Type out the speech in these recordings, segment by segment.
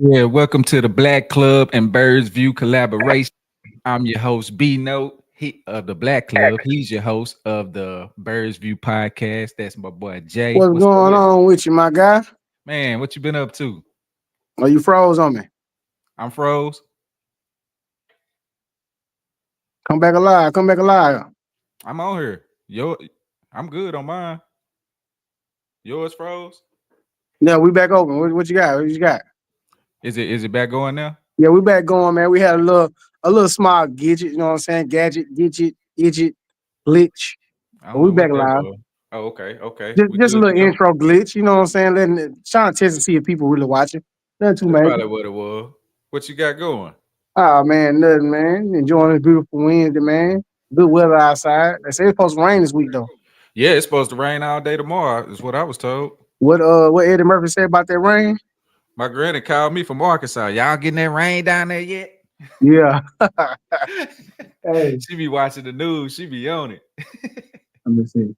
Yeah, welcome to the Black Club and Birds View collaboration. I'm your host, B Note, he of the Black Club. He's your host of the Birds View podcast. That's my boy Jay. What's What's up going with it? on with you, my guy? Man, what you been up to? Oh, you froze on me. I'm froze. Come back alive. Come back alive. I'm on here. I'm good on mine. Yours froze? Yeah, we back open. What you got? What you got? Is it back going now? Yeah, we back going, man. We had a little small gadget, you know what I'm saying? Gadget, glitch. I But don't we know back what that alive. was. Oh, okay. Just, We just a good to little go. intro glitch, you know what I'm saying? Trying to test and see if people really watching. Nothing too That's major. probably what it was. What you got going? Oh man, nothing, man. Enjoying this beautiful Wednesday, man. Good weather outside. They say it's supposed to rain this week though. Yeah, it's supposed to rain all day tomorrow, is what I was told. What Eddie Murphy said about that rain? My granny called me from Arkansas. Y'all getting that rain down there yet? Yeah. Hey, She be watching the news. She be on it. let me see.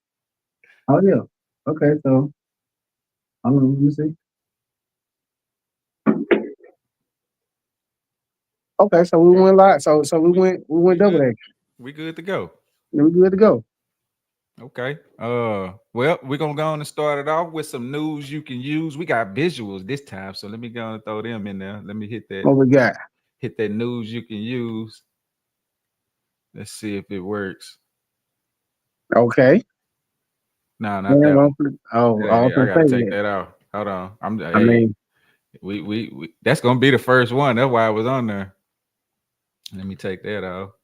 Oh yeah. Okay, so hold on, let me see. Okay, so we went live. So we went We double good. that. We good to go. Yeah, we good to go. Okay. Well, we're gonna go on and start it off with some news you can use. We got visuals this time, so let me go and throw them in there. Let me What we got? hit that news you can use. Let's see if it works. Okay. No, not Yeah, that one. oh, That I ain't was it. I gonna gotta say take that. that out. Hold on. I'm I hey, mean, we that's gonna be the first one. That's why I was on there. Let me take that out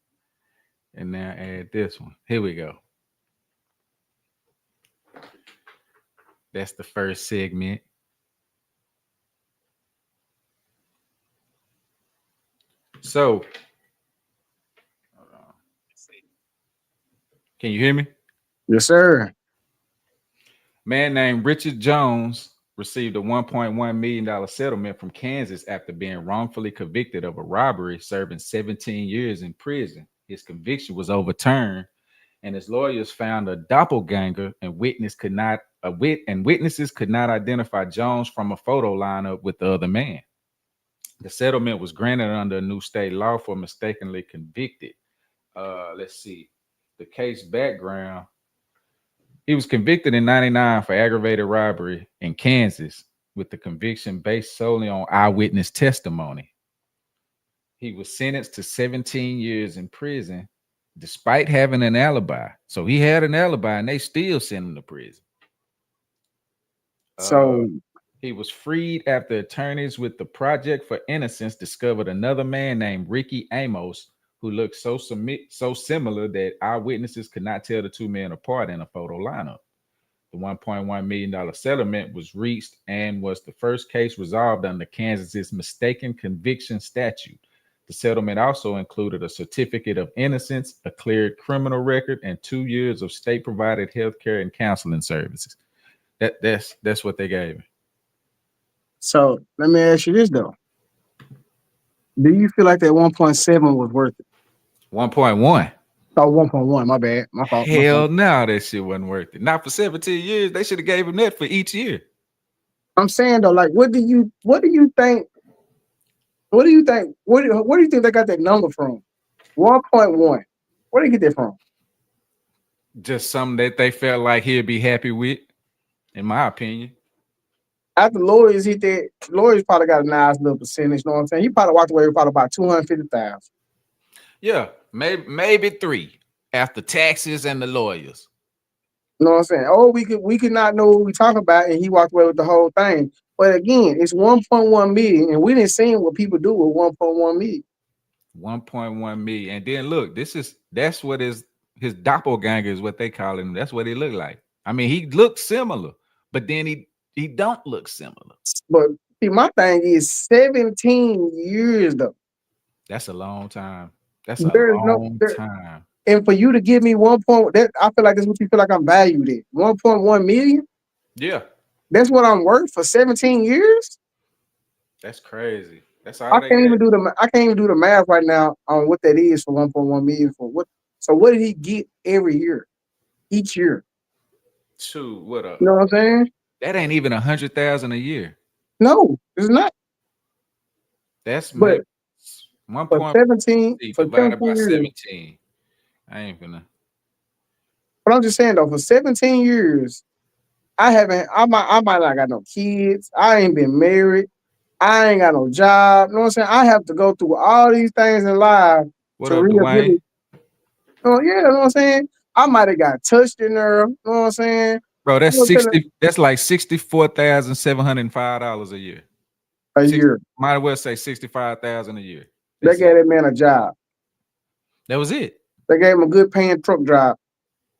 and now add this one. Here we go. That's the first segment. So, can you hear me? yes, sir. Man named Richard Jones received a $1.1 million settlement from Kansas after being wrongfully convicted of a robbery, serving 17 years in prison. His conviction was overturned, and his lawyers found a doppelganger, and witnesses could not identify Jones from a photo lineup with the other man. The settlement was granted under a new state law for mistakenly convicted. Let's see. The case background. He was convicted in 99 for aggravated robbery in Kansas, with the conviction based solely on eyewitness testimony. He was sentenced to 17 years in prison despite having an alibi. So he had an alibi and they still sent him to prison. Uh, So he was freed after attorneys with the Project for Innocence discovered another man named Ricky Amos who looked so similar that eyewitnesses could not tell the two men apart in a photo lineup. The $1.1 million settlement was reached and was the first case resolved under Kansas's mistaken conviction statute. The settlement also included a certificate of innocence, a cleared criminal record, and 2 years of state-provided health care and counseling services. That's what they gave me. so let me ask you this though. Do you feel like that 1.7 was worth it? 1.1. Oh, 1.1, my bad. My fault. My fault. Hell no, that shit wasn't worth it. Not for 17 years. They should have gave him that for each year. I'm saying though, like what do you think they got that number from? 1.1. Where do you get that from? Just something that they felt like he'd be happy with, in my opinion. After lawyers hit that, lawyers probably got a nice little percentage. You know what I'm saying? He probably walked away with probably about 250,000. Yeah, maybe three after taxes and the lawyers. You know what I'm saying? Oh, we could not know what we talk about, and he walked away with the whole thing. But again, it's 1.1 million, and we didn't see what people do with 1.1 million. 1.1 million. And then look, that's what his doppelganger is what they call him. That's what he looked like. I mean, he looks similar, but then he don't look similar. But see, my thing is 17 years though. That's a long time. That's a There's no long there, time. and for you to give me one point, that I feel like that's what you feel like I'm valued at. 1.1 million. Yeah, That's what I'm worth for 17 years. that's crazy. That's I all they can't even gave. do the math right now on what that is for 1.1 million for what. So what did he get every year, each year? Two, what You know what I'm saying? that ain't even 100,000 a year. No, it's not. That's But maybe one for point 17, for divided 17 by years, 17. I ain't gonna. but I'm just saying though, for 17 years, I might not got no kids. I ain't been married. I ain't got no job. You know what I'm saying? I have to go through all these things in life What to up, Dwayne? really, oh yeah, you know what I'm saying? I might have got touched in there, you know what I'm saying? Bro, I'm that's gonna tell 60. That's like $64,705 a year. a Six, year. might as well say 65,000 a year. They That's gave it. that man a job. That was it. They gave him a good paying truck job.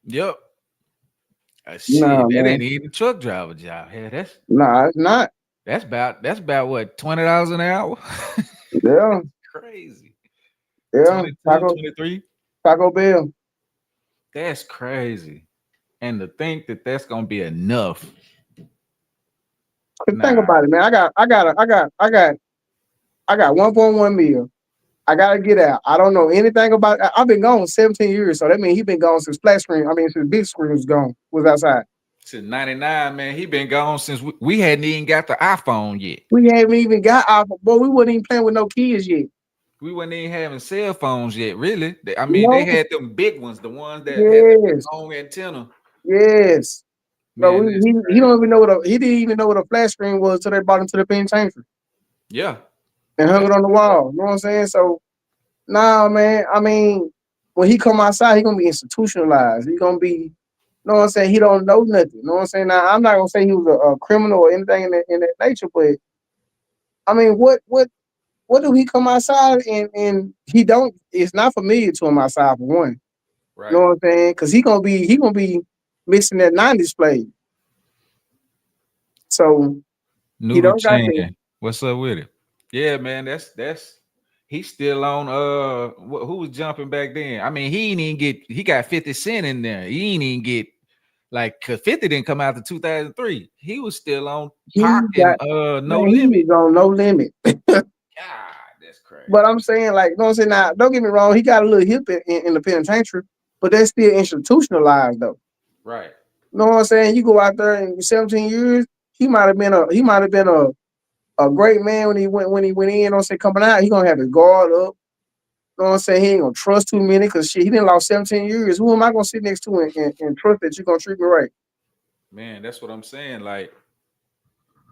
Yep. Shit, Nah, that man. ain't even a truck driver job. Yeah, Nah, it's not. that's about what, $20 an hour? Yeah, Crazy. yeah. 22, 23. Taco Bell. That's crazy. And to think that that's gonna be enough. But think Nah, about it, man. I got 1.1 mil. I gotta get out. I don't know anything about. I've been gone 17 years, so that means he been gone since flat screen. I mean, since big screen was outside. since 99, man, he been gone since we hadn't even got the iPhone yet. We haven't even got our boy. We wasn't even playing with no kids yet. We wasn't even having cell phones yet, really. I You mean, they know? had them big ones, the ones that had the big Yes, long antenna. yes. Bro, Man, that's he crazy. don't even know he didn't even know what a flat screen was until they brought him to the penitentiary Yeah, and hung that's it on the wall. You know what I'm saying? So nah, man. I mean, when he come outside, he gonna be institutionalized. He gonna be, you know what I'm saying? He don't know nothing. You know what I'm saying? Now, I'm not gonna say he was a criminal or anything in that nature, but I mean, what do he come outside and he don't? It's not familiar to him outside for one. You know right. what I'm saying? Because he gonna be missing that '90s play. So he Noodle don't got Chan, that. what's up with it? Yeah, man, that's he's still on. Who was jumping back then? I mean, he ain't even get. He got 50 Cent in there. He ain't even get like, cause 50 didn't come out to 2003. He was still on He Pac and got No man. He Limit. was on no limit. God, that's crazy. But I'm saying, like, you know what I'm saying? Now, don't get me wrong, he got a little hip in the penitentiary, but that's still institutionalized though. Right. You know what I'm saying? You go out there in 17 years, he might have been a great man when he went in, you know what I'm saying, coming out, he gonna have his guard up. You know what I'm saying? He ain't gonna trust too many because shit, he didn't lost 17 years. Who am I gonna sit next to and trust that you're gonna treat me right? Man, that's what I'm saying. Like,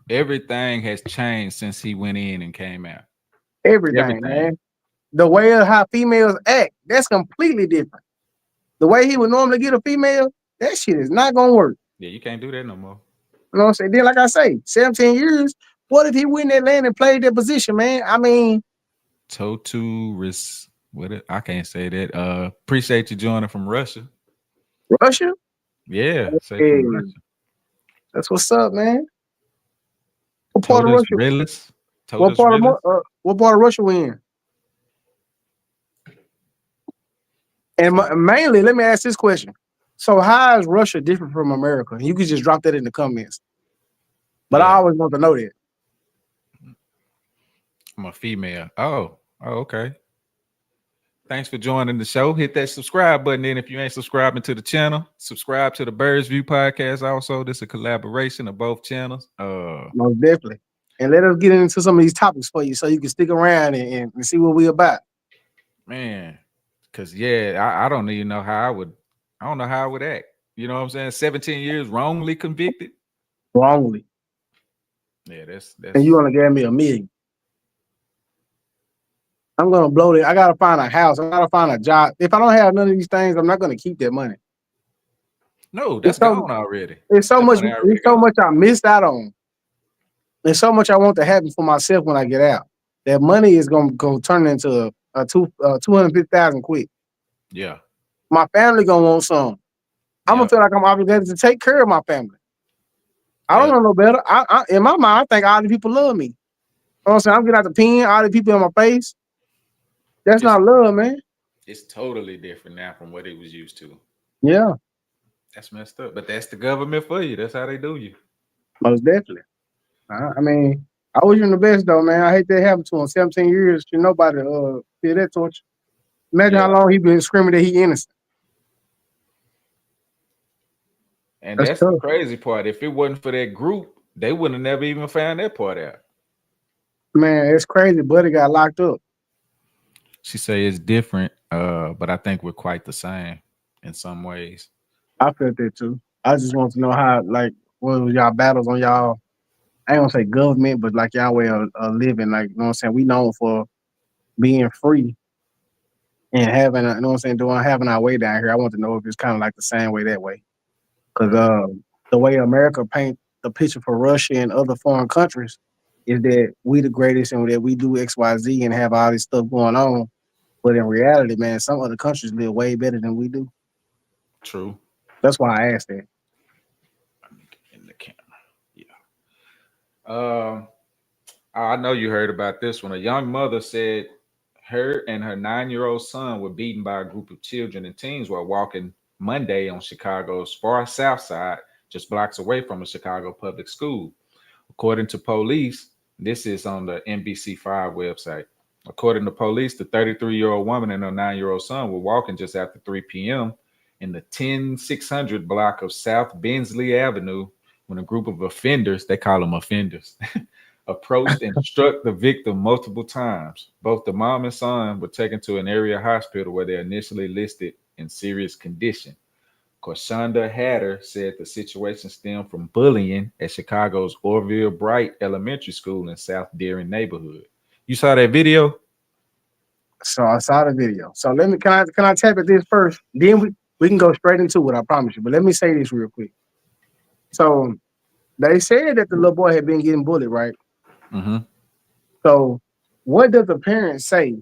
everything has changed since he went in and came out. Everything, Everything. man. The way of how females act, that's completely different. The way he would normally get a female, that shit is not gonna work. Yeah, you can't do that no more. You know what I'm saying? Then, like I say, 17 years. What if he win that land and played that position, man? I mean, Totu I can't say that. Appreciate you joining from Russia. Russia? Yeah, say Hey, from Russia. that's what's up, man. What part of Totus Russia? Realist. Totus Realist. What part of Russia we in? And So mainly, let me ask this question. So, how is Russia different from America? You could just drop that in the comments. But I yeah, always want to know that. I'm a female. Oh, okay. Thanks for joining the show. Hit that subscribe button then if you ain't subscribing to the channel. Subscribe to the Birds View podcast. Also, this is a collaboration of both channels. Most definitely. And let us get into some of these topics for you so you can stick around and see what we about. Man, because yeah, I don't even know how I don't know how I would act. You know what I'm saying? 17 years wrongly convicted. Wrongly. Yeah, And you that's want to give me a million. I'm gonna blow it. I gotta find a house. I gotta find a job. If I don't have none of these things, I'm not gonna keep that money. no, It's that's so gone already. it's so That much. money already It's so gone. much I missed out on. There's so much I want to happen for myself when I get out. That money is gonna turn into a 250,000 quick. Yeah. My family gonna want some. I'm gonna Yep. feel like I'm obligated to take care of my family. I don't Yep. know no better. In my mind, I think all the people love me. You know what I'm saying? I'm getting out the pen, all the people in my face. That's It's not love, man. it's totally different now from what it was used to. Yeah, That's messed up. But that's the government for you. That's how they do you. most definitely. I mean, I wish him the best though, man. I hate that happened to him. 17 years, should nobody feel that torture. Imagine Yeah. how long he been screaming that he innocent. And That's that's the tough. crazy part. If it wasn't for that group, they would have never even found that part out. Man, it's crazy. Buddy got locked up. She say it's different, but I think we're quite the same in some ways. I felt that too. I just want to know how, like, what was y'all battles on y'all? I ain't gonna say government, but like y'all way of living. Like, you know what I'm saying? We known for being free and having, you know what I'm saying, doing having our way down here. I want to know if it's kind of like the same way that way. Because the way America paint the picture for Russia and other foreign countries is that we the greatest and that we do X, Y, Z and have all this stuff going on. But in reality, man, some other countries live way better than we do. True. That's why I asked that. In the camera. Yeah. I know you heard about this one. A young mother said her and her 9-year-old son were beaten by a group of children and teens while walking Monday on Chicago's far south side, just blocks away from a Chicago public school. According to police, this is on the NBC5 website. According to police, the 33-year-old woman and her 9-year-old son were walking just after 3 p.m. in the 10600 block of South Bensley Avenue when a group of offenders, they call them offenders, approached and struck the victim multiple times. Both the mom and son were taken to an area hospital where they initially listed in serious condition. Korshonda Hatter said the situation stemmed from bullying at Chicago's Orville Bright Elementary School in South Deering neighborhood. You saw that video? So I saw the video. So let me can I tap at this first? Then we can go straight into it, I promise you. But let me say this real quick. So they said that the little boy had been getting bullied, right? Mm-hmm. So what does the parent say,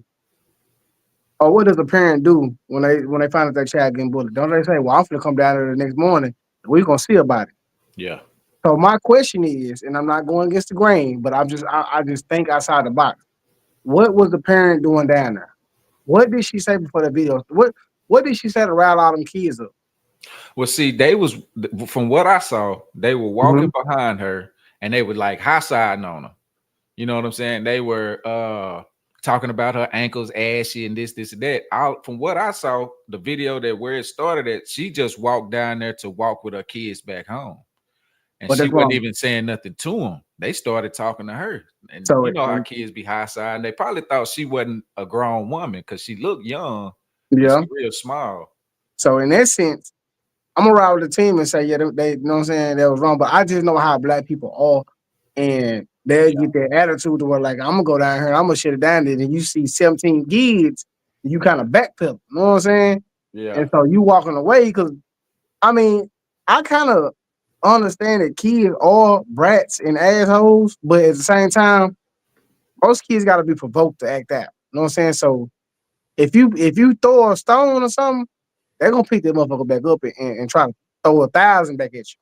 or what does the parent do when they find out their child getting bullied? Don't they say, "Well, I'm gonna come down there the next morning. We're gonna see about it." Yeah. So my question is, and I'm not going against the grain, but I just think outside the box. What was the parent doing down there? What did she say before the video? What did she say to rile all them kids up? Well, see, they was from what I saw, they were Mhm. walking behind her and they were like high siding on her. You know what I'm saying? They were talking about her ankles ashy and this and that. From what I saw, the video that where it started at, she just walked down there to walk with her kids back home. And But she that's what wasn't I'm even saying nothing to them. They started talking to her. And so you know how kids be high side. And they probably thought she wasn't a grown woman because she looked young and yeah. she real small. So in that sense, I'm gonna ride with the team and say, yeah, they you know what I'm saying, that was wrong. But I just know how black people are, and they Yeah. get their attitude to where like I'm gonna go down here, I'm gonna shut it down there, and you see 17 kids, you kind of backpedal. You know what I'm saying? Yeah. And so you walking away because I mean, I kind of understand that kids are brats and assholes, but at the same time, most kids got to be provoked to act out. You know what I'm saying? So if you throw a stone or something, they're gonna pick that motherfucker back up and try to throw 1,000 back at you.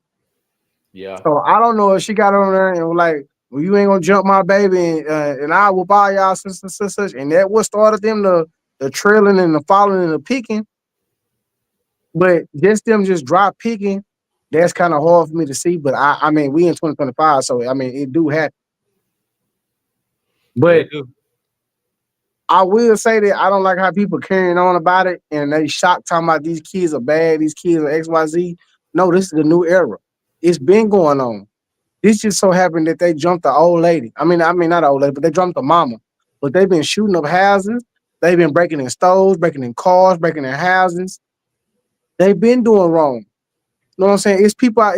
Yeah. So I don't know if she got on there and was like, "Well, you ain't gonna jump my baby, and I will buy y'all such," and that what started them the trailing and the following and the picking. But just them just drop picking, that's kind of hard for me to see. But I mean, we in 2025, so I mean, it do happen. Yeah, But it do. I will say that I don't like how people carrying on about it and they shocked talking about these kids are bad, these kids are XYZ. No, this is a new era. It's been going on. This just so happened that they jumped the old lady. I mean not the old lady, but they jumped the mama. But they've been shooting up houses. They've been breaking in stores, breaking in cars, breaking in houses. They've been doing wrong. You know what I'm saying? It's people,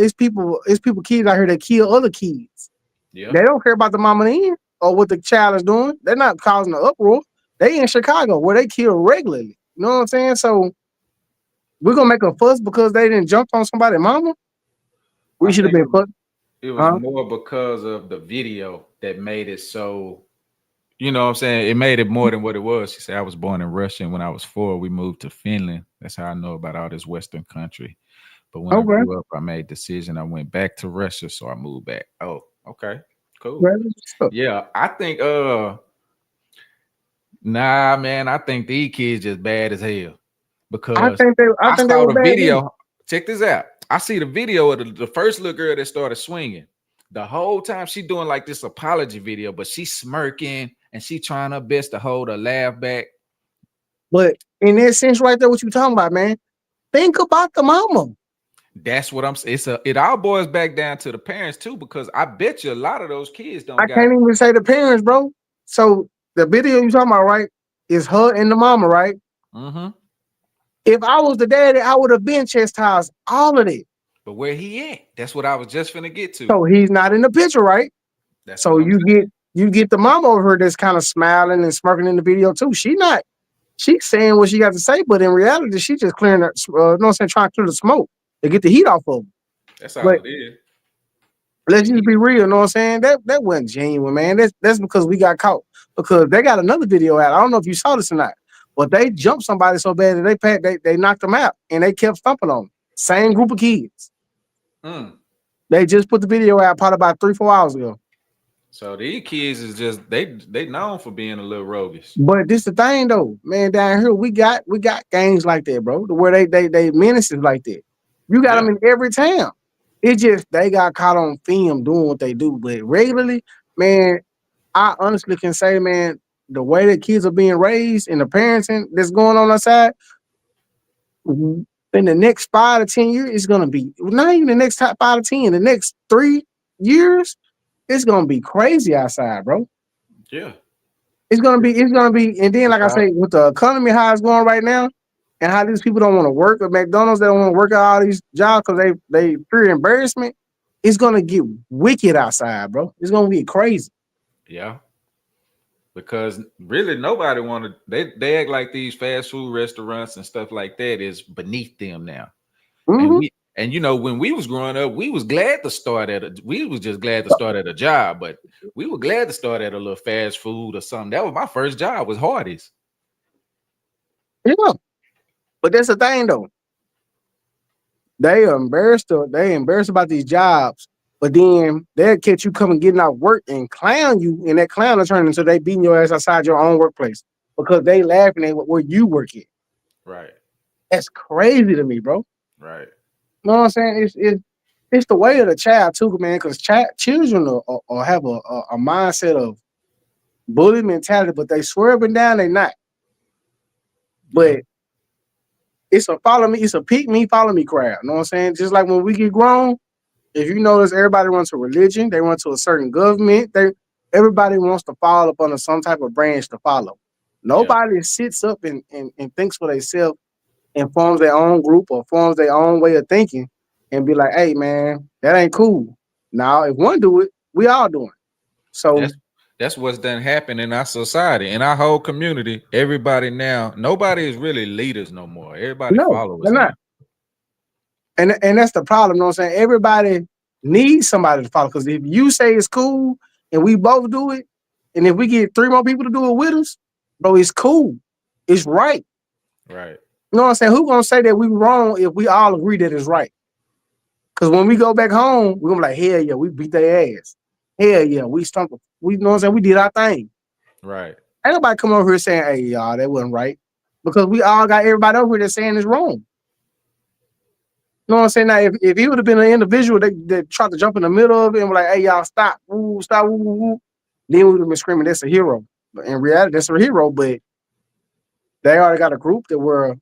kids out here that kill other kids. Yeah. They don't care about the mama then or what the child is doing. They're not causing an uproar. They in Chicago where they kill regularly. You know what I'm saying? So we're gonna make a fuss because they didn't jump on somebody's mama. I We should have think been fuss, it was huh? more because of the video that made it so, you know what I'm saying? It made it more than what it was. She said, I was born in Russia, and when I was 4, we moved to Finland. That's how I know about all this Western country. But when I Okay. grew up, I made a decision. I went back to Russia, so I moved back. Oh, okay. Cool. Well, Yeah, I think nah, man, I think these kids just bad as hell I because think they I I think they saw were the bad too. video. Check this out. I see the video of the first little girl that started swinging. The whole time she doing like this apology video, but she smirking and she trying her best to hold her laugh back. But in that sense, right there, what you talking about, man? Think about the mama. That's what I'm saying. It all boils back down to the parents too, because I bet you a lot of those kids don't I got can't even say the parents, bro. So the video you talking about, right, is her and the mama, right? Mm-hmm. If I was the daddy, I would have been chastised all of it. But where he at? That's what I was just finna get to. So he's not in the picture, right? That's So what I'm saying. you get the mom over her that's kind of smiling and smirking in the video too. She's saying what she got to say, but in reality, she just clearing her, you know what I'm saying, trying to clear the smoke to get the heat off of them. That's all But it is. let's The just heat. be real, you know what I'm saying? That wasn't genuine, man. That's because we got caught. Because they got another video out. I don't know if you saw this or not, but they jumped somebody so bad that they knocked them out and they kept stomping on them. Same group of kids. Mm. They just put the video out probably about 3-4 hours ago. So these kids is just they known for being a little roguish. But this the thing though, man. Down here we got gangs like that, bro. Where they menaces like that. You got them Yeah. in every town. It just they got caught on film doing what they do. But regularly, man, I honestly can say, man, the way that kids are being raised and the parenting that's going on outside, in the next 5 to 10 years, it's gonna be not even the next top 5 to 10. The next 3 years, it's gonna be crazy outside, bro. Yeah. It's gonna be, and then like I Because say, with the economy how it's going right now, and how these people don't want to work at McDonald's, they don't want to work at all these jobs because they fear embarrassment. It's gonna get wicked outside, bro. It's gonna get crazy. yeah. Because really nobody wanted they act like these fast food restaurants and stuff like that is beneath them now. And Hmm. when we was growing up, we was glad to start we was just glad to start at a job, but we were glad to start at a little fast food or something. That was my first job was Hardee's. Yeah, but that's the thing though. They embarrassed about these jobs, but then they'll catch you coming getting out work and clown you, and that clown will turn into they beating your ass outside your own workplace because they laughing at where you work at. Right, That's crazy to me, bro. right. You know what I'm saying? It's the way of the child too, man. Because children will have a mindset of bully mentality, but they swear up and down they not. Yeah, But it's a follow me, it's a pick me, follow me crowd. You know what I'm saying? Just like when we get grown, if you notice, everybody wants a religion, they want to a certain government. Everybody wants to fall up under some type of branch to follow. yeah. Nobody sits up and thinks for themselves and forms their own group or forms their own way of thinking and be like, hey man, that ain't cool. Now, if one do it, we all doing it. So That's that's what's done happen in our society, in our whole community. Everybody now, nobody is really leaders no more. Everybody no, they're followers now. not. And that's the problem, you know what I'm saying? Everybody needs somebody to follow. Because if you say it's cool and we both do it, and if we get 3 more people to do it with us, bro, it's cool. It's right. Right. You know what I'm saying? Who gonna say that we wrong if we all agree that it's right? Because when we go back home, we're gonna be like, hell yeah, we beat their ass. Hell yeah, we stumped them. We you know what I'm saying? We did our thing. Right. Ain't nobody come over here saying, hey, y'all, that wasn't right. Because we all got everybody over here that's saying it's wrong. You know what I'm saying? Now, if he would have been an individual that tried to jump in the middle of it and was like, hey, y'all, stop, woo, stop, woo, woo, woo, then we would have been screaming, that's a hero. But in reality, that's a hero. But they already got a group that were,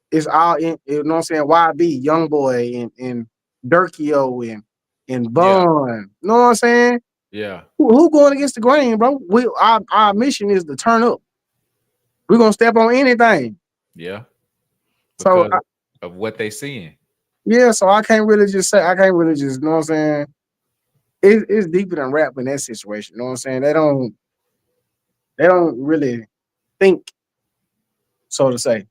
it's all in, you know what I'm saying? YB, Young Boy, and Durkio, and Yeah. Bun. You know what I'm saying? Yeah. Who going against the grain, bro? Our mission is to turn up. We're going to step on anything. Yeah. So, Because of what they seeing. yeah, so I can't really just say, I can't really just, you know what I'm saying? It's deeper than rap in that situation. You know what I'm saying? They don't really think, so to say.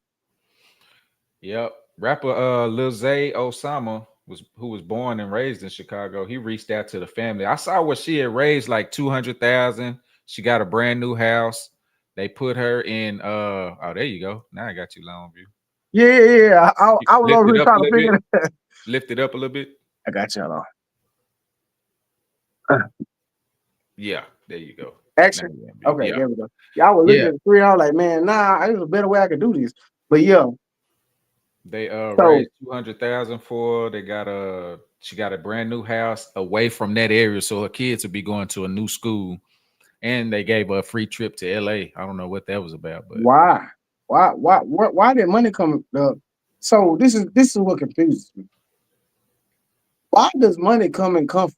Yep. Rapper Lil Zay Osama was who was born and raised in Chicago. He reached out to the family. I saw what she had raised like 200,000. She got a brand new house. They put her in oh there you go. Now I got you long view. Yeah, yeah, yeah. I was Lift over it here up a trying to little bit. figure it out. Lift it up a little bit. I got y'all on. Yeah, there you go. Now Action. you're in view. Okay, Yeah. there we go. Y'all was looking Yeah. at the screen. I was like, man, nah, there's a better way I could do this. But yeah, They so raised 200,000 for her. They got she got a brand new house away from that area, so her kids will be going to a new school. And they gave her a free trip to LA. I don't know what that was about, but why? Why did money come up? So this is what confuses me. Why does money come in comfort?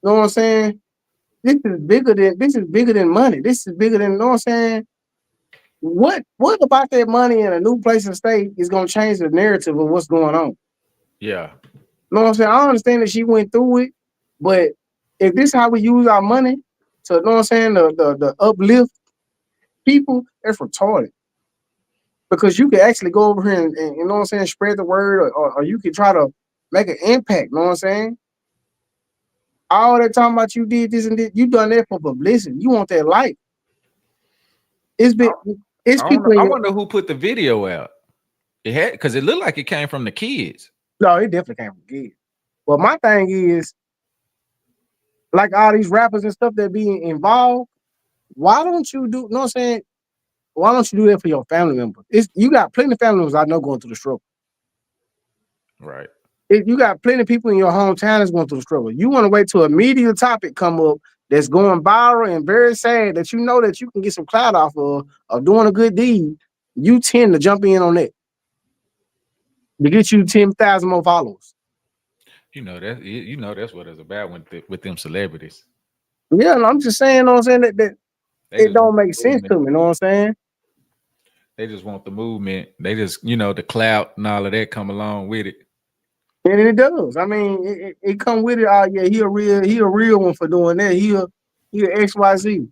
You know what I'm saying? this is bigger than money. This is bigger than, you know what I'm saying? What about that money in a new place and state is gonna change the narrative of what's going on? Yeah. You know what I'm saying? I understand that she went through it, but if this is how we use our money to, you know what I'm saying, the uplift people, that's retarded. Because you can actually go over here and you know what I'm saying, spread the word, or you can try to make an impact, you know what I'm saying? All that talking about you did this and this, you done that for publicity. You want that life. It's I, been it's I don't know. people in I your wonder who put the video out. It had because it looked like it came from the kids. no, it definitely can't forget. But my thing is, like all these rappers and stuff that be involved, why don't you do, you know what I'm saying? Why don't you do that for your family members? It's you got plenty of family members I know going through the struggle. Right. You got plenty of people in your hometown that's going through the struggle. You want to wait till a media topic come up that's going viral and very sad that you know that you can get some clout off of doing a good deed. You tend to jump in on that to get you 10,000 more followers. You know that's what it's about with them celebrities. Yeah, and I'm just saying, you know what I'm saying, that They it just want don't make the sense movement. to me, you know what I'm saying? They just want the movement. They just the clout and all of that come along with it. And it does. I mean, it come with it. Oh yeah, he a real one for doing that. He a XYZ.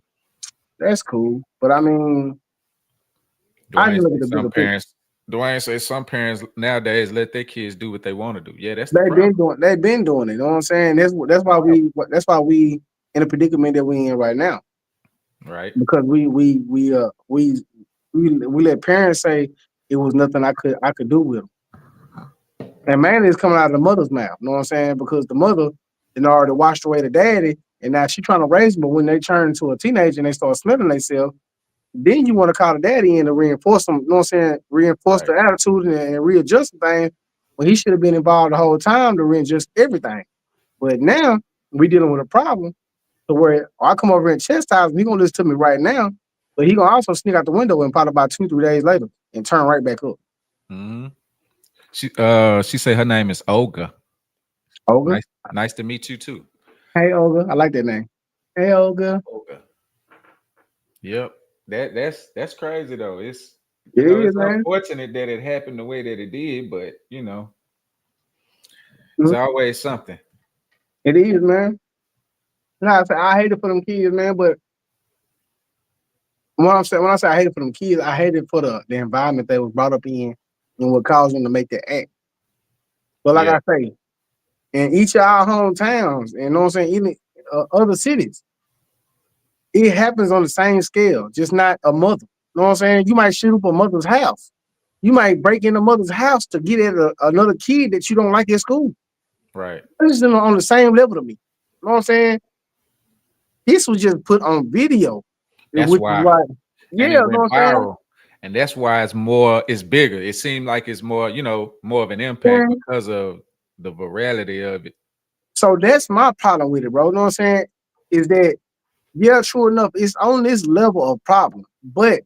That's cool. But I mean, I Dwayne just look say at the some bigger picture. parents. Dwayne say some parents nowadays let their kids do what they want to do. Yeah, that's the They've problem. been doing it. You know what I'm saying? That's why we in a predicament that we in right now. Right. Because we let parents say it was nothing I could do with them. And mainly it's coming out of the mother's mouth. You know what I'm saying? Because the mother had already washed away the daddy, and now she trying to raise them. But when they turn into a teenager and they start smelling themselves, then you want to call the daddy in to reinforce them. You know what I'm saying? Reinforce Right. the attitude and readjust the thing. When he should have been involved the whole time to readjust everything. But now we dealing with a problem to where I come over and chastise him. He gonna listen to me right now, but he gonna also sneak out the window and probably about 2-3 days later and turn right back up. Hmm. She say her name is Olga. Olga, Nice to meet you too. hey Olga, I like that name. Hey Olga, Olga. Yep. That's crazy though. It's it is it's man. unfortunate that it happened the way that it did, but it's Mhm. always something. It is man. No, I hate it for them kids, man. But when I say I hate it for them kids, I hate it for the environment they was brought up in and what caused them to make that act. But like Yeah. I say, in each of our hometowns, and you know what I'm saying, even other cities, it happens on the same scale, just not a mother. You know what I'm saying? You might shoot up a mother's house. You might break in a mother's house to get at another kid that you don't like at school. Right. This is on the same level to me. You know what I'm saying? This was just put on video, That's which is why. why, yeah, And you it know went what I'm viral. And that's why it's bigger. It seemed like it's more, more of an impact saying? because of the virality of it. So that's my problem with it, bro. You know what I'm saying? Is that, yeah, true enough, it's on this level of problem, but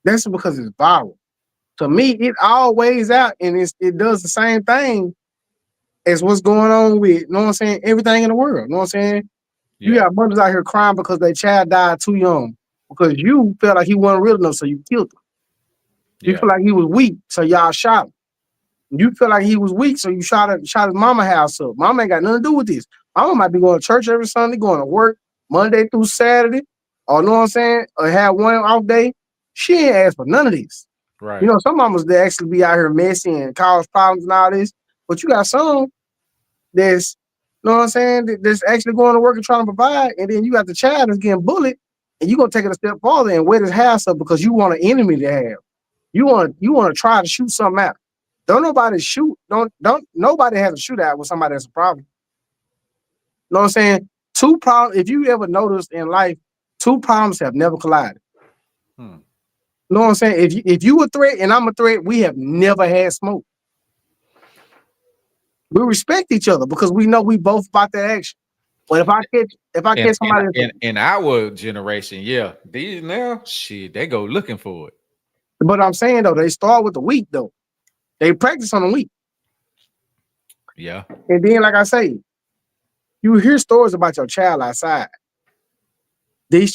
that's because it's viral. To me, it all weighs out and it does the same thing as what's going on with, you know what I'm saying, everything in the world. You know what I'm saying? You Yeah. got mothers out here crying because their child died too young. Because you felt like he wasn't real enough, so you killed him. You Yeah. feel like he was weak, so y'all shot him. You feel like he was weak, so you shot his mama house up. Mama ain't got nothing to do with this. Mama might be going to church every Sunday, going to work Monday through Saturday, or you know what I'm saying, or have one off day. She ain't asked for none of this. You Right. know, some mamas that actually be out here messy and cause problems and all this, but you got some that's, you know what I'm saying, that's actually going to work and trying to provide, and then you got the child that's getting bullied, and you gonna take it a step farther and wear his house up because you want an enemy to have. You want to try to shoot something out. Don't nobody shoot. Don't nobody has a shootout with somebody that's a problem. You know what I'm saying? Two problems. If you ever noticed in life, two problems have never collided. Hmm. You know what I'm saying? If you a threat and I'm a threat, we have never had smoke. We respect each other because we know we both about that action. But if I catch And somebody that's in our generation, yeah, these now, shit, they go looking for it. but I'm saying though, they start with the weak though. They practice on the weak. Yeah. And then like I say, you hear stories about your child outside. These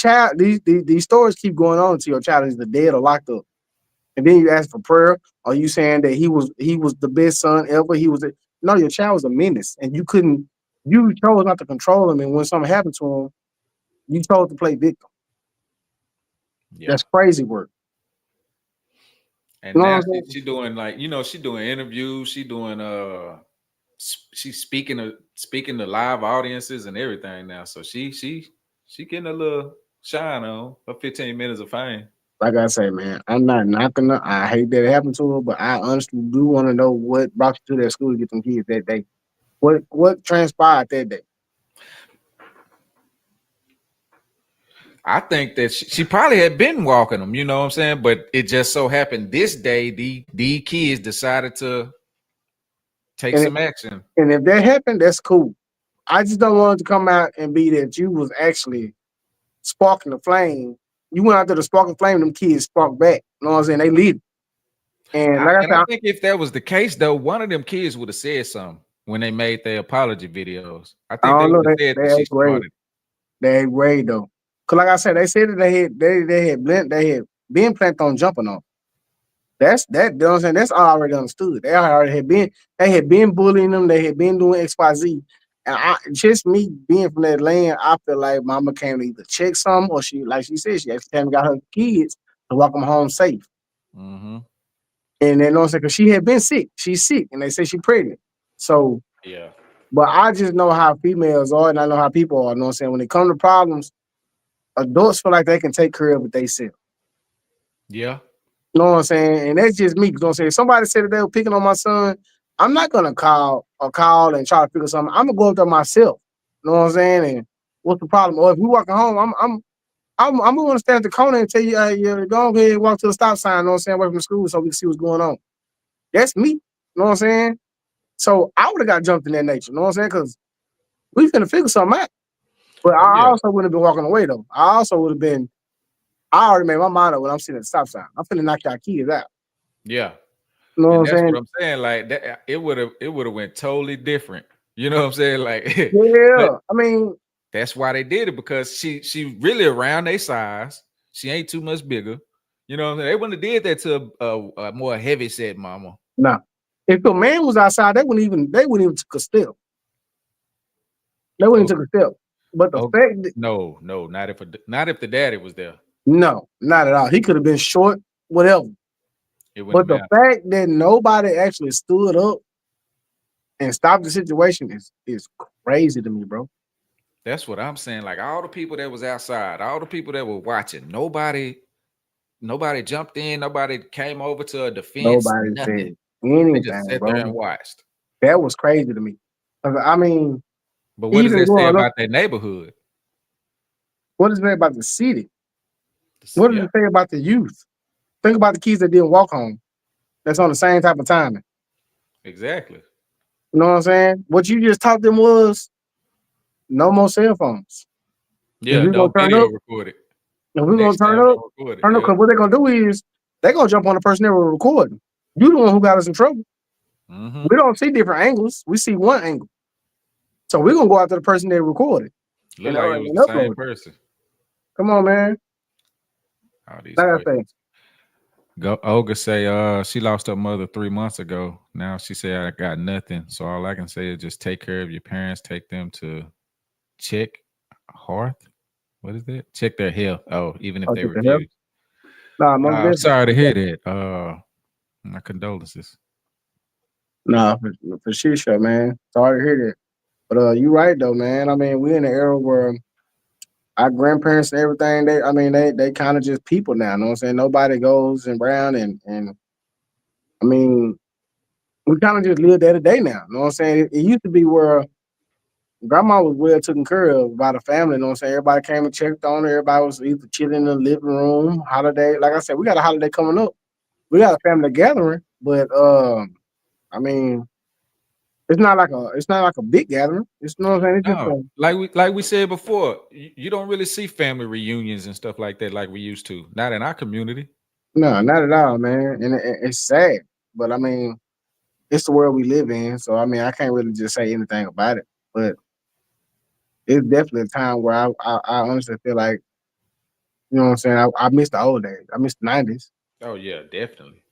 stories keep going on until your child is either dead or locked up. And then you ask for prayer. Are you saying that he was the best son ever? No, your child was a menace, and you chose not to control him. And when something happened to him, you chose to play victim. Yeah. That's crazy work. And You know what now I'm saying? she doing like, she doing interviews, she doing she's speaking to live audiences and everything now. So she getting a little shine on her 15 minutes of fame. Like I say, man, I'm not knocking her. I hate that it happened to her, but I honestly do want to know what brought you to that school to get them kids that day. What transpired that day? I think that she probably had been walking them, you know what I'm saying? But it just so happened this day, the kids decided to take And some action. and if that happened, that's cool. I just don't want it to come out and be that you was actually sparking the flame. You went out there to spark the flame, them kids sparked back. You know what I'm saying? They lit it. And like I And I said, think if that was the case, though, one of them kids would have said something when they made their apology videos. I I think they don't know. would have said They that she ain't great. started. They ain't great though. Cause like I said, they said that they had been planted on jumping on. That's that. You know what I'm saying? That's already understood. They had been bullying them. They had been doing XYZ. And just me being from that land, I feel like mama came to either check some or she, like she said, she actually came and got her kids to walk them home safe. Mm-hmm. And then, you know what I'm saying? Because she had been sick. She's sick. And they say she's pregnant. So, Yeah. but I just know how females are and I know how people are. You know what I'm saying? When it comes to problems, adults feel like they can take care of it themselves. Yeah. You know what I'm saying? And that's just me. You know what I'm saying? If somebody said that they were picking on my son, I'm not gonna call and try to figure something. I'm gonna go up there myself. You know what I'm saying? And what's the problem? Or if we walking home, I'm gonna stand at the corner and tell you, hey, yeah, go ahead and walk to the stop sign, you know what I'm saying, away from the school so we can see what's going on. That's me. You know what I'm saying? So I would have got jumped in that nature, you know what I'm saying? Because we finna figure something out. But Oh I yeah. also wouldn't have been walking away though. I also would have been, I already made my mind up when I'm sitting at the stop sign. I'm finna knock y'all kids out. Yeah. You know what And I'm that's saying? what I'm saying. Like that, it would have went totally different. You know what I'm saying? Like, but Yeah. I mean, that's why they did it, because she really around their size. She ain't too much bigger. You know what I'm saying? They wouldn't have did that to a more heavy set mama. nah. If a man was outside, they wouldn't even took a step. They wouldn't Oh, even took a step. But the oh fact that no, no, not if the daddy was there. no, not at all. He could have been short, whatever. It wouldn't But have the mattered. fact that nobody actually stood up and stopped the situation is crazy to me, bro. That's what I'm saying. Like all the people that was outside, all the people that were watching, nobody jumped in, nobody came over to a defense, Nobody nothing. said They just anything, sat there and bro. watched. That was crazy to me. 'Cause, I mean, But what does even that say growing up, about that neighborhood? what does it say about the city? What does Yeah, it say about the youth? Think about the kids that didn't walk home. That's on the same type of timing. exactly. You know what I'm saying? What you just taught them was no more cell phones. If Yeah, we're gonna don't turn video up, record it. if we're gonna Next turn time, up, don't record it. turn up, Yeah. because what they're gonna do is they're gonna jump on the person that were recording. You the one who got us in trouble. Mm-hmm. We don't see different angles. We see one angle. So we're gonna go after the person that recorded Looked and, like it was and the same upload it. person. Come on, man. All these Like I say, questions. Go Olga say she lost her mother 3 months ago. Now she said I got nothing. So all I can say is just take care of your parents, take them to check hearth. What is that? Check their health. Oh, even if I'll they take the help. refuse. Nah, most I'm definitely. sorry to hear that. My condolences. Nah, for sure, man. Sorry to hear that. But you right though, man. I mean, we in an era where our grandparents and everything, they kind of just people now. You know what I'm saying? Nobody goes and around and I mean, we kind of just live day to day now. You know what I'm saying? It used to be where grandma was well taken care of by the family. You know what I'm saying? Everybody came and checked on her. Everybody was either chilling in the living room, holiday. Like I said, we got a holiday coming up. We got a family gathering, but I mean, it's not like a big gathering. It's, you know what I'm saying? It's just No, like we said before, you don't really see family reunions and stuff like that like we used to. Not in our community. no, not at all, man. And it's sad, but I mean, it's the world we live in. So I mean, I can't really just say anything about it. But it's definitely a time where I honestly feel like, you know what I'm saying, I miss the old days. I miss the 90s. Oh yeah, definitely.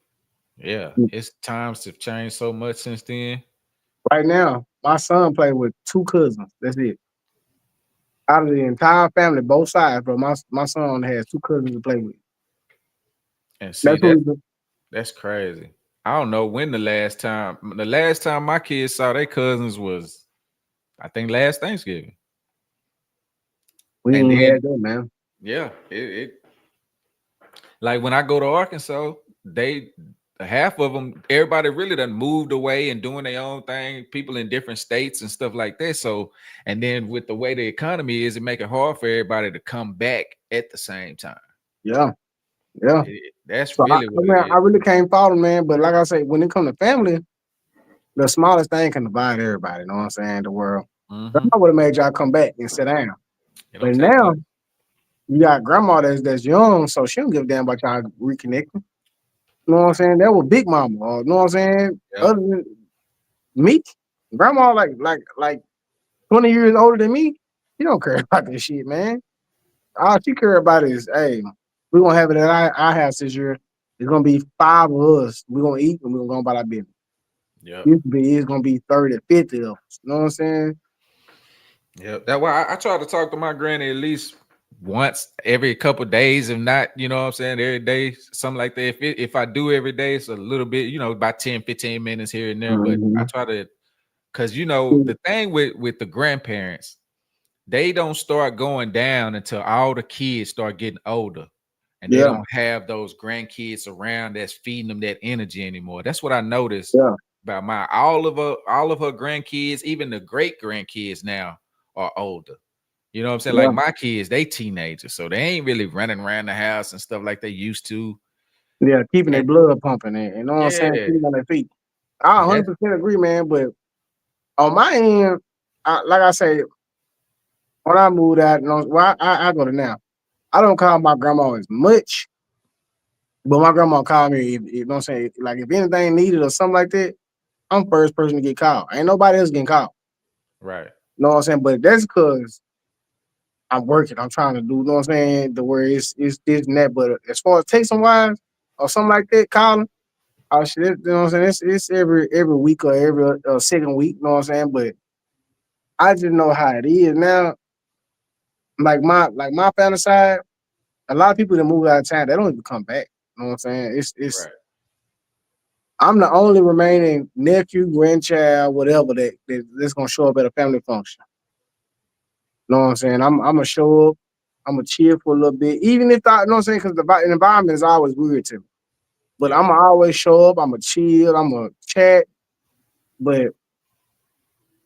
Yeah, it's times have changed so much since then. Right now, my son played with two cousins. That's it. Out of the entire family, both sides, bro. My son only has two cousins to play with. And see That's who that he do. that's crazy. I don't know when the last time my kids saw their cousins was I think last Thanksgiving. We And ain't then had that, man. yeah, it like when I go to Arkansas, they half of them, everybody really done moved away and doing their own thing. People in different states and stuff like that. So, and then with the way the economy is, it make it hard for everybody to come back at the same time. Yeah, yeah. That's So really I what it mean, I is. really can't fault him, man. But like I say, when it comes to family, the smallest thing can divide everybody. You know what I'm saying? The world. Mm-hmm. I would have made y'all come back and sit down. It don't But take now much. you got grandma that's young, so she don't give a damn about y'all reconnecting. You know what I'm saying? That was Big Mama. Or, you know what I'm saying? Yeah. Other than me, grandma like 20 years older than me. She don't care about this shit, man. All she care about is, hey, we're gonna have it at our house this year. It's gonna be five of us. We're gonna eat and we're gonna go about our business. Yep. Used to be it's gonna be 30, 50 of us. You know what I'm saying? Yep. That's why I try to talk to my granny at least once every couple days, if not, you know what I'm saying, every day, something like that. If I do every day, it's a little bit, about 10, 15 minutes here and there. But I Mhm. try to because the thing with the grandparents, they don't start going down until all the kids start getting older and they Yeah, don't have those grandkids around that's feeding them that energy anymore. That's what I noticed yeah, about my all of her grandkids, even the great grandkids now are older. You know what I'm saying? yeah, Like my kids, they teenagers, so they ain't really running around the house and stuff like they used to. yeah. Keeping their And blood pumping, and you know what I'm saying, yeah, keeping on their feet. I and that's 100% agree, man. But on my end, like I say, when I moved out, well, I go to now. I don't call my grandma as much, but my grandma called me. You know what I'm saying? Like if anything needed or something like that, I'm first person to get called. Ain't nobody else getting called. right. You know what I'm saying? But that's because I'm working. I'm trying to do. You know what I'm saying? The where it's this and that. But as far as texting wise or something like that, calling. Oh shit! You know what I'm saying? It's every week or every second week. You know what I'm saying? But I just know how it is now. Like my family side, a lot of people that move out of town, they don't even come back. You know what I'm saying? It's Right. I'm the only remaining nephew, grandchild, whatever that's gonna show up at a family function. You know what I'm saying? I'm gonna show up. I'm gonna chill for a little bit, even if I, you know what I'm saying, because the environment is always weird to me. But Yeah. I'm gonna always show up. I'm gonna chill. I'm gonna chat. But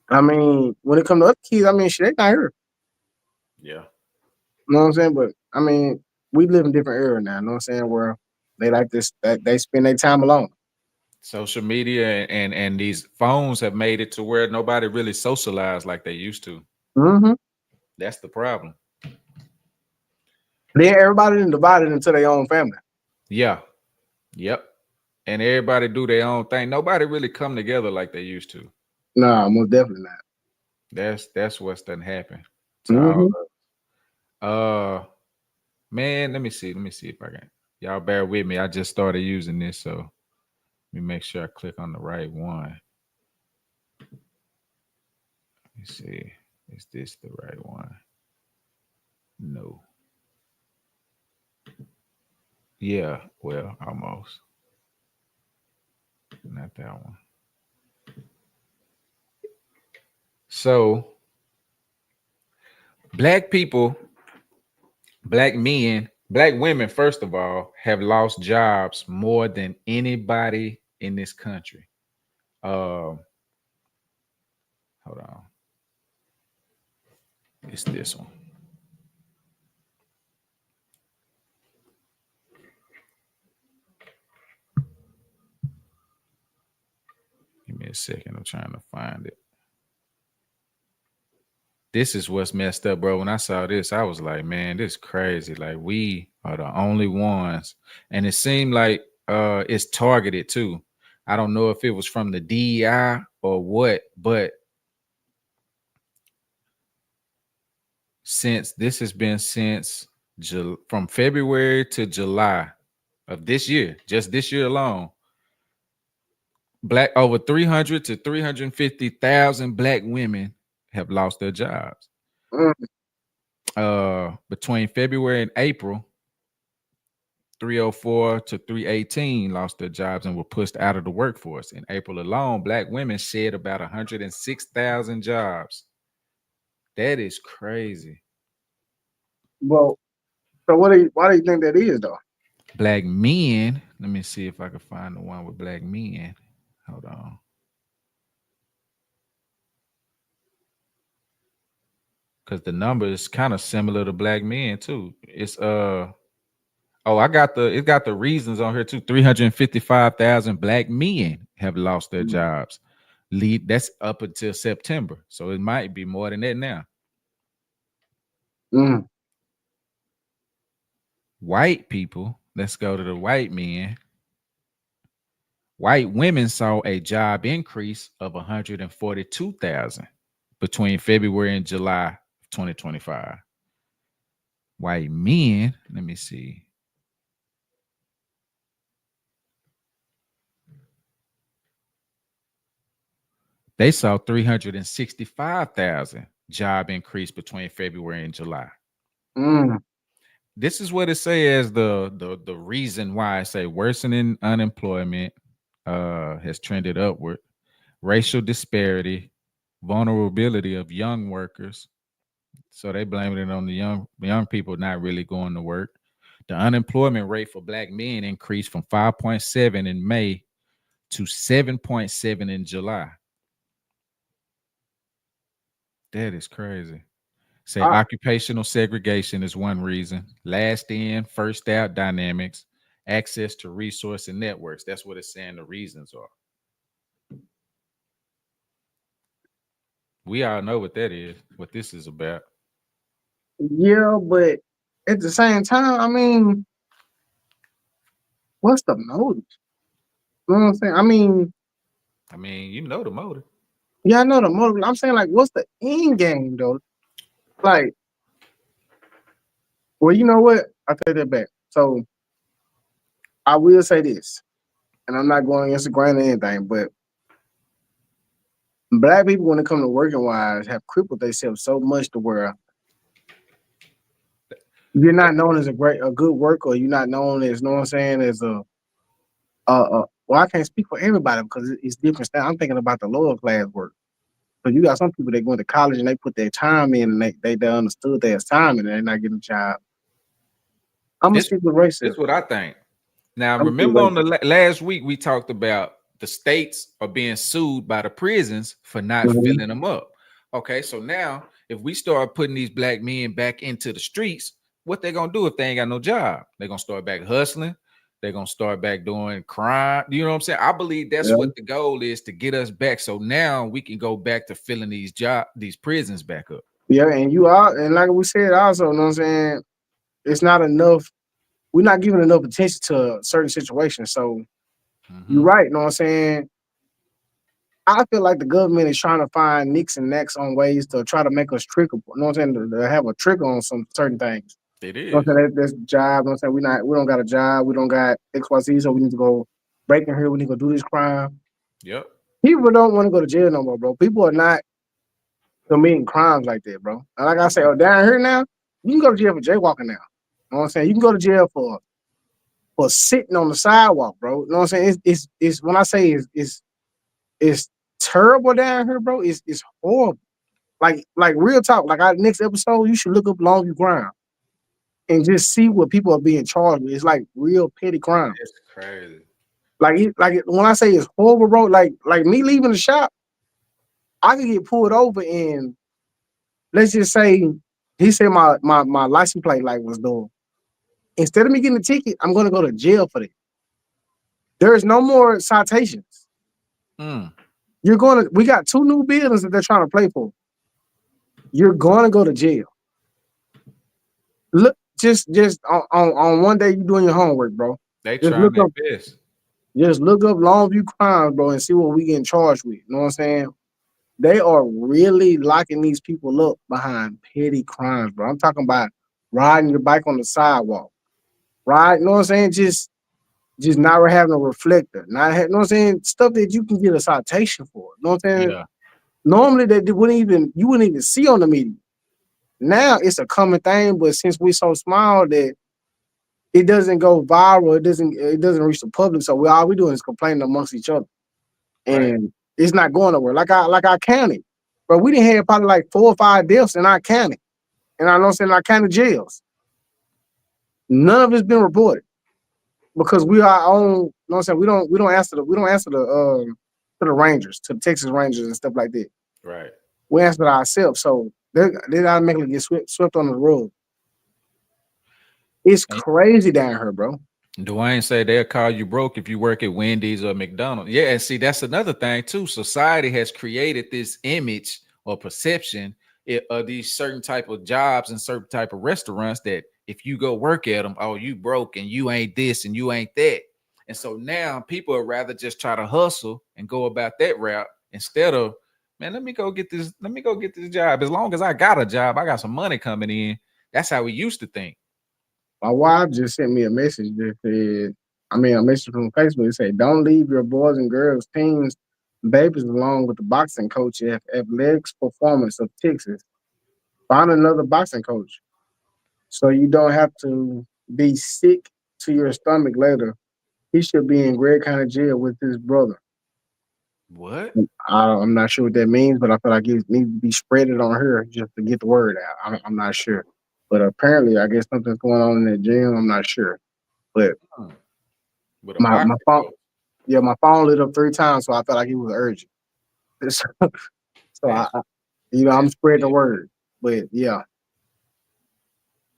I mean, when it comes to other kids, I mean, shit, they not here. Yeah. You know what I'm saying? But I mean, we live in different era now. You know what I'm saying? Where they like this, that they spend their time alone. Social media and these phones have made it to where nobody really socialized like they used to. Hmm. That's the problem. Then everybody then divided into their own family. Yeah. Yep. And everybody do their own thing. Nobody really come together like they used to. Nah, most definitely not. That's what's done happened to all Hmm. of man, let me see. Let me see if I can. Y'all bear with me. I just started using this, so let me make sure I click on the right one. Let me see. Is this the right one? No. Yeah, well, almost. Not that one. So black people, black men, black women, first of all, have lost jobs more than anybody in this country. Um, hold on. It's this one. Give me a second. I'm trying to find it. This is what's messed up, bro. When I saw this, I was like, man, this is crazy. Like we are the only ones. And it seemed like it's targeted too. I don't know if it was from the DEI or what, but since this has been since from February to July of this year, just this year alone, black over 300 to 350,000 black women have lost their jobs. Mm, Between February and April, 304 to 318 lost their jobs and were pushed out of the workforce. In April alone, black women shed about 106,000 jobs. That is crazy. well, so why do you think that is though? Black men, let me see if I can find the one with black men. Hold on. Because the number is kind of similar to black men too. It's oh, it got the reasons on here too. 355,000 black men have lost their Mm, jobs. Lead that's up until September. So it might be more than that now. mm, White people, let's go to the white men. White women saw a job increase of 142,000 between February and July of 2025. White men, let me see. They saw 365,000 job increase between February and July. mm, This is what it says the reason why I say worsening unemployment has trended upward, racial disparity, vulnerability of young workers. So they blaming it on the young people not really going to work. The unemployment rate for black men increased from 5.7 in May to 7.7 in July. That is crazy. Say I, occupational segregation is one reason. Last in, first out dynamics, access to resource and networks. That's what it's saying the reasons are. We all know what that is, what this is about. yeah, but at the same time, I mean, what's the motive? You know what I'm saying? I mean, I mean, you know the motive. yeah, I know the motive. I'm saying like, what's the end game though? Like, well, you know what? I take that back. So I will say this, and I'm not going against the grain or anything, but black people, when it comes to working wise, have crippled themselves so much to where you're not known as a good worker. You're not known as, you know what I'm saying, as well, I can't speak for everybody because it's different style. I'm thinking about the lower class work. So you got some people that go to college and they put their time in and they understood their assignment and they're not getting a job. I'm gonna This stick with this racism. what I think. Now, I'm gonna stick remember with on the racism. last week we talked about the states are being sued by the prisons for not Mhm. filling them up. Okay, so now if we start putting these black men back into the streets, what they gonna do if they ain't got no job? They're gonna start back hustling. They're gonna start back doing crime. You know what I'm saying? I believe that's Yeah, what the goal is to get us back. So now we can go back to filling these prisons back up. yeah, and you are, and like we said, also, you know what I'm saying, it's not enough. We're not giving enough attention to certain situations. So you're Hmm. right, you know what I'm saying. I feel like the government is trying to find nicks and necks on ways to try to make us trigger. You know what I'm saying? To have a trigger on some certain things. It You know what is. I'm saying? That's job. You know what I'm saying? We don't got a job. We don't got XYZ, so we need to go break in here. We need to go do this crime. Yep. People don't want to go to jail no more, bro. People are not committing crimes like that, bro. And like I say, oh, down here now, you can go to jail for jaywalking now. You know what I'm saying? You can go to jail for sitting on the sidewalk, bro. You know what I'm saying? It's when I say it's terrible down here, bro. It's horrible. Like real talk. Like our next episode, you should look up Longview crime and just see what people are being charged with. It's like real petty crimes. It's crazy. When I say it's horrible, bro, like me leaving the shop, I could get pulled over and let's just say he said my license plate light was dull. Instead of me getting a ticket, I'm gonna go to jail for that. There's no more citations. Mm. We got two new buildings that they're trying to play for. You're gonna go to jail. Look, just on one day you doing your homework, bro. They Just trying look their up best. just look up Longview crimes, bro, and see what we getting charged with. You know what I'm saying? They are really locking these people up behind petty crimes, bro. I'm talking about riding your bike on the sidewalk, right? You know what I'm saying? Just not having a reflector, not you know what I'm saying? Stuff that you can get a citation for. You know what I'm saying? Yeah, Normally that you wouldn't even see on the media. Now it's a common thing, but since we're so small that it doesn't go viral, it doesn't reach the public. So all we doing is complaining amongst each other. right. And it's not going nowhere. Like our county. But we didn't have probably like 4 or 5 deaths in our county. And I know it's in our county jails. None of it's been reported because we are our own, you know what I'm saying? We don't answer to the Rangers, to the Texas Rangers and stuff like that. Right. We answer to ourselves. So they automatically get swept under the rug. It's And crazy down here, bro. Dwayne said they'll call you broke if you work at Wendy's or McDonald's. Yeah, and see, that's another thing too. Society has created this image or perception of these certain type of jobs and certain type of restaurants that if you go work at them, oh, you broke and you ain't this and you ain't that. And so now people would rather just try to hustle and go about that route instead of, man, let me go get this. Let me go get this job. As long as I got a job, I got some money coming in. That's how we used to think. My wife just sent me a message that said, a message from Facebook. It said, "Don't leave your boys and girls, teams, babies along with the boxing coach at Athletics Performance of Texas. Find another boxing coach so you don't have to be sick to your stomach later. He should be in Gregg County Jail with his brother." What? I'm not sure what that means, but I feel like it needs to be spreaded on her just to get the word out. I'm not sure. But apparently, I guess something's going on in that gym. I'm not sure. But Hmm. With a my boxing phone, coach. yeah, my phone lit up 3 times, so I felt like it was urgent. So That's I'm that's spreading the weird. word. But yeah,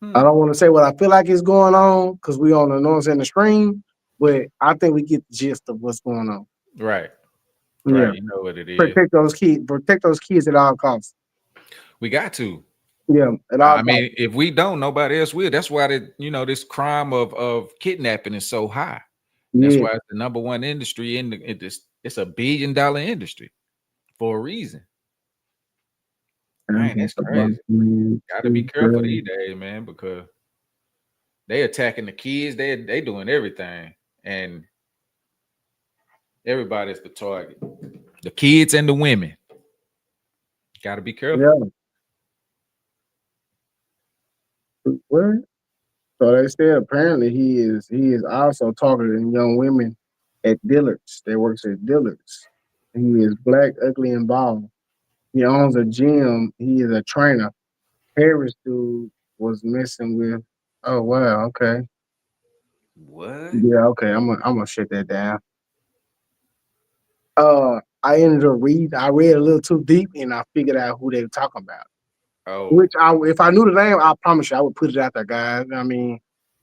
I Hmm. don't want to say what I feel like is going on because we on the noise in the stream, but I think we get the gist of what's going on. Right. Yeah, Right. You know what it is. protect those kids at all costs. We got to. Yeah, at all I costs. mean, if we don't, nobody else will. That's why this crime of kidnapping is so high. And that's Yeah. why it's the number one industry in this. It's $1 billion industry for a reason. And Man, that's that's about crazy. me, Got to be too, careful girl. these days, man, because they attacking the kids. They doing everything, and everybody's the target. The kids and the women. Got to be careful. Yeah. Well, so they said apparently he is also targeting young women at Dillard's. They works at Dillard's. He is black, ugly, and bald. He owns a gym. He is a trainer. Harris dude was messing with. Oh wow, okay, What? yeah, okay. I'm gonna shut that down. I ended up I read a little too deep, and I figured out who they were talking about. Oh, Which if I knew the name, I promise you, I would put it out there, guys. I mean,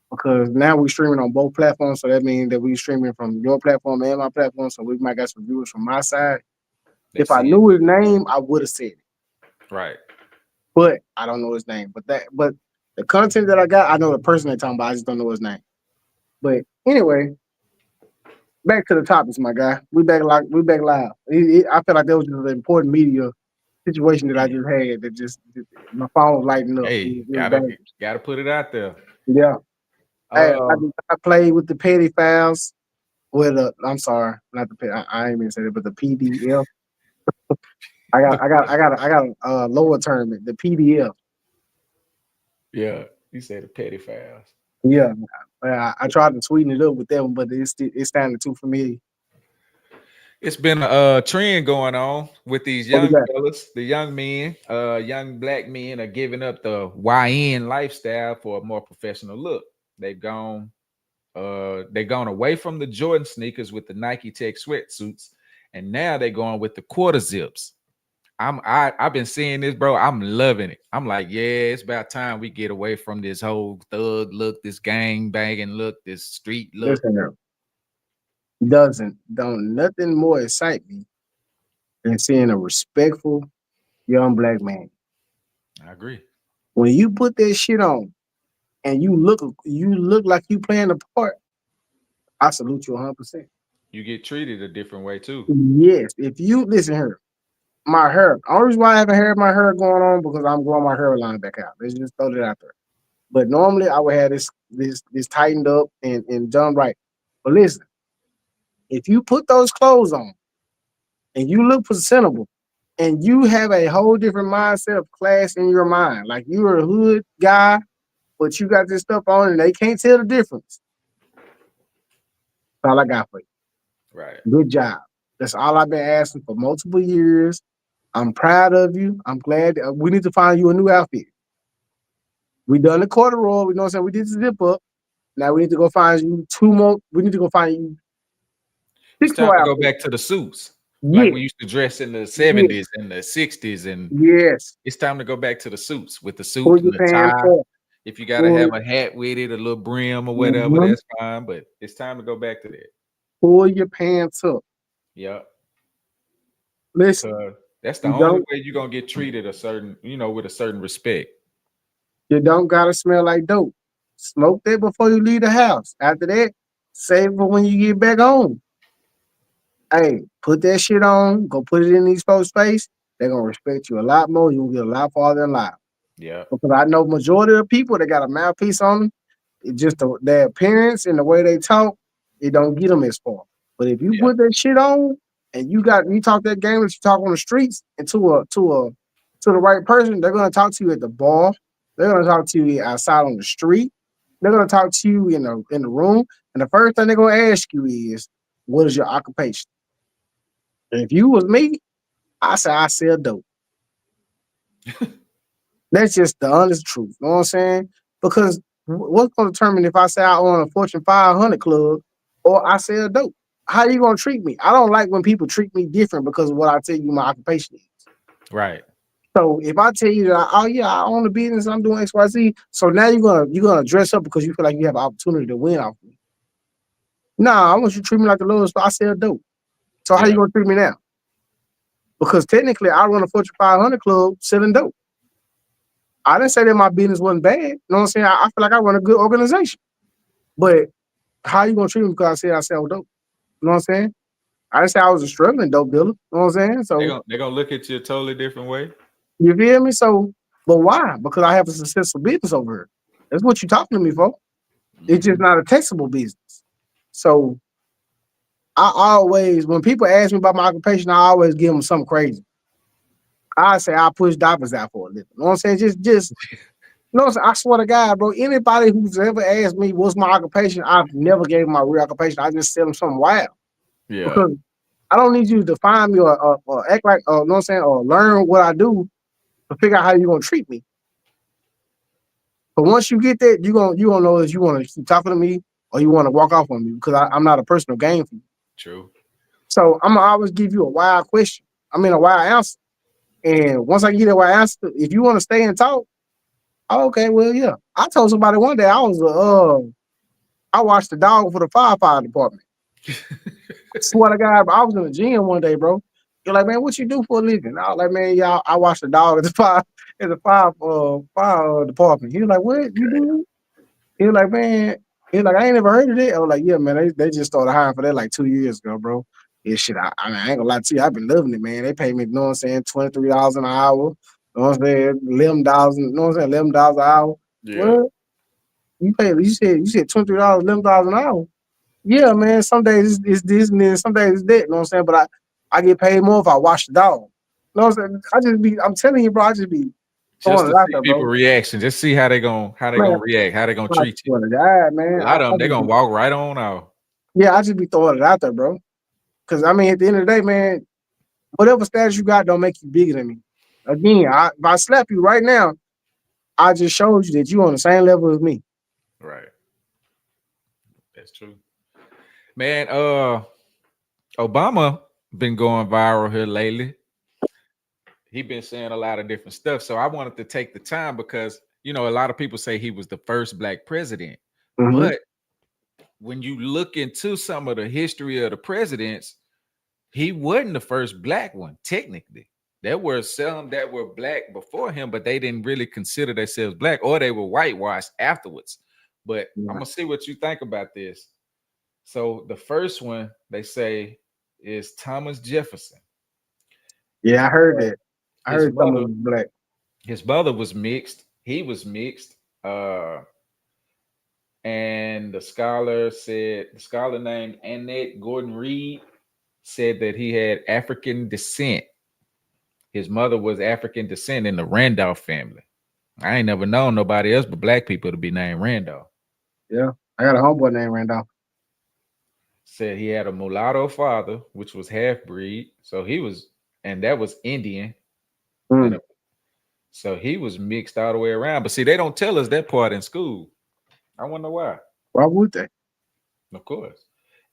because now we're streaming on both platforms, so that means that we're streaming from your platform and my platform, so we might got some viewers from my side. they If I seeing knew his too. name, I would have said it, Right. but I don't know his name. But the content that I got, I know the person they're talking about. I just don't know his name. But anyway, back to the topics, my guy. We back live. I feel like that was just an important media situation that I Man. just had. My phone was lighting up. Hey, It was gotta dangerous. gotta put it out there. Yeah. Hey, Uh, I played with the petty fouls. With I'm sorry, not the I ain't even say it, but the PDF. I got a lower tournament, the PDF. yeah, you said the petty fouls. Yeah, I tried to sweeten it up with that one, but it's sounding too familiar. It's been a trend going on with these What we young got? fellas, the young men, young black men are giving up the YN lifestyle for a more professional look. They've gone they've gone away from the Jordan sneakers with the Nike Tech sweatsuits, and now they're going with the quarter zips. I've been seeing this, bro. I'm loving it. I'm like, yeah, it's about time we get away from this whole thug look, this gang banging look, this street look. Listen here. Don't nothing more excite me than seeing a respectful young black man. I agree. When you put that shit on and you look like you playing the part, I salute you 100%. You get treated a different way too. Yes, if you listen here. My hair. Only reason why I haven't had my hair going on because I'm growing my hairline back out. Let's just throw that out there. But normally I would have this tightened up and done right. But listen, if you put those clothes on and you look presentable and you have a whole different mindset of class in your mind, like you're a hood guy, but you got this stuff on and they can't tell the difference. That's all I got for you. Right. Good job. That's all I've been asking for multiple years. I'm proud of you. I'm glad we need to find you a new outfit. We done the corduroy. We know what I'm saying. We did the zip up. Now we need to go find you two more. We need to go find you It's six time more to go outfits. back to the suits, like Yes, we used to dress in the yes, 70s and the 60s, and yes. it's time to go back to the suits with the Pull suit and your the pants tie. up. If you got to Pull, have a hat with it, a little brim or whatever, mhm. that's fine. But it's time to go back to that. Pull your pants up. Yep. Listen, Cause that's the you only don't way you're gonna get treated a certain, with a certain respect. you don't gotta smell like dope. Smoke that before you leave the house. After that, save it for when you get back home. Hey, put that shit on. Go put it in these folks' face. They're gonna respect you a lot more. You'll get a lot farther in life. Yeah. Because I know majority of the people that got a mouthpiece on them, it just their appearance and the way they talk, it don't get them as far. But if you Yeah. put that shit on and you talk that game that you talk on the streets and to the right person, they're gonna talk to you at the bar. They're gonna talk to you outside on the street. They're gonna talk to you in the room. And the first thing they're gonna ask you is, what is your occupation? And if you was me, I say I sell dope. That's just the honest truth. You know what I'm saying? Because what's going to determine if I say I own a Fortune 500 club or I sell dope? How you going to treat me? I don't like when people treat me different because of what I tell you my occupation is. Right. So if I tell you that, oh yeah, I own a business, I'm doing X, Y, Z. So now you're gonna dress up because you feel like you have an opportunity to win off me. Nah, I want you to treat me like the lowest. I sell dope. So how you Yeah. gonna treat me now? Because technically, I run a Fortune 500 club selling dope. I didn't say that my business wasn't bad. You know what I'm saying? I feel like I run a good organization. But how you gonna treat me because I said I sell dope? You know what I'm saying? I didn't say I was a struggling dope dealer. You know what I'm saying? They're So gonna they're gonna look at you a totally different way. you feel me? So, but why? Because I have a successful business over here. That's what you're talking to me for. It's just Hmm. not a taxable business. So I always, when people ask me about my occupation, I always give them something crazy. I say I push diapers out for a living. You know what I'm saying? Just no, I swear to God, bro. Anybody who's ever asked me what's my occupation, I've never gave them my real occupation. I just tell them something wild Yeah. because I don't need you to define me or act like, you know what I'm saying, or learn what I do to figure out how you're gonna treat me. But once you get that, you gonna know if you want to keep talking to me or you want to walk off on me because I'm not a personal game for you. True. So I'm gonna always give you a wild question. I mean a wild answer. And once I get a wild answer, if you want to stay and talk, oh, okay, well, yeah. I told somebody one day I watched the dog for the firefighter department. I swear to God, bro, I was in the gym one day, bro. You're like, man, what you do for a living? I was like, man, y'all, I watched the dog at the fire department. He was like, what you do? He was like, man, he was like, I ain't never heard of that. I was like, yeah, man, they just started hiring for that like 2 years ago, bro. Yeah, shit, I mean, I ain't gonna lie to you, I've been loving it, man. They pay me, you know what I'm saying, $23 an hour. You know what I'm saying, $11, you know what I'm saying, $11 an hour. Yeah. What? You said $23, $11 an hour. Yeah, man. Some days it's this and then some days it's that. You know what I'm saying? But I get paid more if I wash the dog. You know what I'm saying? I'm telling you, bro, I just be Just throwing to it out see there, people bro. reaction, just see how they gonna Man, react, how they gonna I treat you. swear to God, A man. lot of them, they gonna walk right on out. Yeah, I just be throwing it out there, bro. Cause I mean, at the end of the day, man, whatever status you got don't make you bigger than me. Again, if I slap you right now, I just showed you that you on the same level as me. Right. That's true. Man, Obama been going viral here lately. He been saying a lot of different stuff. So I wanted to take the time because a lot of people say he was the first black president. Mm-hmm. But when you look into some of the history of the presidents, he wasn't the first black one, technically. There were some that were black before him, but they didn't really consider themselves black, or they were whitewashed afterwards. But I'm Yeah. gonna see what you think about this. So the first one they say is Thomas Jefferson. Yeah, I heard that. I His heard some of mother, them black. his mother was mixed. He was mixed. And the scholar named Annette Gordon Reed said that he had African descent. His mother was African descent in the Randolph family. I ain't never known nobody else but black people to be named Randolph. Yeah. I got a homeboy named Randolph. Said he had a mulatto father, which was half breed. So he was, and that was Indian. And Mm. so he was mixed all the way around. But see, they don't tell us that part in school. I wonder why. Why would they? Of course.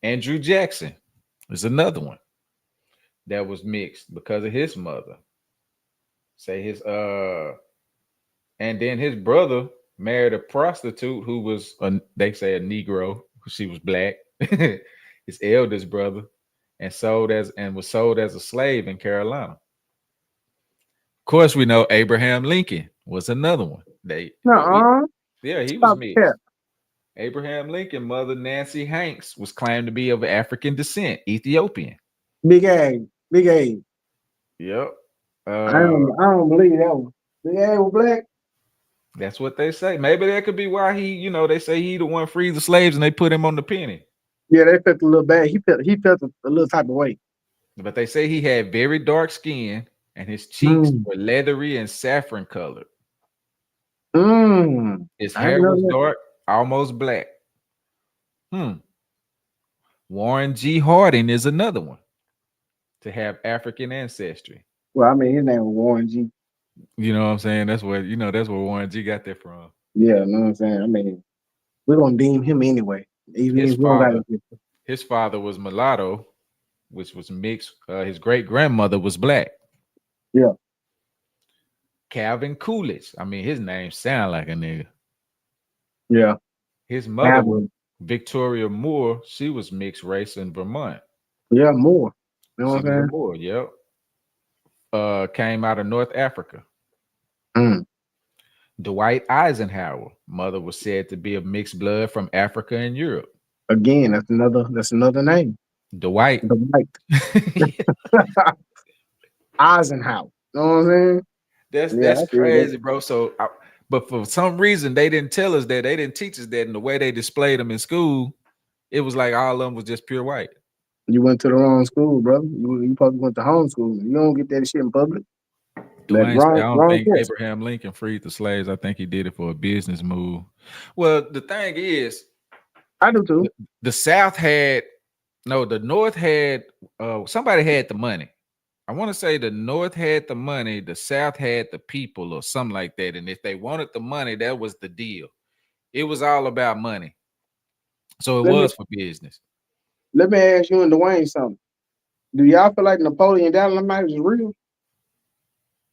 Andrew Jackson is another one that was mixed because of his mother. Say his and then his brother married a prostitute who was they say a Negro. She was black. His eldest brother, and was sold as a slave in Carolina. Of course, we know Abraham Lincoln was another one. Nuh-uh. Yeah, he was Stop the mixed. cap. Abraham Lincoln mother Nancy Hanks was claimed to be of African descent, Ethiopian. Big A. Big A. Yep. I don't believe that one. Big A was black. That's what they say. Maybe that could be why they say he the one freed the slaves and they put him on the penny. Yeah, they felt a little bad. He felt a little type of way. But they say he had very dark skin and his cheeks Mm. were leathery and saffron colored. Mm. His I didn't hair know was that. dark, almost black. Warren G. Harding is another one to have African ancestry. Well, I mean, his name was Warren G. You know what I'm saying? That's where Warren G got that from. Yeah, know what I'm saying? I mean, we're gonna deem him anyway. Even His if we don't got father, it. his father was mulatto, which was mixed. His great grandmother was black. Yeah. Calvin Coolidge. I mean, his name sound like a nigga. Yeah. His mother was Having. Victoria Moore. She was mixed race in Vermont. Yeah, more. You know what She I'm was a saying? Moor. Yep. Came out of North Africa. Mm. Dwight Eisenhower. Mother was said to be of mixed blood from Africa and Europe. Again, that's another name. Dwight. The White. Eisenhower. You know what I'm saying? Yeah, That's I feel that. crazy, bro. But for some reason they didn't tell us that. They didn't teach us that. And the way they displayed them in school, it was like all of them was just pure white. You went to the wrong school, brother. You probably went to homeschool. You don't get that shit in public. That Dwayne said, I wrong, don't wrong think test. Abraham Lincoln freed the slaves. I think he did it for a business move. Well, the thing is, I do too. the South had no, the North had somebody had the money. I want to say the North had the money, the South had the people, or something like that. And if they wanted the money, that was the deal. It was all about money. So it Let me was for business. let me ask you and Dwayne something. Do y'all feel like Napoleon Dynamite is real?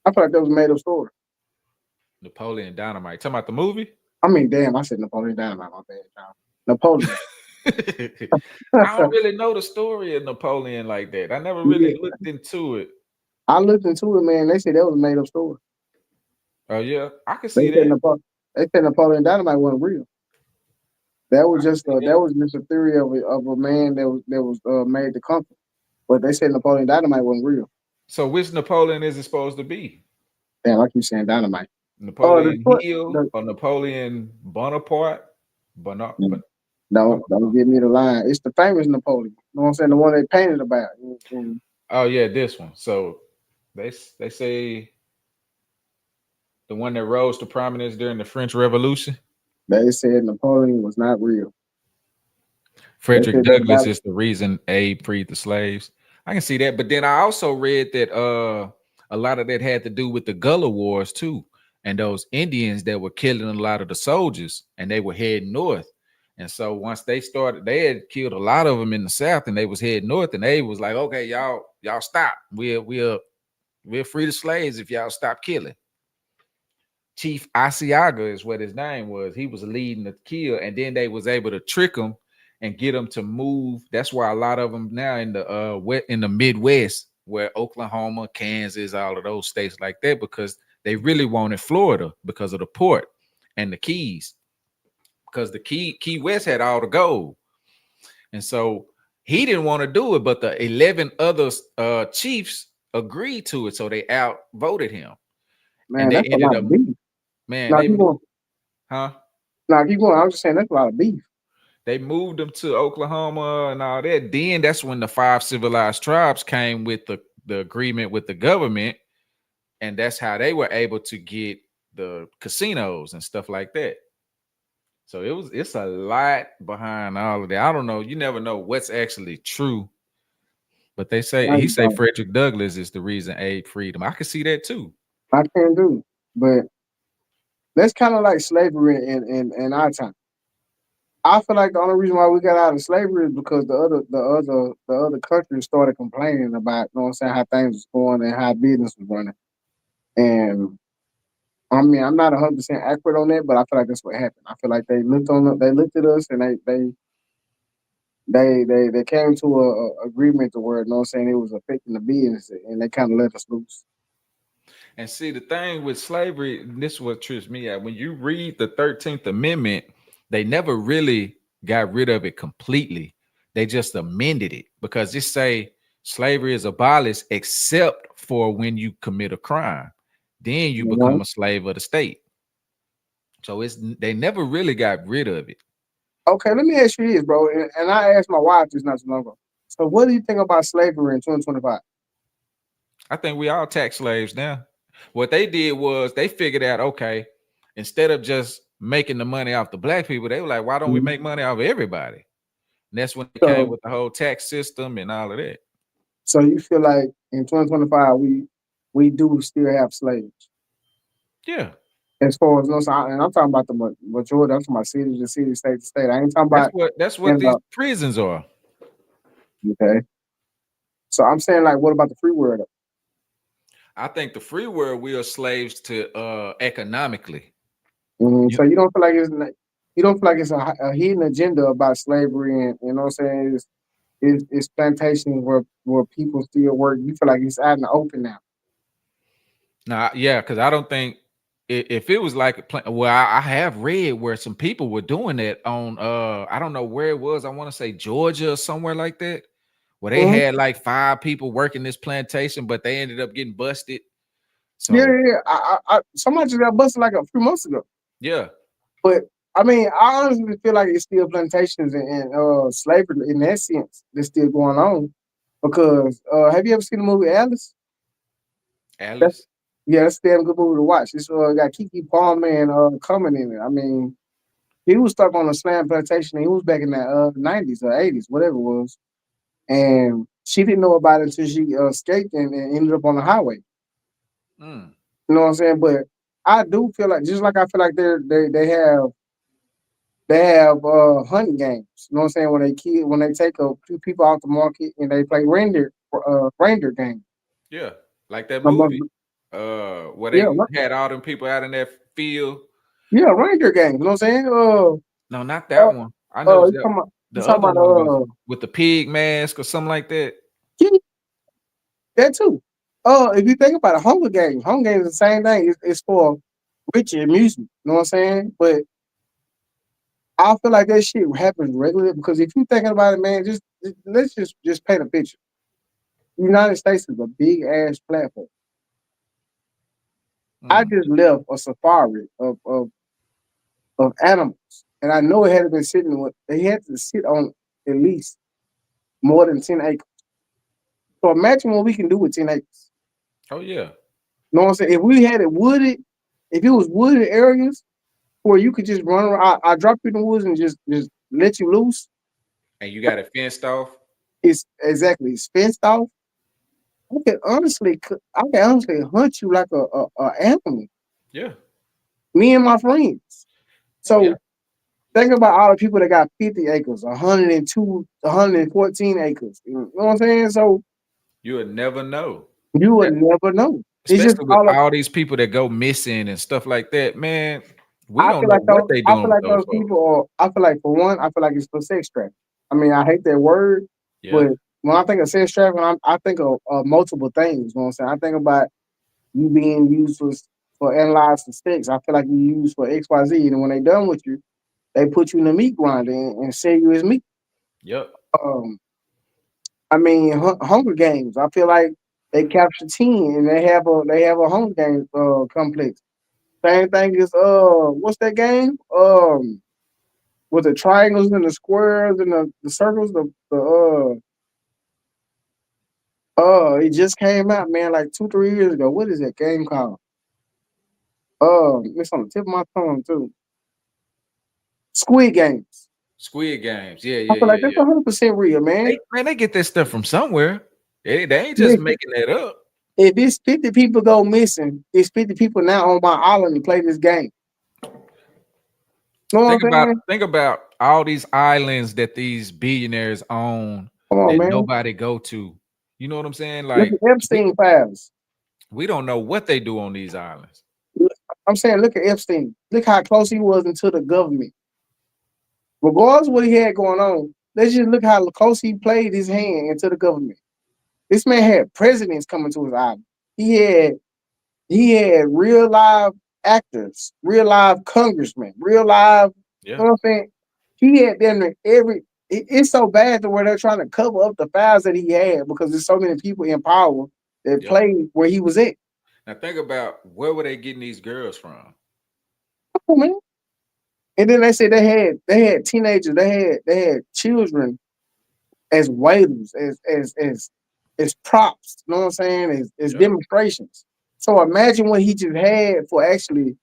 I feel like that was a made up story. Napoleon Dynamite. Talking about the movie? I mean, damn, I said Napoleon Dynamite. My bad, y'all. Napoleon. I don't really know the story of Napoleon like that. I never really Yeah, looked into it. I looked into it, man. They said that was a made up story. Oh yeah, I can They see said that. Napoleon Dynamite wasn't real. That I was can just see that that. was just a theory of a man that was made to conquer. But they said Napoleon Dynamite wasn't real. So which Napoleon is it supposed to be? Damn, I keep saying Dynamite. The Napoleon tw- Hill the or Napoleon Bonaparte? Bonap- mm, but I don't don't give me the line. It's the famous Napoleon. You know what I'm saying? The one they painted about. And Oh yeah, this one. So they say the one that rose to prominence during the French Revolution. they said Napoleon was not real. They Frederick said that Douglass about is the reason Abe freed the slaves. I can see that, but then I also read that a lot of that had to do with the Gullah Wars too, and those Indians that were killing a lot of the soldiers, and they were heading north. And so once they started, they had killed a lot of them in the South, and they was heading north. And Abe was like, "Okay, y'all stop. We'll free the slaves if y'all stop killing." Chief Asiaga is what his name was. He was leading the kill, and then they was able to trick him and get them to move. That's why a lot of them now in the in the Midwest, where Oklahoma, Kansas, all of those states like that, because they really wanted Florida because of the port and the Keys, because the Key West had all the gold, and so he didn't want to do it. But the 11 other chiefs agreed to it, so they outvoted him, and Man, they that's a ended lot up, of beef. man, Now they keep going. moved, huh? Now keep going. I'm just saying that's a lot of beef. They moved them to Oklahoma and all that. Then that's when the five civilized tribes came with the agreement with the government, and that's how they were able to get the casinos and stuff like that. So it's a lot behind all of that. I don't know. You never know what's actually true, but they say Like, he say Frederick Douglass is the reason aid freedom. I can see that too. I can't do. But that's kind of like slavery in our time. I feel like the only reason why we got out of slavery is because the other countries started complaining about, you know what I'm saying, how things was going and how business was running. And I mean, I'm not 100% accurate on that, but I feel like that's what happened. I feel like they looked at us, and they came to a agreement to where, you know what I'm saying, it was affecting the business, and they kind of let us loose. And see, the thing with slavery, this is what trips me out. When you read the 13th Amendment, they never really got rid of it completely. They just amended it because it say slavery is abolished except for when you commit a crime. Then you You know? become a slave of the state. So it's they never really got rid of it. Okay, let me ask you this, bro. And I asked my wife this not too long ago. So, what do you think about slavery in 2025? I think we all tax slaves now. What they did was they figured out, okay, instead of just making the money off the black people, they were like, why don't we Mhm. make money off of everybody? And that's when it came So, with the whole tax system and all of that. so you feel like in 2025 we do still have slaves Yeah. as far as no, and I'm talking about the majority. I'm talking about city to city, state to state. I ain't talking about That's what in these the prisons are. okay. So I'm saying like, what about the free world? I think the free world we are slaves to economically. You, So you don't feel like you don't feel like it's a hidden agenda about slavery and you know what I'm saying? It's plantations where people still work. You feel like it's out in the open now. nah, yeah, because I don't think if it was like well, I have read where some people were doing that on I don't know where it was. I want to say Georgia or somewhere like that, where they Mhm. had like five people working this plantation, but they ended up getting busted. Yeah, So yeah, yeah. Somebody just got busted like a few months ago. yeah, But I mean, I honestly feel like it's still plantations and slavery in that sense that's still going on. Because have you ever seen the movie Alice? That's Alice. yeah, that's a damn good movie to watch. It's got Kiki Palmer and coming in it. I mean, he was stuck on a slam plantation. And he was back in the 90s or 80s, whatever it was, and she didn't know about it until she escaped and ended up on the highway. Mm. You know what I'm saying? But I do feel like just like I feel like they have hunting games. You know what I'm saying? When they take a few people out the market and they play reindeer game. Yeah, like that Um, movie, where yeah, they had all them people out in that field. yeah, reindeer game. You know what I'm saying? No, not that one. I know it's that you the talking other about one with the pig mask or something like that. yeah, that too. If you think about it, Hunger Games is the same thing. It's for rich amusement. You know what I'm saying? But I feel like that shit happens regularly because if you thinking about it, man, let's just paint a picture. The United States is a big ass platform. I Mm. just left a safari of animals, and I know it had to been sitting with. They had to sit on at least more than 10 acres. So imagine what we can do with 10 acres. Oh yeah, You know what I'm saying? If we had it wooded, if it was wooded areas where you could just run around, I drop you in the woods and just let you loose. and you got it fenced off. It's fenced off. I can honestly hunt you like a animal. Yeah, Me and my friends. oh yeah. So think about all the people that got 50 acres, 102, 114 acres. You know what I'm saying? So You would never know. you would That, never know. It's just especially with all of all these people that go missing and stuff like that. Man, we I don't feel know like what those they I feel doing with like those those folks. people are I feel like for one, I feel like it's for sex trafficking. I mean, I hate that word, Yeah, but when I think of sex trafficking, I think of multiple things. You know what I'm saying? I think about you being used for analyzing sticks. I feel like you used for XYZ, and when they done with you, they put you in a meat grinder and sell you as meat. yep. Um, I mean, Hunger Games. I feel like They capture 10 and they have a home game complex. Same thing as what's that game? With the triangles and the squares and the circles, it just came out, man, like 2, 3 years ago. What is that game called? It's on the tip of my tongue too. Squid Games. Squid Games. Yeah, I yeah, feel yeah, like that's yeah. 100% real, man. They get that stuff from somewhere. They ain't just Listen, making that up. if it's 50 people go missing, it's 50 people now on my island to play this game. You know what I'm saying? Think about all these islands that these billionaires own Come on, that man. nobody go to. You know what I'm saying? Look Like at Epstein files. we don't know what they do on these islands. I'm saying, look at Epstein. Look how close he was into the government. Regardless of what he had going on, let's just look how close he played his hand into the government. This man had presidents coming to his island. He had he had real live actors, real live congressmen, real live. You Yeah, know what I'm saying? He had them in every. It's so bad to where they're trying to cover up the files that he had because there's so many people in power that yeah. played where he was at. Now think about where were they getting these girls from? Come on, man. And then they said they had teenagers, they had children as waiters, as props. You know what I'm saying? As Yeah, demonstrations. So imagine what he just had for actually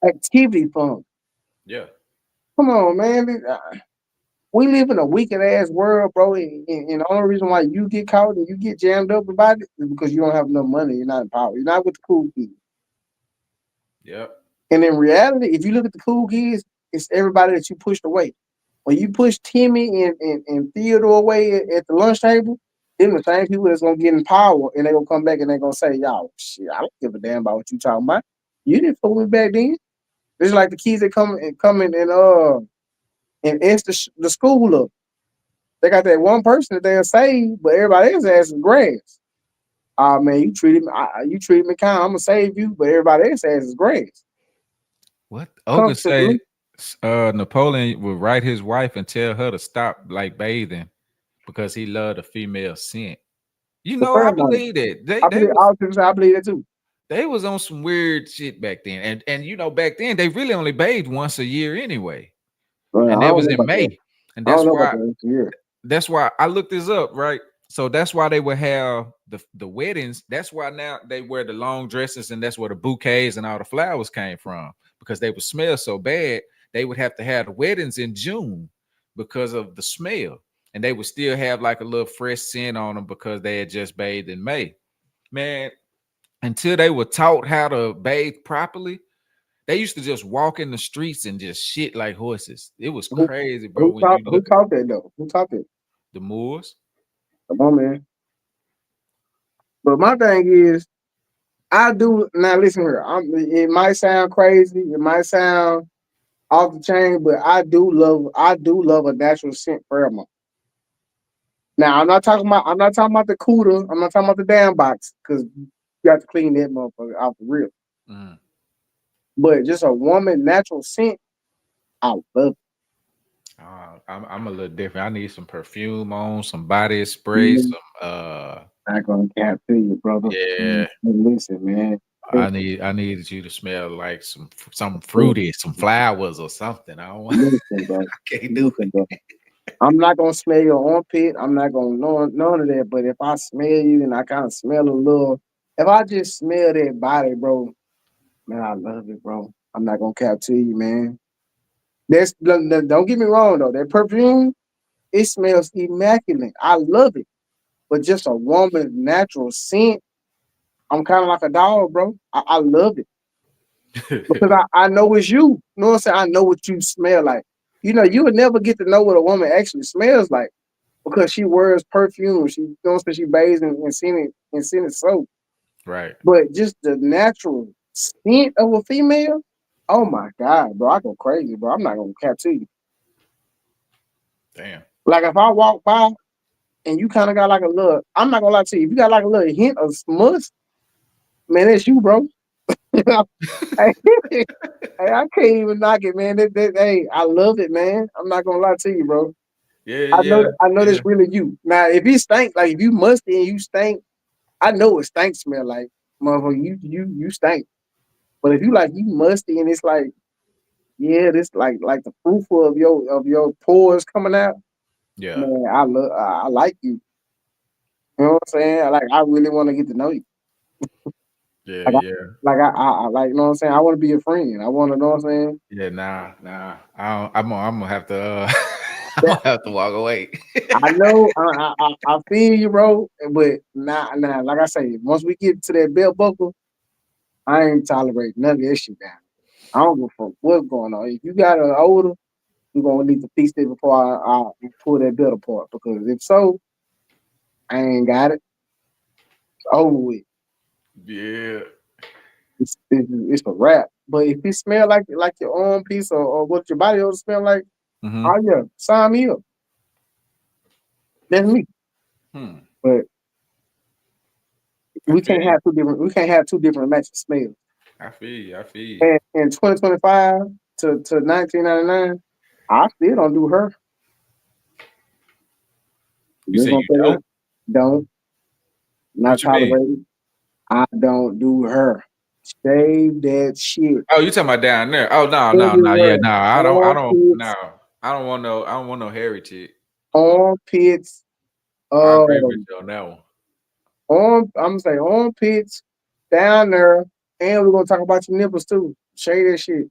activity fund. yeah, Come on, man. We live in a wicked ass world, bro. And the only reason why you get caught and you get jammed up about it is because you don't have enough money. You're not in power. You're not with the cool kids. yeah, And in reality, if you look at the cool kids, it's everybody that you pushed away. When you push Timmy and Theodore away at the lunch table, them the same people that's gonna get in power and they gonna come back and they gonna say, y'all, shit, I don't give a damn about what you talking about. You didn't fool me back then. It's like the kids that come and ask the school up. They got that one person that they'll save, but everybody else ass is grass. Man, you treated me kind. I'm gonna save you, but everybody else ass is grass. what? Olga say Comfortably. Napoleon would write his wife and tell her to stop like bathing because he loved a female scent. You The know, I pheromone. believe that. I believe all things. I believe that too. They was on some weird shit back then. And you know, back then they really only bathed once a year anyway. And I that don't was know in about that. May. And I don't know about that. Yeah. that's why I looked this up, right? So that's why they would have the weddings. That's why now they wear the long dresses, and that's where the bouquets and all the flowers came from because they would smell so bad. They would have to have the weddings in June because of the smell, and they would still have like a little fresh scent on them because they had just bathed in May. Man, until they were taught how to bathe properly, they used to just walk in the streets and just shit like horses. It was Who crazy, bro. who When taught you who look at taught that though? Who taught that? the Moors, Come on, man. But my thing is, I do now. Listen here. It might sound crazy. It might sound off the chain, but I do love a natural scent pheromone. Now I'm not talking about the cooter. I'm not talking about the damn box because you got to clean that motherfucker out for real. mm. But just a woman natural scent, I love I'm a little different. I need some perfume on, some body spray, it. some Not gonna cap to you, brother. yeah. Listen, man. I needed you to smell like some Listen, fruity, some flowers or something. I don't want listen, bro. I can't do Listen, bro. I'm not gonna smell your armpit. I'm not gonna know none of that. But if I smell you and I kind of smell a little, if I just smell that body, bro, man, I love it, bro. I'm not gonna cap to you, man. Don't get me wrong though. That perfume, it smells immaculate. I love it. But just a woman's natural scent, I'm kind of like a dog, bro. I love it. Because it. I know it's you. You know what I'm saying? I know what you smell like. You would never get to know what a woman actually smells like because she wears perfume. She knows that she bathes in scented soap. Right. But just the natural scent of a female, oh my God, bro, I go crazy, bro. I'm not gonna cap to you. Damn. Like if I walk by and you kind of got like a little, I'm not gonna lie to you. If you got like a little hint of musk, man, that's you, bro. Hey, hey, I can't even knock it, man. Hey, I love it, man. I'm not gonna lie to you, bro. Yeah, I know yeah, I know yeah. that's really you. Now, if you stink, like if you musty and you stink, I know what stank smell like, motherfucker. You stink. But if you like you musty and it's like, yeah, this like the proof of your pores coming out, Yeah, man. I like you. You know what I'm saying? Like I really want to get to know you. yeah, Like I, yeah, I like you know what I'm saying. I want to be a friend. I want to know what I'm saying. yeah. Nah. I'm gonna have to. I'm Yeah, gonna have to walk away. I know. I feel you, bro. But nah. Like I say, once we get to that belt buckle, I ain't tolerating none of this shit down. I don't give a fuck what's going on. If you got an older, you're gonna need to fix it before I pull that belt apart. Because if so, I ain't got it. It's over with. Yeah. It's a wrap. But if it smell like your own piece or what your body odor smell like, Mm-hmm. oh yeah, sign me up. That's me. Hmm. But I feel you. we can't have two different matches smells. I feel you. I feel you. And in 2025 to 1999, I still don't do her. You Just say gonna you say that. don't? Don't not What you mean? tolerated. I don't do her. Shave that shit Oh, you talking about down there? Oh no. Yeah, everywhere. no. I don't. No, Armpits, I don't want no. I don't want no hairy chick. Uh, armpits, I agree with um, you on that one. I'm gonna say armpits down there, and we're gonna talk about your nipples too. Shave that shit.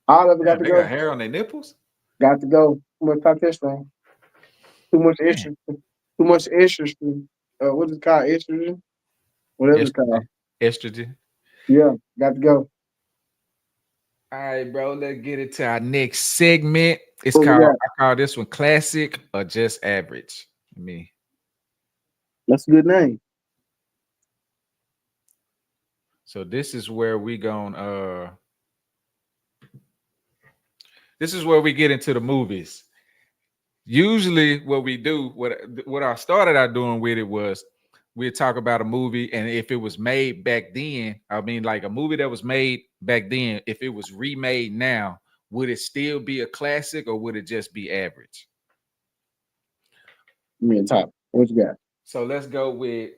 All of it got Damn, to they got go. hair on their nipples. Got to go. Too much testosterone. Too much Damn, estrogen. Too much estrogen. What is it called? Estrogen? Whatever it's called. estrogen. Estrogen. Yeah, got to go. All right, bro. Let's get into our next segment. It's What we called. got? I call this one classic or just average. Me. That's a good name. So this is where we gon' This is where we get into the movies. Usually what we do, what I started out doing with it was we'd talk about a movie, and if it was made back then, I mean like a movie that was made back then, if it was remade now, would it still be a classic or would it just be average? Me and top. What you got? So let's go with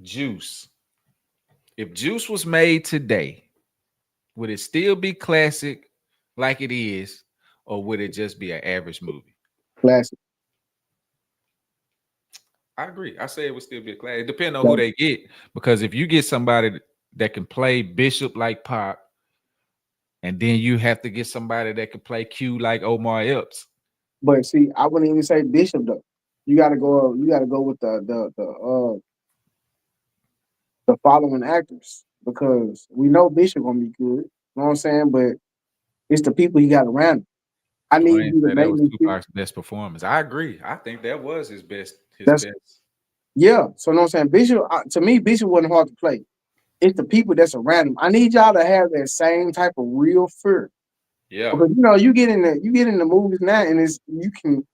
Juice. If Juice was made today, would it still be classic like it is, or would it just be an average movie? Classic. I agree. I say it would still be a classic. It depends on who Classic. they get, because if you get somebody that can play Bishop like Pop, and then you have to get somebody that can play Q like Omar Epps. But see, I wouldn't even say Bishop though. You gotta go. You gotta go with the following actors because we know Bishop gonna be good. You know what I'm saying? But it's the people he got around him. I Oh, I need didn't you to say that make was me feel. Tupac's best performance. I agree. I think that was his best. His That's best. yeah. So you know what I'm saying? Bishop to me, Bishop wasn't hard to play. It's the people that's around him. I need y'all to have that same type of real fear Yeah. because you get in the movies now and it's you can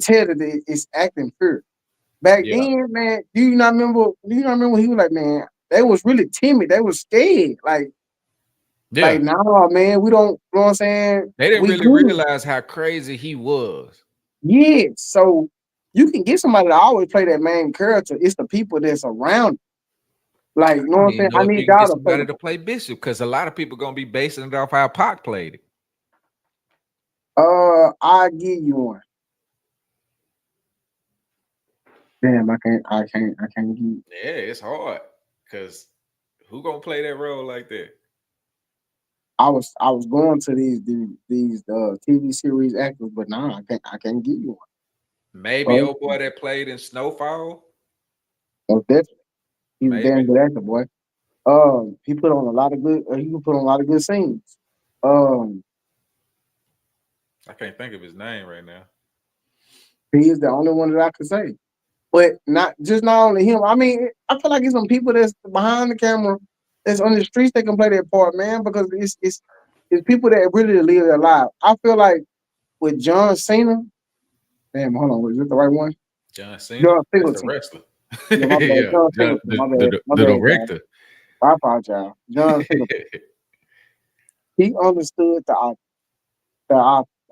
tell that it's acting fear. Back Yeah. then, man, do you not remember he was like, man, they was really timid. They was scared. Yeah. nah, man, we don't, you know what I'm saying? They didn't We really good. realize how crazy he was. Yeah. So you can get somebody to always play that main character. It's the people that's around. Like, you I know what don't I'm even saying? I know if need you can get y'all to play somebody the to play Bishop, because a lot of people gonna be basing it off how Pac played it. I give you one. Damn, I can't give Yeah, it's hard because who gonna play that role like that? I was going to these TV series actors, but nah, I can't give you Maybe one. old boy that played in Snowfall. Most definitely. He's a Maybe. damn good actor, boy. He put on a lot of good. He can put on a lot of good scenes. Um, I can't think of his name right now. he is the only one that I could say. But not only him. I mean, I feel like it's some people that's behind the camera, that's on the streets that can play their part, man. Because it's people that really live their life. I feel like with John Cena. Damn, hold on, is it the right one? John Cena. John That's the Singleton. wrestler. Yeah, my bad. Yeah, John John, Singleton. My bad. the, My the bad, y'all. director. I apologize. John Singleton. He understood the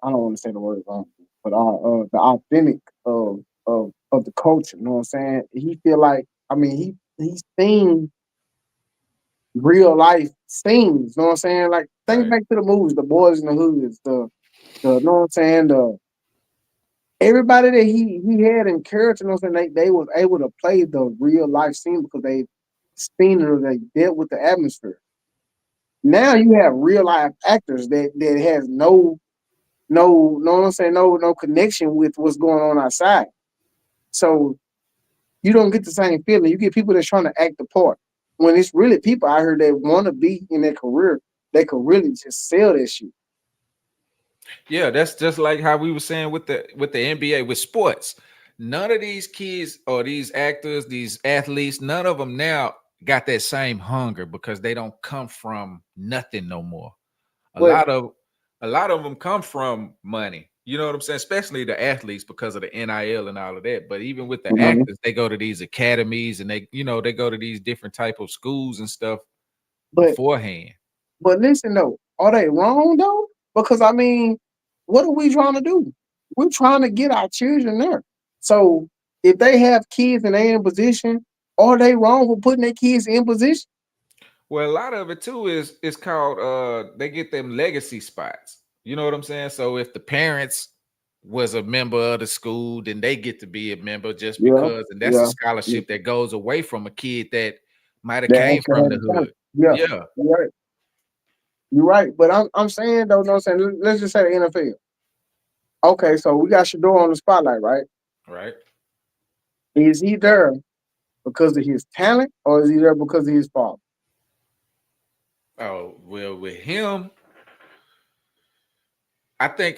I don't want to say the word wrong. but the authentic of the culture. You know what I'm saying? He feel like I mean he's seen real life scenes. You know what I'm saying? Like think Right. back to the movies, the boys in the hoods, the you know what I'm saying, the everybody that he had in character, you know what I'm saying, they was able to play the real life scene because they seen it or they dealt with the atmosphere. Now you have real life actors that has know what I'm saying, no connection with what's going on outside. So you don't get the same feeling. You get people that's trying to act the part. When it's really people out here that want to be in their career, they could really just sell that shit. Yeah, that's just like how we were saying with the NBA with sports. None of these kids or these actors, these athletes, none of them now got that same hunger because they don't come from nothing no more. A But lot of a lot of them come from money. You know what I'm saying? Especially the athletes because of the NIL and all of that. But even with the mhm. actors, they go to these academies and they go to these different type of schools and stuff but beforehand. But listen though, are they wrong though? Because I mean, what are we trying to do? We're trying to get our children there. So if they have kids and they in position, are they wrong for putting their kids in position? Well, a lot of it too is it's called they get them legacy spots. You know what I'm saying? So if the parents was a member of the school, then they get to be a member just Yeah, because, and that's the yeah, yeah. scholarship that goes away from a kid that might have They came actually from have the the talent. hood. Yeah, Yeah, you're right. You're right. But I'm saying though, you know what I'm saying? Let's just say the NFL. Okay, so we got Shador on the spotlight, right? right. Is he there because of his talent or is he there because of his father? Oh, well, with him, I think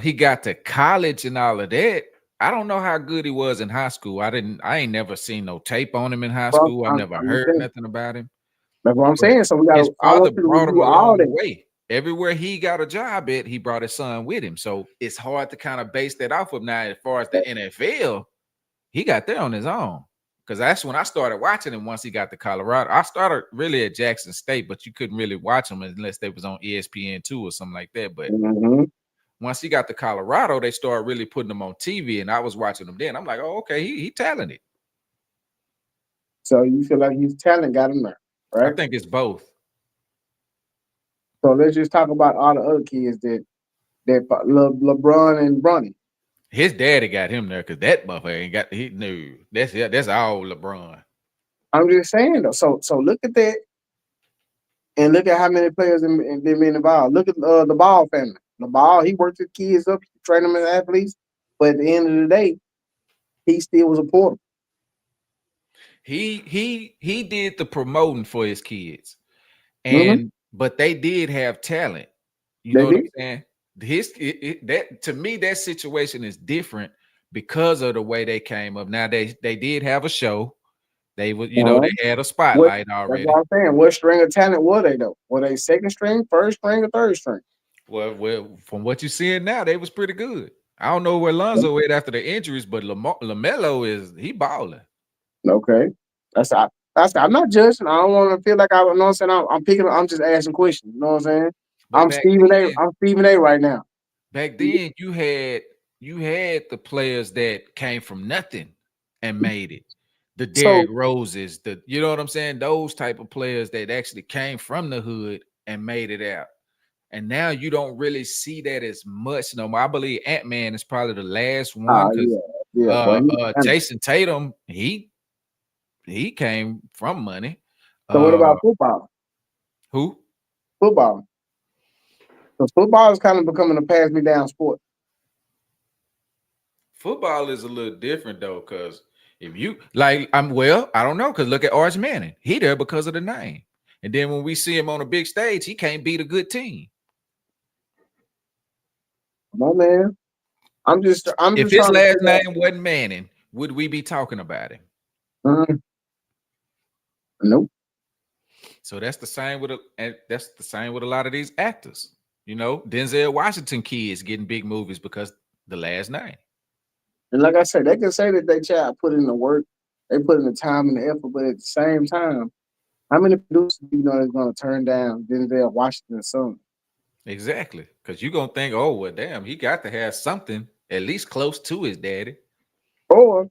he got to college and all of that. I don't know how good he was in high school. I ain't never seen no tape on him in high Bro, school. I've never I'm just heard saying. nothing about him. That's what I'm But saying. So we got. his I father want you to brought him review a all long that. way. Everywhere he got a job at, he brought his son with him. So it's hard to kind of base that off of now. As far as the NFL, he got there on his own. Because that's when I started watching him once he got to Colorado. I started really at Jackson State, but you couldn't really watch him unless they was on ESPN2 or something like that. But Hmm. once he got to Colorado, they started really putting him on TV, and I was watching him then. I'm like, oh, okay, he talented. So you feel like his talent got him there, I right? think it's both. So let's just talk about all the other kids that love LeBron and Bronny. His daddy got him there because that motherfucker ain't got he knew that's all LeBron. I'm just saying though. So look at that and look at how many players in been involved. Look at the Ball family. The Ball, he worked his kids up, he trained them as athletes, but at the end of the day, he still was a porter. He did the promoting for his kids, Hmm. and but they did have talent. You They know what I'm did. saying? That to me that situation is different because of the way they came up. Now they did have a show. They would Uh-huh. they had a What spotlight that's what already. I'm saying. What string of talent were they though? Were they second string, first string, or third string? Well, from what you're seeing now, they was pretty good. I don't know where Lonzo is after the injuries, but Lamelo is he balling. Okay. That's I'm not judging. I don't want to feel like I you know what I'm saying. I'm picking. I'm just asking questions. You know what I'm saying? But back then, I'm Stephen A. right now. back then you had the players that came from nothing and made it. The So Derrick Roses, the you know what I'm saying? Those type of players that actually came from the hood and made it out. And now you don't really see that as much no more. I believe Ant-Man is probably the last one because yeah, yeah. Well, Jason Tatum, he came from money. so what Uh about football? who? Football. Because football is kind of becoming a pass me down sport. Football is a little different though, because if you like, I don't know, because look at Arch Manning. He there because of the name. And then when we see him on a big stage, he can't beat a good team. Come on, man. I'm If just his trying to last figure out. name wasn't Manning, would we be talking about him? Mm, nope. So that's the same with a lot of these actors. Denzel Washington kids getting big movies because the last name. And like I said, they can say that they child put in the work, they put in the time and the effort, but at the same time, how many producers do you know is going to turn down Denzel Washington's son? Exactly. Because you're gonna think, oh well, damn, he got to have something. at least close to his daddy. Or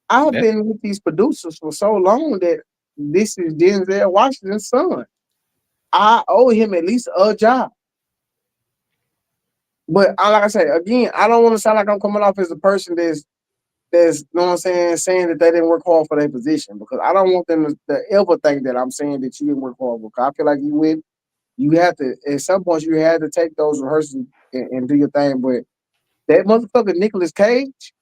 I've That's been with these producers for so long that this is Denzel Washington's son. I owe him at least a job. But like I say, again, I don't want to sound like I'm coming off as a person that's you know what I'm saying that they didn't work hard for their position because I don't want them to ever think that I'm saying that you didn't work hard because I feel like you have to at some point you had to take those rehearsals and do your thing. But that motherfucker Nicolas Cage,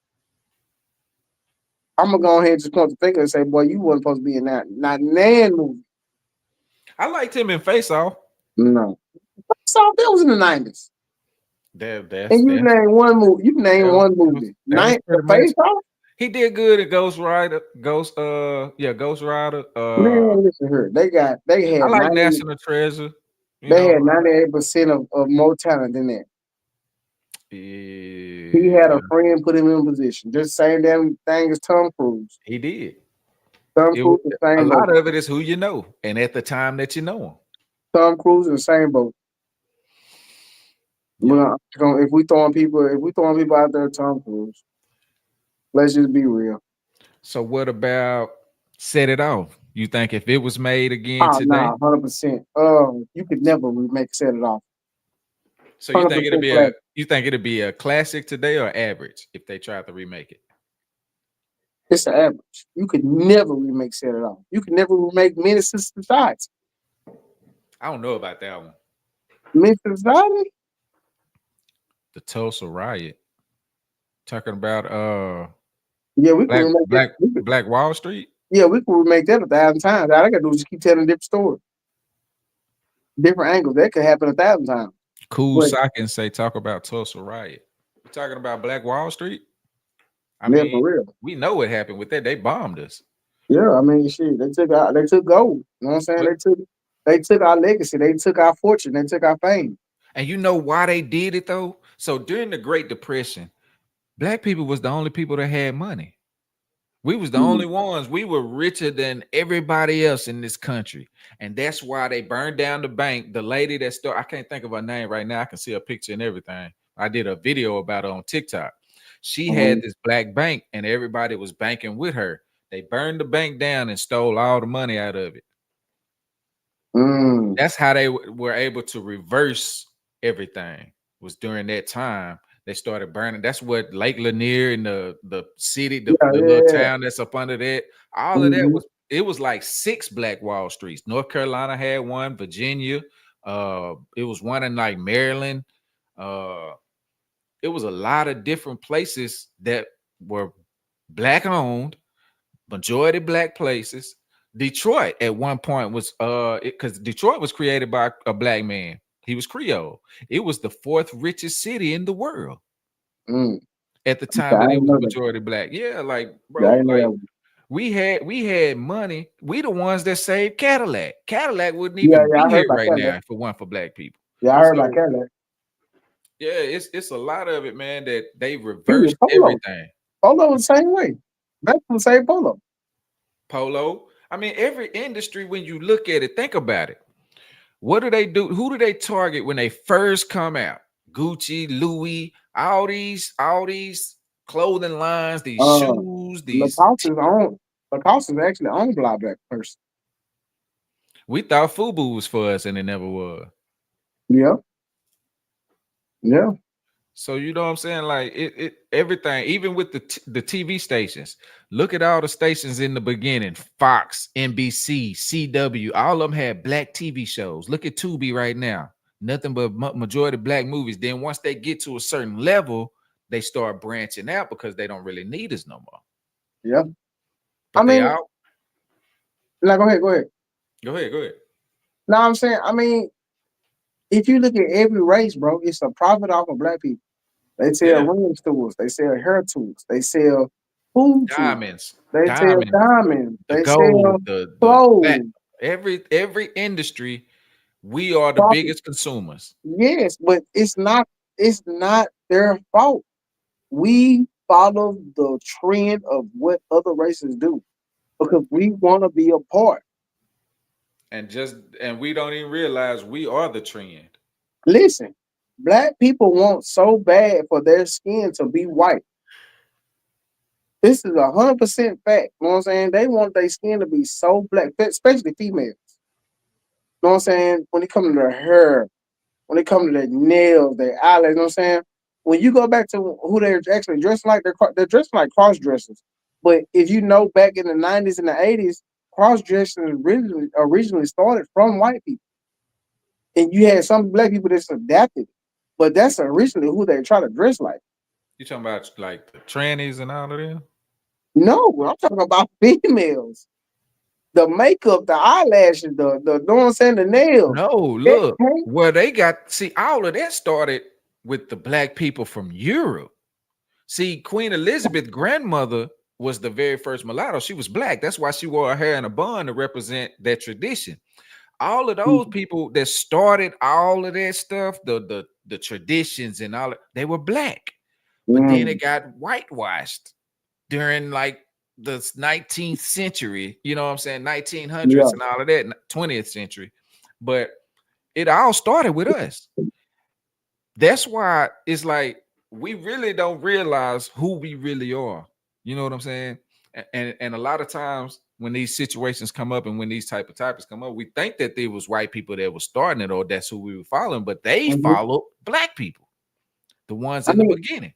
I'm gonna go ahead and just point the finger and say, boy, you wasn't supposed to be in that not nan movie. I liked him in Face Off. No. So that was in the 90s. That that's And you that's name one movie. You name one movie. that was The pretty much. Face Off? He did good at Ghost Rider. Ghost Rider. Man, listen here. They I had like 90 National Treasure. You they know, had 98% of more talent than that. He had yeah, a friend put him in position. Just same damn thing as Tom Cruise. he did. Tom It was, Cruise the a same boat. lot of it is who you know, and at the time that you know him. Tom Cruise in the same boat. Yep. If we throwing people out there, Tom Cruise. Let's just be real. So what about Set It Off? You think if it was made again Oh today, nah, 100%. You could never remake Set It Off. so 100% classic. you think it'd be a classic today or average if they tried to remake it? It's an average. You could never remake Set It Off. You could never remake Menace to Society. I don't know about that one. Menace to Society? The Tulsa riot. Talking about Yeah, we could remake that. Black Wall Street. Yeah, we could remake that 1,000 times. All I gotta do is just keep telling a different story, different angles. That could happen 1,000 times. Cool But Sock and say talk about Tulsa riot. You talking about Black Wall Street? I yeah, mean, for real. we know what happened with that. They bombed us. Yeah, I mean, shit. They took gold. You know what I'm saying? But They took our legacy. They took our fortune. They took our fame. and you know why they did it though? So during the Great Depression, black people was the only people that had money. We was the Mm. only ones. We were richer than everybody else in this country. And that's why they burned down the bank. The lady that started, I can't think of her name right now. I can see a picture and everything. I did a video about her on TikTok. She had this black bank and everybody was banking with her. They burned the bank down and stole all the money out of it. Mm. That's how they were able to reverse everything. Was during that time they started burning. That's what Lake Lanier and the city, Yeah, the little yeah, town that's up under that. All of that yeah. was it was like 6 Black Wall Streets. North Carolina had one, Virginia. It was one in like Maryland. Uh, it was a lot of different places that were black owned, majority black places. Detroit at one point was because Detroit was created by a black man. He was Creole. It was the 4th richest city in the world Mm. at the Yeah, time I that it didn't was know that. majority black. Yeah, like Yeah, I bro, didn't know like that. we had money. We the ones that saved Cadillac. Cadillac wouldn't Yeah, even yeah, be I heard here about right Cadillac. now if it weren't for black people. Yeah, I heard about So Cadillac. yeah, it's a lot of it, man, that they Even reversed Polo. everything. Polo was the same way. Back from the same Polo. Polo. I mean, every industry, when you look at it, think about it. What do they do? Who do they target when they first come out? Gucci, Louis, all these clothing lines, these Uh, shoes, these. Lacoste is on. Lacoste is actually owned by a black person. We thought FUBU was for us, and it never was. Yeah, yeah. So you know what I'm saying? Like it everything, even with the TV stations. Look at all the stations in the beginning: Fox, NBC, CW. All of them had black TV shows. Look at Tubi right now. Nothing but majority black movies. Then once they get to a certain level, they start branching out because they don't really need us no more. Yeah. I But they mean, out. now go ahead, go ahead. Go ahead, go ahead. Now I'm saying, I mean, if you look at every race, bro, it's a profit off of black people. They sell Yeah, ring tools, they sell hair tools, they sell food tools, diamonds, they sell diamonds, diamonds, the they gold, sell the that clothes, every industry. We are the profit. biggest consumers. Yes, but it's not their fault. We follow the trend of what other races do because we want to be a part. And we don't even realize we are the trend. Listen. Black people want so bad for their skin to be white. This is 100% fact. You know what I'm saying? They want their skin to be so black, especially females. You know what I'm saying? When it comes to their hair, when it comes to their nails, their eyelids, you know what I'm saying? When you go back to who they're actually dressing like, they're dressing like cross dressers. But if you know, back in the 90s and the 80s, cross dressing originally started from white people. And you had some black people that's adapted. But that's originally who they try to dress like. You talking about like the trannies and all of them? No, I'm talking about females. The makeup, the eyelashes, the you know what I'm saying, the nails. No, That look, came- well, they got see all of that started with the black people from Europe. See, Queen Elizabeth' grandmother was the very first mulatto. She was black. That's why she wore her hair in a bun to represent that tradition. All of those people that started all of that stuff, the traditions and all, they were black. But then Mm, it got whitewashed during like the 19th century, you know what I'm saying, 1900s yeah. and all of that, 20th century. But it all started with us. That's why it's like we really don't realize who we really are. You know what I'm saying? And a lot of times when these situations come up and when these type of topics come up, we think that there was white people that were starting it or that's who we were following, but they Mhm. followed black people, the ones I in the mean, beginning.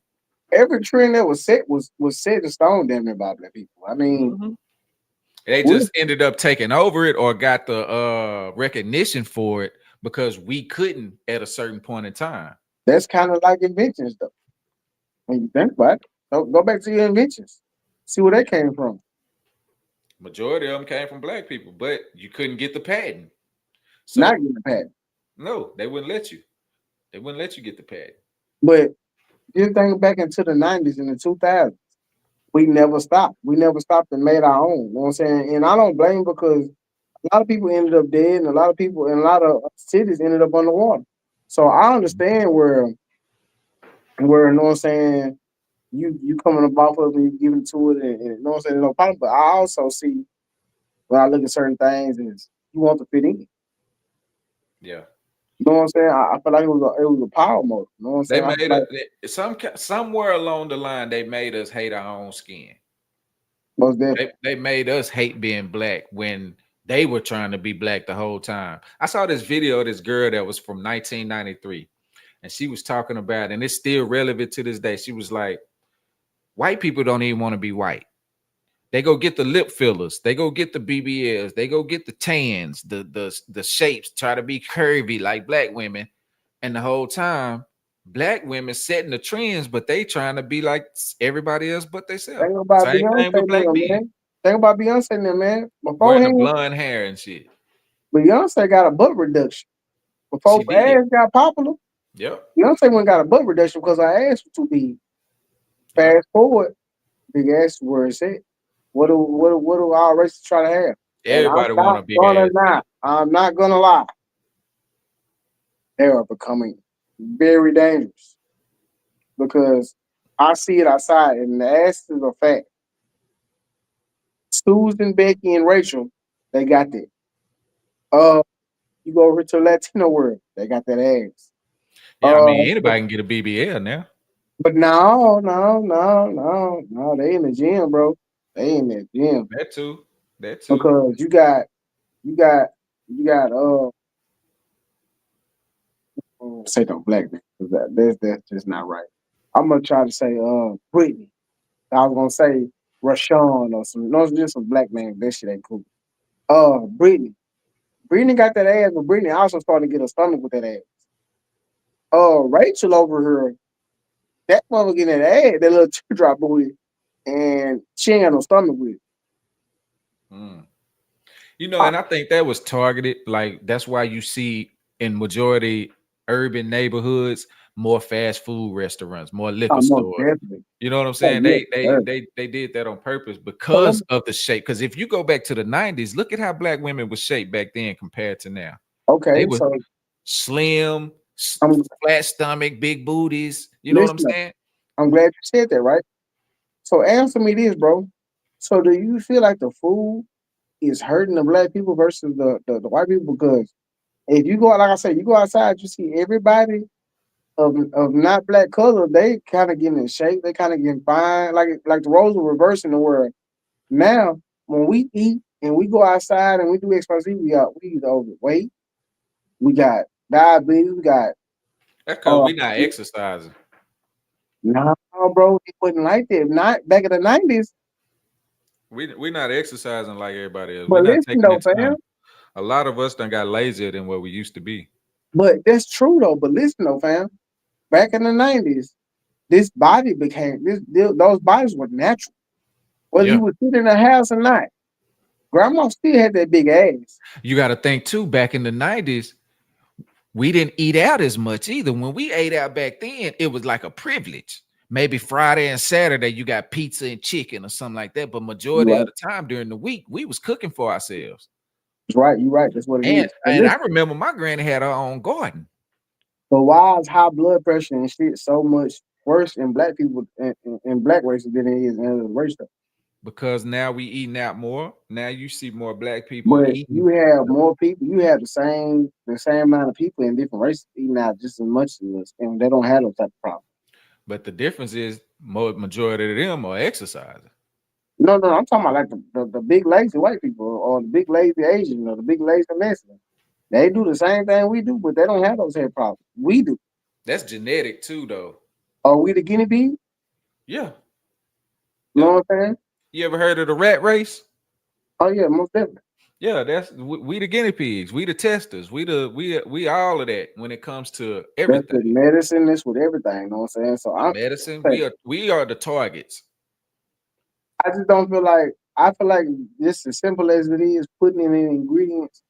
every trend that was set was set in stone damn near by black people. I mean, Mhm. They we just ended up taking over it or got the recognition for it because we couldn't at a certain point in time. that's kind of like inventions though. When you think about it, go back to your inventions. See where they came from. Majority of them came from black people, but you couldn't get the patent. Not So getting a patent. no, they wouldn't let you. They wouldn't let you get the patent. But just think back into the 90s and the 2000s. We never stopped. We never stopped and made our own. You know what I'm saying? And I don't blame because a lot of people ended up dead, and a lot of people in a lot of cities ended up underwater. So I understand where you know what I'm saying, you coming up off of it and you giving to it, and you know what I'm saying, no problem. But I also see when I look at certain things is you want to fit in. You Yeah, know what I'm saying? I feel like it was a power move. You know what I'm they saying? I feel made like somewhere along the line they made us hate our own skin. most definitely. They made us hate being black when they were trying to be black the whole time. I saw this video of this girl that was from 1993, and she was talking about, and it's still relevant to this day. She was like, "White people don't even want to be white. They go get the lip fillers, they go get the BBLs, they go get the tans, the shapes, try to be curvy like black women, and the whole time." Black women setting the trends, but they trying to be like everybody else but themselves. Think about Same thing with Beyonce black now, men. man. Think about Beyonce now, man. Wearing the Beforehand, blonde hair and shit. Beyonce got a butt reduction. Before She did. ass got popular, Yep. Beyonce went got a butt reduction because her ass was too big. Yep. Fast forward, big ass is where it's at. What do our races try to have? And I'm Everybody want not a big gonna ass lie. bitch. I'm not gonna lie. They are becoming very dangerous because I see it outside, and the ass is a fact. Susan, Becky, and Rachel, they got that. Uh, you go over to Latino world, they got that ass. Yeah, I Uh, mean anybody can get a BBL now. but no, no, no, no, no, they in the gym, bro. They in the gym That too. That too. because you got, you got. Say no black man, 'cause that's just not right. I'm gonna try to say Brittany. I was gonna say Rashawn or some no, just some black man. That shit ain't cool. Brittany. Brittany got that ass, but Brittany also started to get a stomach with that ass. Rachel over here, that mother getting that ass, that little teardrop booty, and she ain't got no stomach with it. Mm. You know, I, and I think that was targeted. Like that's why you see in majority urban neighborhoods more fast food restaurants, more I liquor most stores. definitely. You know what I'm Oh saying? yeah, sir. They did that on purpose So let because me, of the shape. Because if you go back to the 90s, look at how black women were shaped back then compared to now. They okay, were so slim, I'm flat stomach, big booties. You know what I'm listening. saying? I'm glad you said that, right? So answer me this, bro. So do you feel like the food is hurting the black people versus the white people? Because if you go out, like I said, you go outside, you see everybody. of not black color, they kind of getting in shape. They kind of getting fine. Like the roles are reversing the world. Now, when we eat and we go outside and we do exercise, we either overweight, we got diabetes, we got That's because uh we not exercising. nah, bro, it wasn't like that. Not back in the 90s. We not exercising like everybody else. We're But not listen taking the though, fam. time. A lot of us done got lazier than what we used to be. But that's true though. But listen though, fam. Back in the 90s, this body became those bodies were natural. Whether Yeah. you would sit in the house or not, grandma still had that big ass. You got to think too, back in the 90s, we didn't eat out as much either. When we ate out back then, it was like a privilege. Maybe Friday and Saturday, you got pizza and chicken or something like that. But You majority of right. the time during the week, we was cooking for ourselves. That's right. You right. That's what it And is. But and I listen, remember my granny had her own garden but why is high blood pressure and shit so much worse in black people in black races than it is in other races? because now we eating out more. Now you see more black people But eating. you have more people. You have the same amount of people in different races eating out just as much as us, and they don't have those type of problems. But the difference is majority of them are exercising. No, no, I'm talking about like the big lazy white people or the big lazy Asian or the big lazy Mexican. They do the same thing we do, but they don't have those head problems. We do. That's genetic too, though. Are we the guinea pig? Yeah. You know Yep. what I'm saying? You ever heard of the rat race? Oh yeah, most definitely. Yeah, that's we the guinea pigs, we the testers, we all of that when it comes to That's everything. with medicine. That's with everything. You know what I'm saying? So The medicine, we are the targets. I just don't feel like I feel like just as simple as it is, putting in ingredients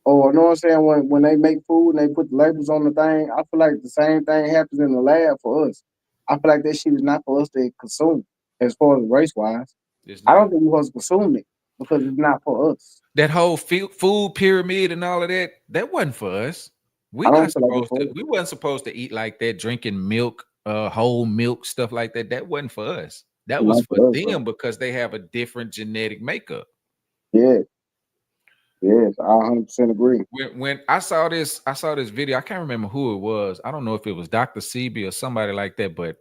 or you know what I'm saying, when they make food and they put the labels on the thing, I feel like the same thing happens in the lab for us. I feel like that shit is not for us to consume as far as race wise. It's I don't not. think we're supposed to consume it because it's not for us. That whole food pyramid and all of that, that wasn't for us. We I not don't feel like it's supposed for to, us. we wasn't supposed to eat like that, drinking milk, whole milk, stuff like that. That wasn't for us. That It's was not for for us, bro. them because they have a different genetic makeup. Yeah, yes, I 100% agree. When I saw this video, I can't remember who it was. I don't know if it was Dr. Sebi or somebody like that, but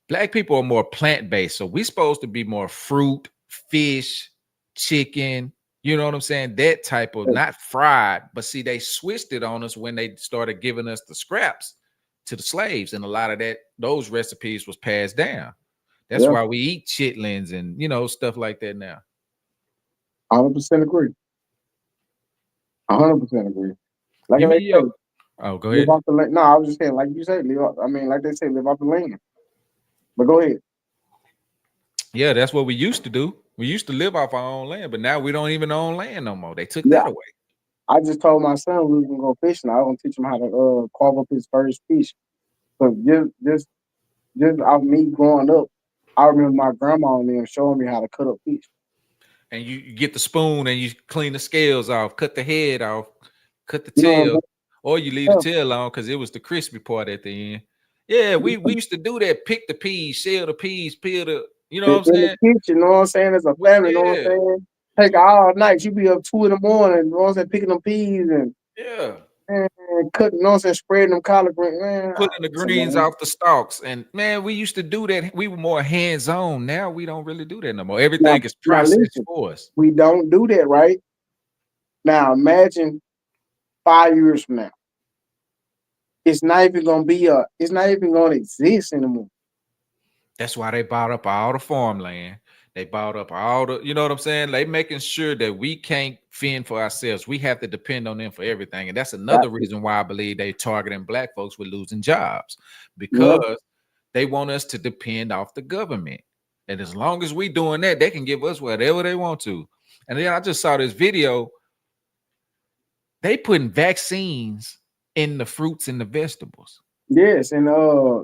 black people are more plant-based. So we're supposed to be more fruit, fish, chicken, you know what I'm saying? That type of Yeah, not fried, but see, they switched it on us when they started giving us the scraps to the slaves. And a lot of those recipes was passed down. That's yeah, why we eat chitlins and stuff like that now. 100% agree. 100% agree. Like Give me they say, your oh, go live ahead. off the land. No, I was just saying, like you said, live off, I mean, like they say, live off the land. But go ahead. Yeah, that's what we used to do. We used to live off our own land, but now we don't even own land no more. They took Yeah, that away. I just told my son we was gonna go fishing. I was gonna teach him how to carve up his first fish. So just out me growing up, I remember my grandma and them showing me how to cut up fish. And you get the spoon and you clean the scales off, cut the head off, cut the You know what I'm tail, or you leave the saying? tail on because it was the crispy part at the end. Yeah, we Yeah. used to do that. Pick the peas, shell the peas, peel the. You know what In I'm the saying? kitchen, you know what I'm saying? As a family, you know what I'm Yeah, saying? Take all night. You be up 2 in the morning, you know what I'm saying, picking them peas yeah. and cutting, you know what I'm saying, spreading them collard greens. Man, Pulling the listen, greens man. off the stalks, and man, we used to do that. We were more hands on. Now we don't really do that no more. Now, Everything is now processed listen, for us. we don't do that, right? Now imagine 5 years from now. It's not even gonna exist anymore. That's why they bought up all the farmland. They bought up all the, you know what I'm saying? They making sure that we can't fend for ourselves. We have to depend on them for everything. And that's Got another to. reason why I believe they targeting black folks with losing jobs Yeah, because they want us to depend off the government. And as long as we doing that, they can give us whatever they want to. And then I just saw this video. They putting vaccines in the fruits and the vegetables. yes, and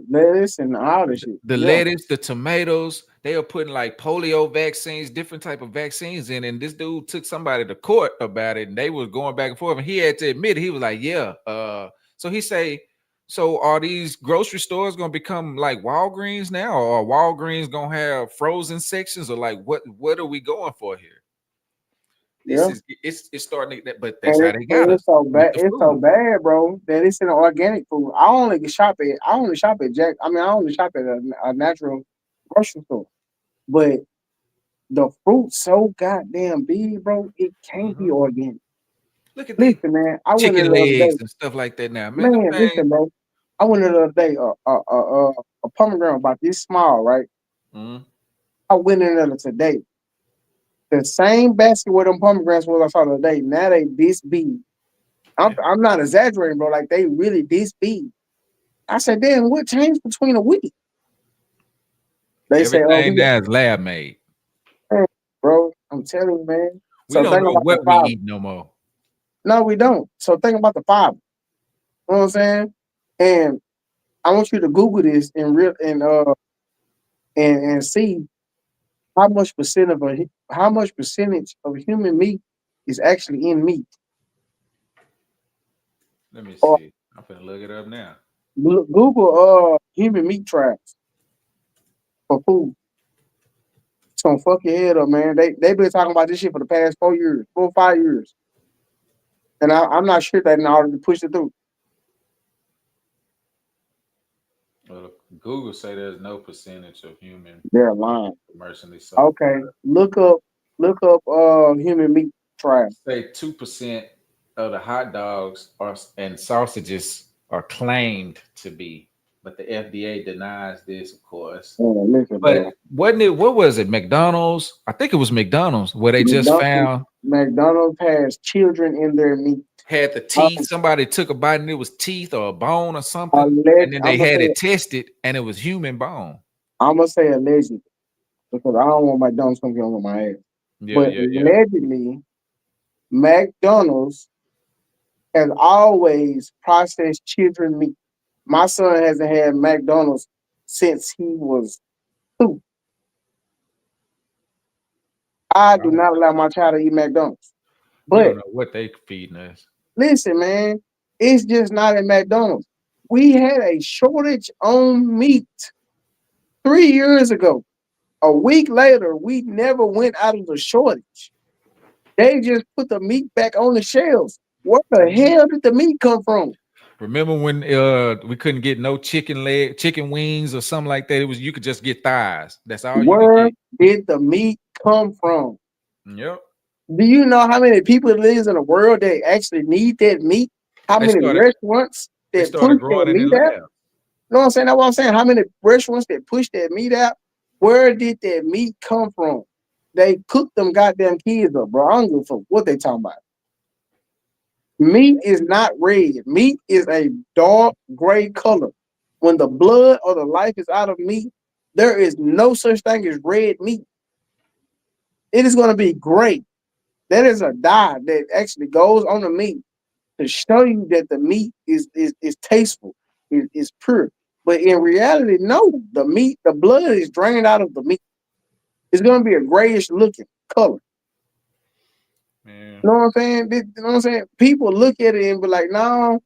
lettuce and all this shit. The Yeah, lettuce, the tomatoes, they are putting like polio vaccines, different type of vaccines in. And this dude took somebody to court about it, and they was going back and forth. And he had to admit it. He was like, "Yeah." So he say, "So are these grocery stores going to become like Walgreens now, or are Walgreens going to have frozen sections, or like what? What are we going for here?" This Yeah. is it's starting to, but that's And, how it, they got and us with the it's so food. bad, bro, that it's in the organic food. I only shop at Jack. I mean, I only shop at a natural grocery store. But the fruit's so goddamn big, bro. It can't be Mhm. organic. Look at these Listen, man. I went in chicken the other day. legs and stuff like that now, man. Them Man, things. listen, bro. I went in the other day. A pomegranate about this small, right? Mhm. I went in there today. The same basket where them pomegranates was I saw the other day. Now they this big. Yeah. I'm not exaggerating, bro. Like they really this big. I said, damn, what changed between a week? They say, oh, Everything now is lab made. man, bro. I'm telling you, man. We So don't think know about the what we fiber. eat no more. No, we don't. So think about the fiber. You know what I'm saying? And I want you to Google this and see how much percentage of human meat is actually in meat. Let me Or see. I'm finna look it up now. Google human meat tracks for food. It's gonna fuck your head up, man. They been talking about this shit for the past 4 years, 4 or 5 years, and I'm not sure that in order to push it through. Well, Google say there's no percentage of human They're lying. commercially sold Okay, product. look up human meat trial. Say 2% of the hot dogs are and sausages are claimed to be, but the FDA denies this, of course. Man, listen, But bro. wasn't it? What was it? McDonald's? I think it was McDonald's where they just McDonald's, found McDonald's has children in their meat. had the Um, teeth. Somebody took a bite and it was teeth or a bone or something, and then I'm they gonna had say it tested and it was human bone. allegedly because I don't want McDonald's to get on my ass. Yeah, But yeah, yeah. allegedly, McDonald's has always processed children meat. My son hasn't had McDonald's since he was 2. I I do don't, not allow my child to eat McDonald's. we don't But know what they feeding us. listen, man, it's just not at McDonald's. We had a shortage on meat 3 years ago. A week later, we never went out of the shortage. They just put the meat back on the shelves. Where the Mhm. hell did the meat come from? Remember when we couldn't get no chicken wings or something like that? It was you could just get thighs. That's all you could Where get. did the meat come from? Yep. Do you know how many people lives in the world that actually need that meat? How They many started restaurants they that started push that growing it in meat out? labs. You know what I'm saying? That's what I'm saying. How many restaurants that push that meat out? Where did that meat come from? They cook them goddamn kids up, bro. I don't give a fuck what they talking about. Meat is not red. Meat is a dark gray color. When the blood or the life is out of meat, there is no such thing as red meat. It is going to be gray. That is a dye that actually goes on the meat to show you that the meat is tasteful, is pure. But in reality, no, the blood is drained out of the meat. It's gonna be a grayish looking color. Man, You know what I'm saying? You know what I'm saying? People look at it and be like, no,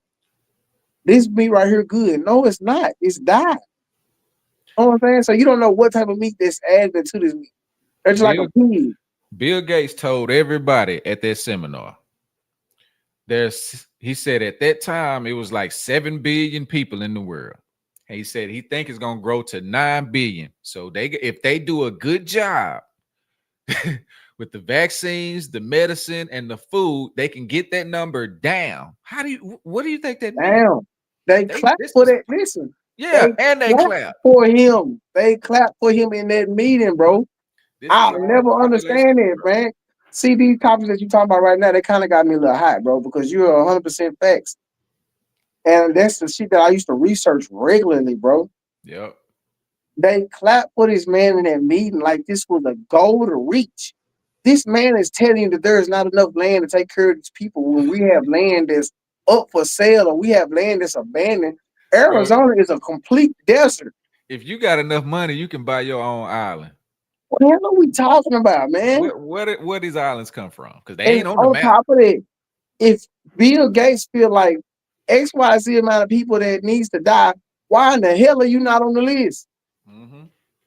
this meat right here good. No, it's not. It's dyed. You know what I'm saying? So you don't know what type of meat that's added to this meat. It's like a Bill pig. Bill Gates told everybody at that seminar. He said at that time it was like 7 billion people in the world. And he said he think it's gonna grow to 9 billion. So they if they do a good job with the vaccines, the medicine, and the food, they can get that number down. What do you think that means? Damn. They They clap this for is that. Listen, yeah, they and they clap clap. for him. They clap for him in that meeting, bro. This is I'll all never population understand it, control. man. See these topics that you talking about right now, they kind of got me a little hot, bro, because you're 100% facts. And that's the shit that I used to research regularly, bro. Yep. They clapped for this man in that meeting like this was a goal to reach. This man is telling you that there is not enough land to take care of these people when we have land that's up for sale or we have land that's abandoned. Bro, Arizona is a complete desert. if you got enough money, you can buy your own island. What the hell are we talking about, man? Where these islands come from? Because they And ain't on the on map. top of that, if Bill Gates feel like XYZ amount of people that needs to die, why in the hell are you not on the list? Hmm.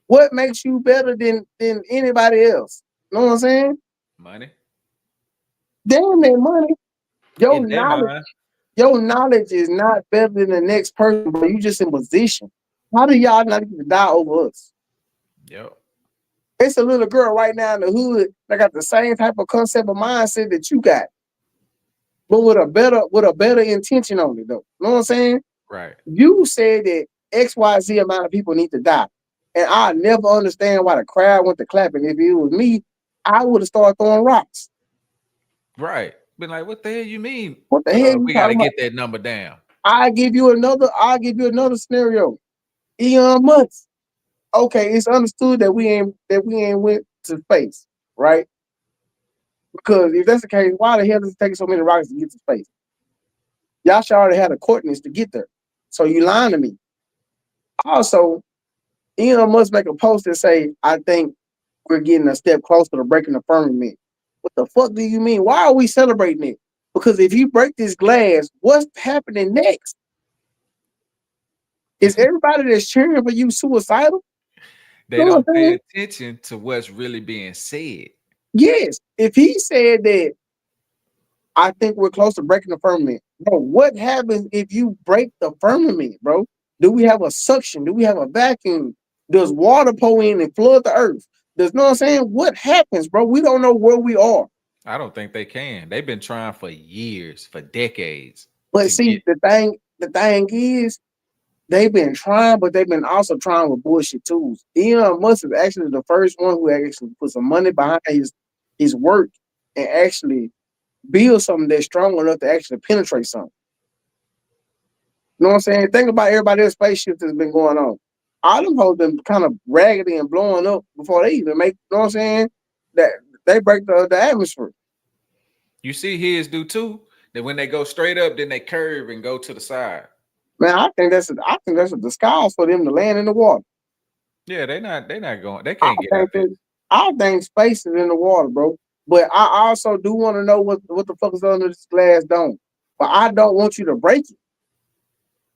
What makes you better than anybody else? You know what I'm saying? Money. Damn that money. Your in their knowledge, mind. your knowledge is not better than the next person, but you just in position. How do y'all not get to die over us? Yep. It's a little girl right now in the hood that got the same type of concept of mindset that you got, but with a better intention on it though. You know what I'm saying? Right. You said that XYZ amount of people need to die. And I never understand why the crowd went to clapping. If it was me, I would have started throwing rocks. Right. Been like, what the hell you mean? What the hell you We got to talking about? get that number down. I'll give you another scenario. Elon Musk. Okay, it's understood that we ain't went to space, right? Because if that's the case, why the hell does it take so many rockets to get to space? Y'all should already had the coordinates to get there. So you lying to me. Also, Elon must make a post and say, I think we're getting a step closer to breaking the firmament. What the fuck do you mean? Why are we celebrating it? Because if you break this glass, what's happening next? Is everybody that's cheering for you suicidal? They You know what don't I'm pay saying? attention to what's really being said. Yes. If he said that, I think we're close to breaking the firmament. Bro, what happens if you break the firmament, bro? Do we have a suction? Do we have a vacuum? Does water pour in and flood the earth? Does you know what I'm saying? What happens, bro? We don't know where we are. I don't think they can. They've been trying for years, for decades But to see, get. the thing is, they've been trying, but they've been also trying with bullshit tools. Elon Musk is actually the first one who actually put some money behind his work and actually build something that's strong enough to actually penetrate something. You know what I'm saying? Think about everybody else's spaceship that's been going on. All them hoes been kind of raggedy and blowing up before they even make, you know what I'm saying? That they break the atmosphere. You see his do too. That when they go straight up, then they curve and go to the side. Man, I think that's a disguise for them to land in the water. Yeah, they not going. They I can't get out think there. that I think space is in the water, bro. But I also do want to know what the fuck is under this glass dome. But I don't want you to break it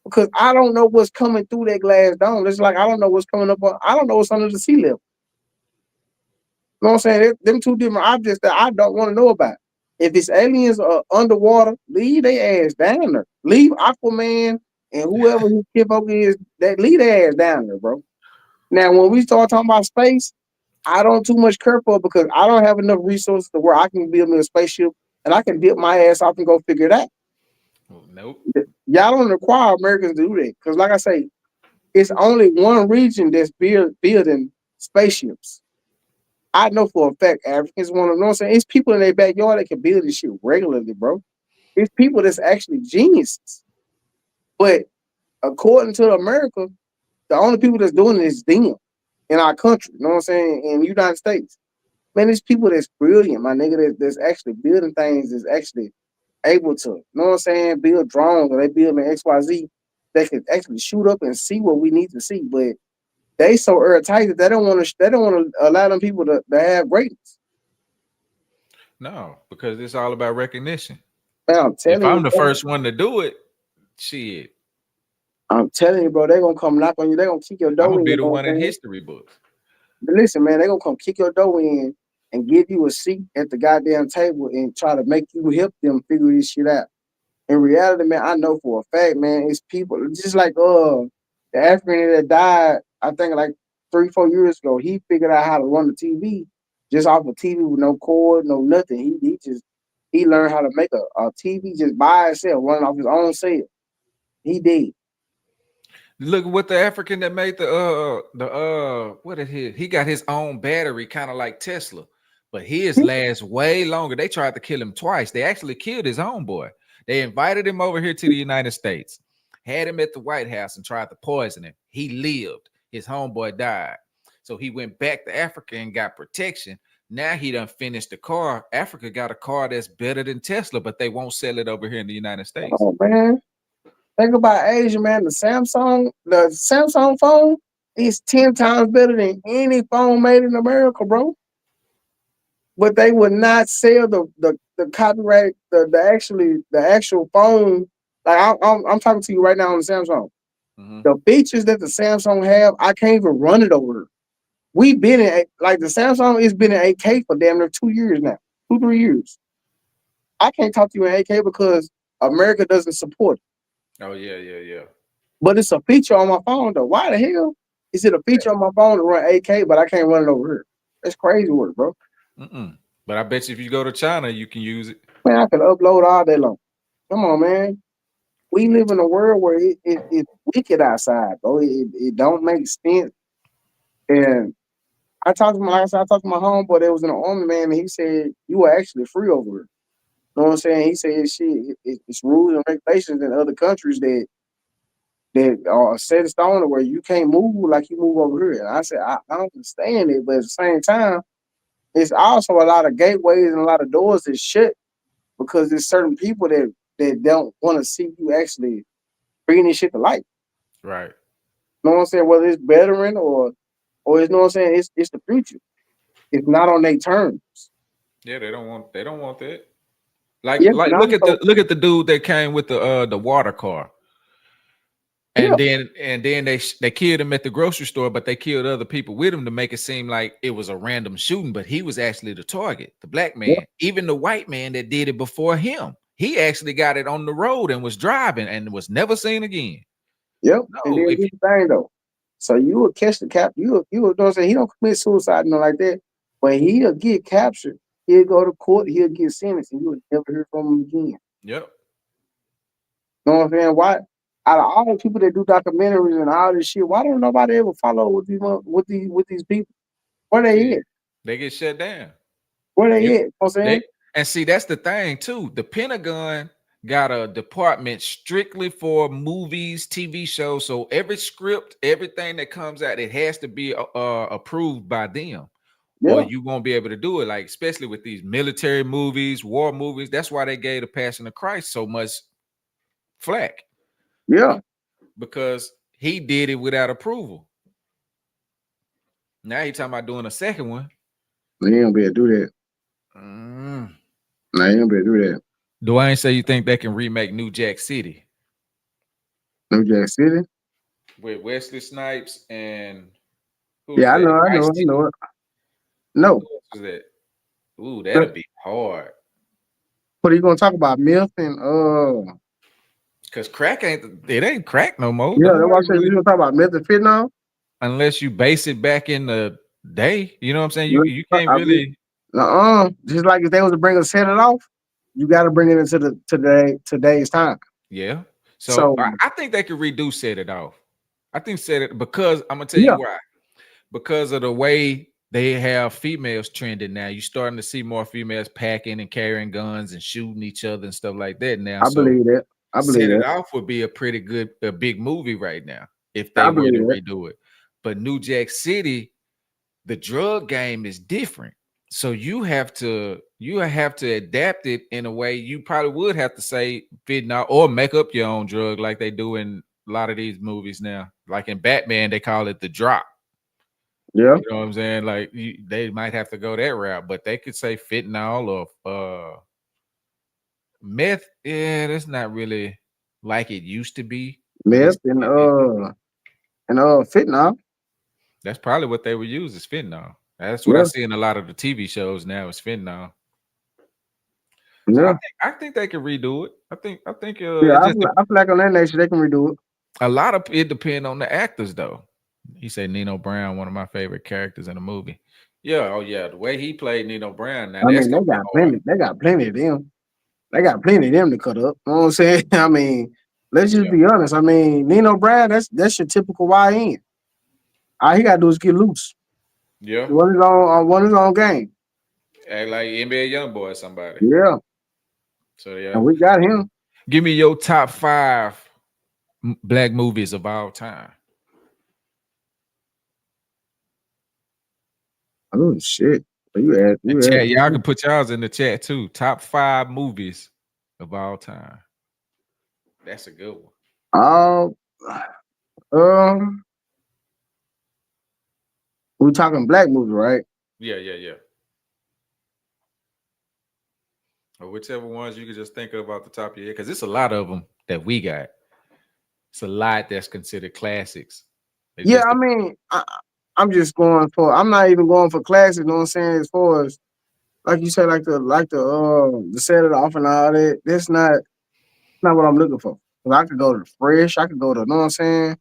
because I don't know what's coming through that glass dome. It's like I don't know what's coming up. I don't know what's under the sea level. You know what I'm saying? Them two different objects that I don't want to know about. If it's aliens or underwater, leave their ass down there. Leave Aquaman and whoever his kidfolk is, that leave their ass down there, bro. Now, when we start talking about space, I don't too much care for it because I don't have enough resources to where I can build me a spaceship and I can dip my ass off and go figure it out. Oh, nope. Y'all don't require Americans to do that because, like I say, it's only one region that's building spaceships. I know for a fact Africans want to know what I'm saying. It's people in their backyard that can build this shit regularly, bro. It's people that's actually geniuses. But according to America, the only people that's doing it is them in our country. You know what I'm saying? In the United States. Man, there's people that's brilliant, my nigga, that's actually building things, that's actually able to, you know what I'm saying, build drones or they build an XYZ that can actually shoot up and see what we need to see. But they so airtight that they don't want to allow them people to have greatness. No, because it's all about recognition. Man, I'm If telling I'm you, the bro. first one to do it, shit, I'm telling you, bro, they gonna come knock on you. They gonna kick your I'm door gonna in. be You the know one what I'm in saying? history books. But listen, man, they gonna come kick your door in and give you a seat at the goddamn table and try to make you help them figure this shit out. In reality, man, I know for a fact, man, it's people just like the African that died, I think like 3, 4 years ago. He figured out how to run the TV just off of TV with no cord, no nothing. He learned how to make a TV just by itself, running off his own cell. He did. Look at what the African that made the what is he got his own battery, kind of like Tesla, but his lasts way longer. They tried to kill him twice. They actually killed his homeboy. They invited him over here to the United States, had him at the White House, and tried to poison him. He lived. His homeboy died. So he went back to Africa and got protection. Now he done finished the car. Africa got a car that's better than Tesla, but they won't sell it over here in the United States. Oh man, think about Asia, man. The Samsung phone is 10 times better than any phone made in America, bro. But they would not sell the copyright the actual phone. Like I'm talking to you right now on the Samsung. Mhm. The features that the Samsung have, I can't even run it over. We've been in like the Samsung has been in 8K for damn near 2 years now, 2 3 years. I can't talk to you in 8K because America doesn't support it. Oh yeah, yeah, yeah. But it's a feature on my phone though. Why the hell is it a feature on my phone to run 8K, but I can't run it over here? That's crazy work, bro. Mm-mm. But I bet you if you go to China, you can use it. Man, I can upload all day long. Come on, man. We live in a world where it's wicked outside, bro. It don't make sense. And I talked to my, like I said, I talked to my homeboy that was in the army, man, and he said, you are actually free over here. You know what I'm saying? He said, shit, it's rules and regulations in other countries that are set in stone where you can't move like you move over here. And I said, I understand it, but at the same time, it's also a lot of gateways and a lot of doors that shut because there's certain people that don't want to see you actually bringing this shit to light. Right. You know what I'm saying? Whether it's veteran or it's, you know what I'm saying, it's the future. It's not on their terms. Yeah, they don't want that. Like Yeah, like now so look at the dude that came with the water car. yeah, And then they killed him at the grocery store, but they killed other people with him to make it seem like it was a random shooting, but he was actually the target, the black yeah, man. Even the white man that did it before him, he actually got it on the road and was driving and was never seen again. yep. And No, then if this thing though. So you will catch the cap. You will don't say he don't commit suicide nothing like that, but he'll get captured. He'll go to court. He'll get sentenced, and you will never hear from him again. yep, You know what I'm saying? Why? Out of all the people that do documentaries and all this shit, why don't nobody ever follow with these people? Where they see, at? they get shut down. Where they You at? You know what I'm they saying? and see that's the thing too. The Pentagon got a department strictly for movies, TV shows. So every script, everything that comes out, it has to be approved by them, or Yeah, you won't be able to do it. Like especially with these military movies, war movies. That's why they gave the Passion of Christ so much flack yeah. because he did it without approval. Now he talking about doing a second one. They ain't gonna be able to do that. Mm. Nah, they ain't gonna be able to do that. Dwayne say you think they can remake New Jack City New Jack City. with Wesley Snipes and who is Yeah, I that? know, I know, Ice I T. know it. Who No, else is that? Ooh, that'll but be hard. what are you gonna talk about? Myth and Cause crack ain't crack no more. yeah, Don't that's what I nobody said. really You gonna talk about myth and fentanyl? unless you base it back in the day. You know what I'm saying? You can't I mean, really. just like if they was to bring a set it off, you got to bring it into the today's time. Yeah. So So I think they could redo set it off. I think set it because I'm gonna tell you yeah, why. Because of the way they have females trending now. You're starting to see more females packing and carrying guns and shooting each other and stuff like that now. I So believe that. I believe Set It that. Off would be a pretty good, a big movie right now if they I were believe to that. redo it. But New Jack City, the drug game is different. So you have to adapt it in a way you probably would have to say fentanyl or make up your own drug like they do in a lot of these movies now. Like in Batman, they call it the drop. Yeah, You know what I'm saying? Like they might have to go that route, but they could say fentanyl or meth. Yeah, that's not really like it used to be. But meth and fentanyl. that's probably what they would use is fentanyl. That's what I Yeah, see in a lot of the TV shows now is fentanyl. So yeah, I think they can redo it. I think yeah. it just I feel like on that nation they can redo it. a lot of it depend on the actors though. He said Nino Brown, one of my favorite characters in the movie. Yeah, oh yeah, the way he played Nino Brown, now I that's mean, gonna be hard. They got plenty of them. They got plenty of them to cut up. You know what I'm saying? I mean, let's just Yeah, be honest. I mean, Nino Brown, that's your typical YN. All he gotta do is get loose. yeah, Run his own game. act like NBA young boy or somebody. Yeah, So yeah, and we got him. give me your top five black movies of all time. Oh shit! And You chat, y'all asked. can put y'all's in the chat too. Top five movies of all time. That's a good one. Oh, um, we talking black movie, right? Yeah, yeah, yeah. Or whichever ones you can just think of off the top of your head, because it's a lot of them that we got. It's a lot that's considered classics. It Yeah, just I'm just going for. I'm not even going for classics. You know what I'm saying? As far as like you said, the set it off and all that. That's not what I'm looking for. 'Cause I could go to the Fresh. I could go to, you know what I'm saying?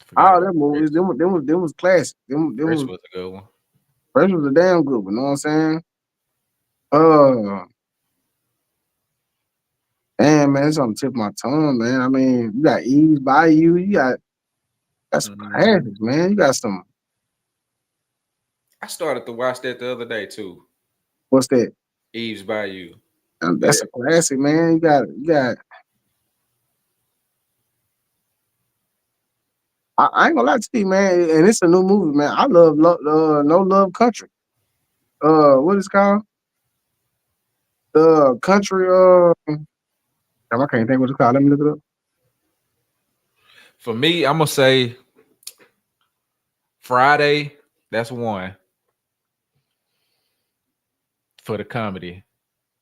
Forgot All about them movies, Fresh. them was classic. Them Fresh was was a good one. Fresh was a damn good one. You know what I'm saying? Uh, damn man, it's on the tip of my tongue, man. I mean, you got Eve's Bayou. Got some Mhm. classics, man. You got some. I started to watch that the other day too. What's that? Eve's Bayou. That's Yeah. a classic, man. You got. I ain't gonna lie to you, man. And it's a new movie, man. I No Love Country. What is it called? The country. Damn, I can't think what it's called. Let me look it up. For me, I'm gonna say Friday. That's one for the comedy.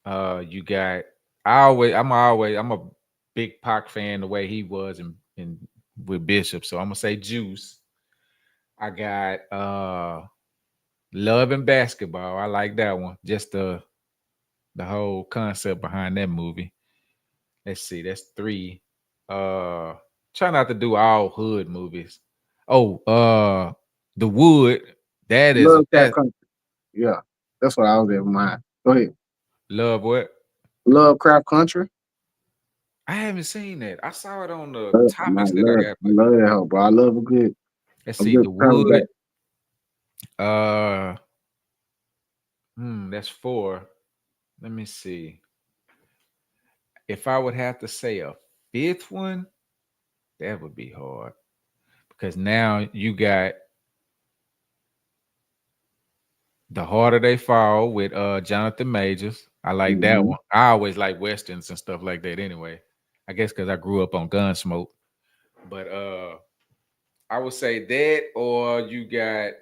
You got. I'm a big Pac fan the way he was in with Bishop. So I'm gonna say Juice. I got Love and Basketball. I like that one. Just the whole concept behind that movie. Let's see, that's three. Uh Try not to do all hood movies. Oh, The Wood. Love Craft That Country. Yeah, that's what I was in mind. Go ahead. Love what? Lovecraft Country. I haven't seen that. I saw it on the I topics that I got, but love that hoe, bro. I love let's a see, good The travel back. Wood. Uh that's four. Let me see. If I would have to say a fifth one, that would be hard. Because now you got The Harder They Fall with Jonathan Majors. I like that Mm-hmm. one. I always like westerns and stuff like that anyway. I guess because I grew up on Gunsmoke. But I would say that, or you got,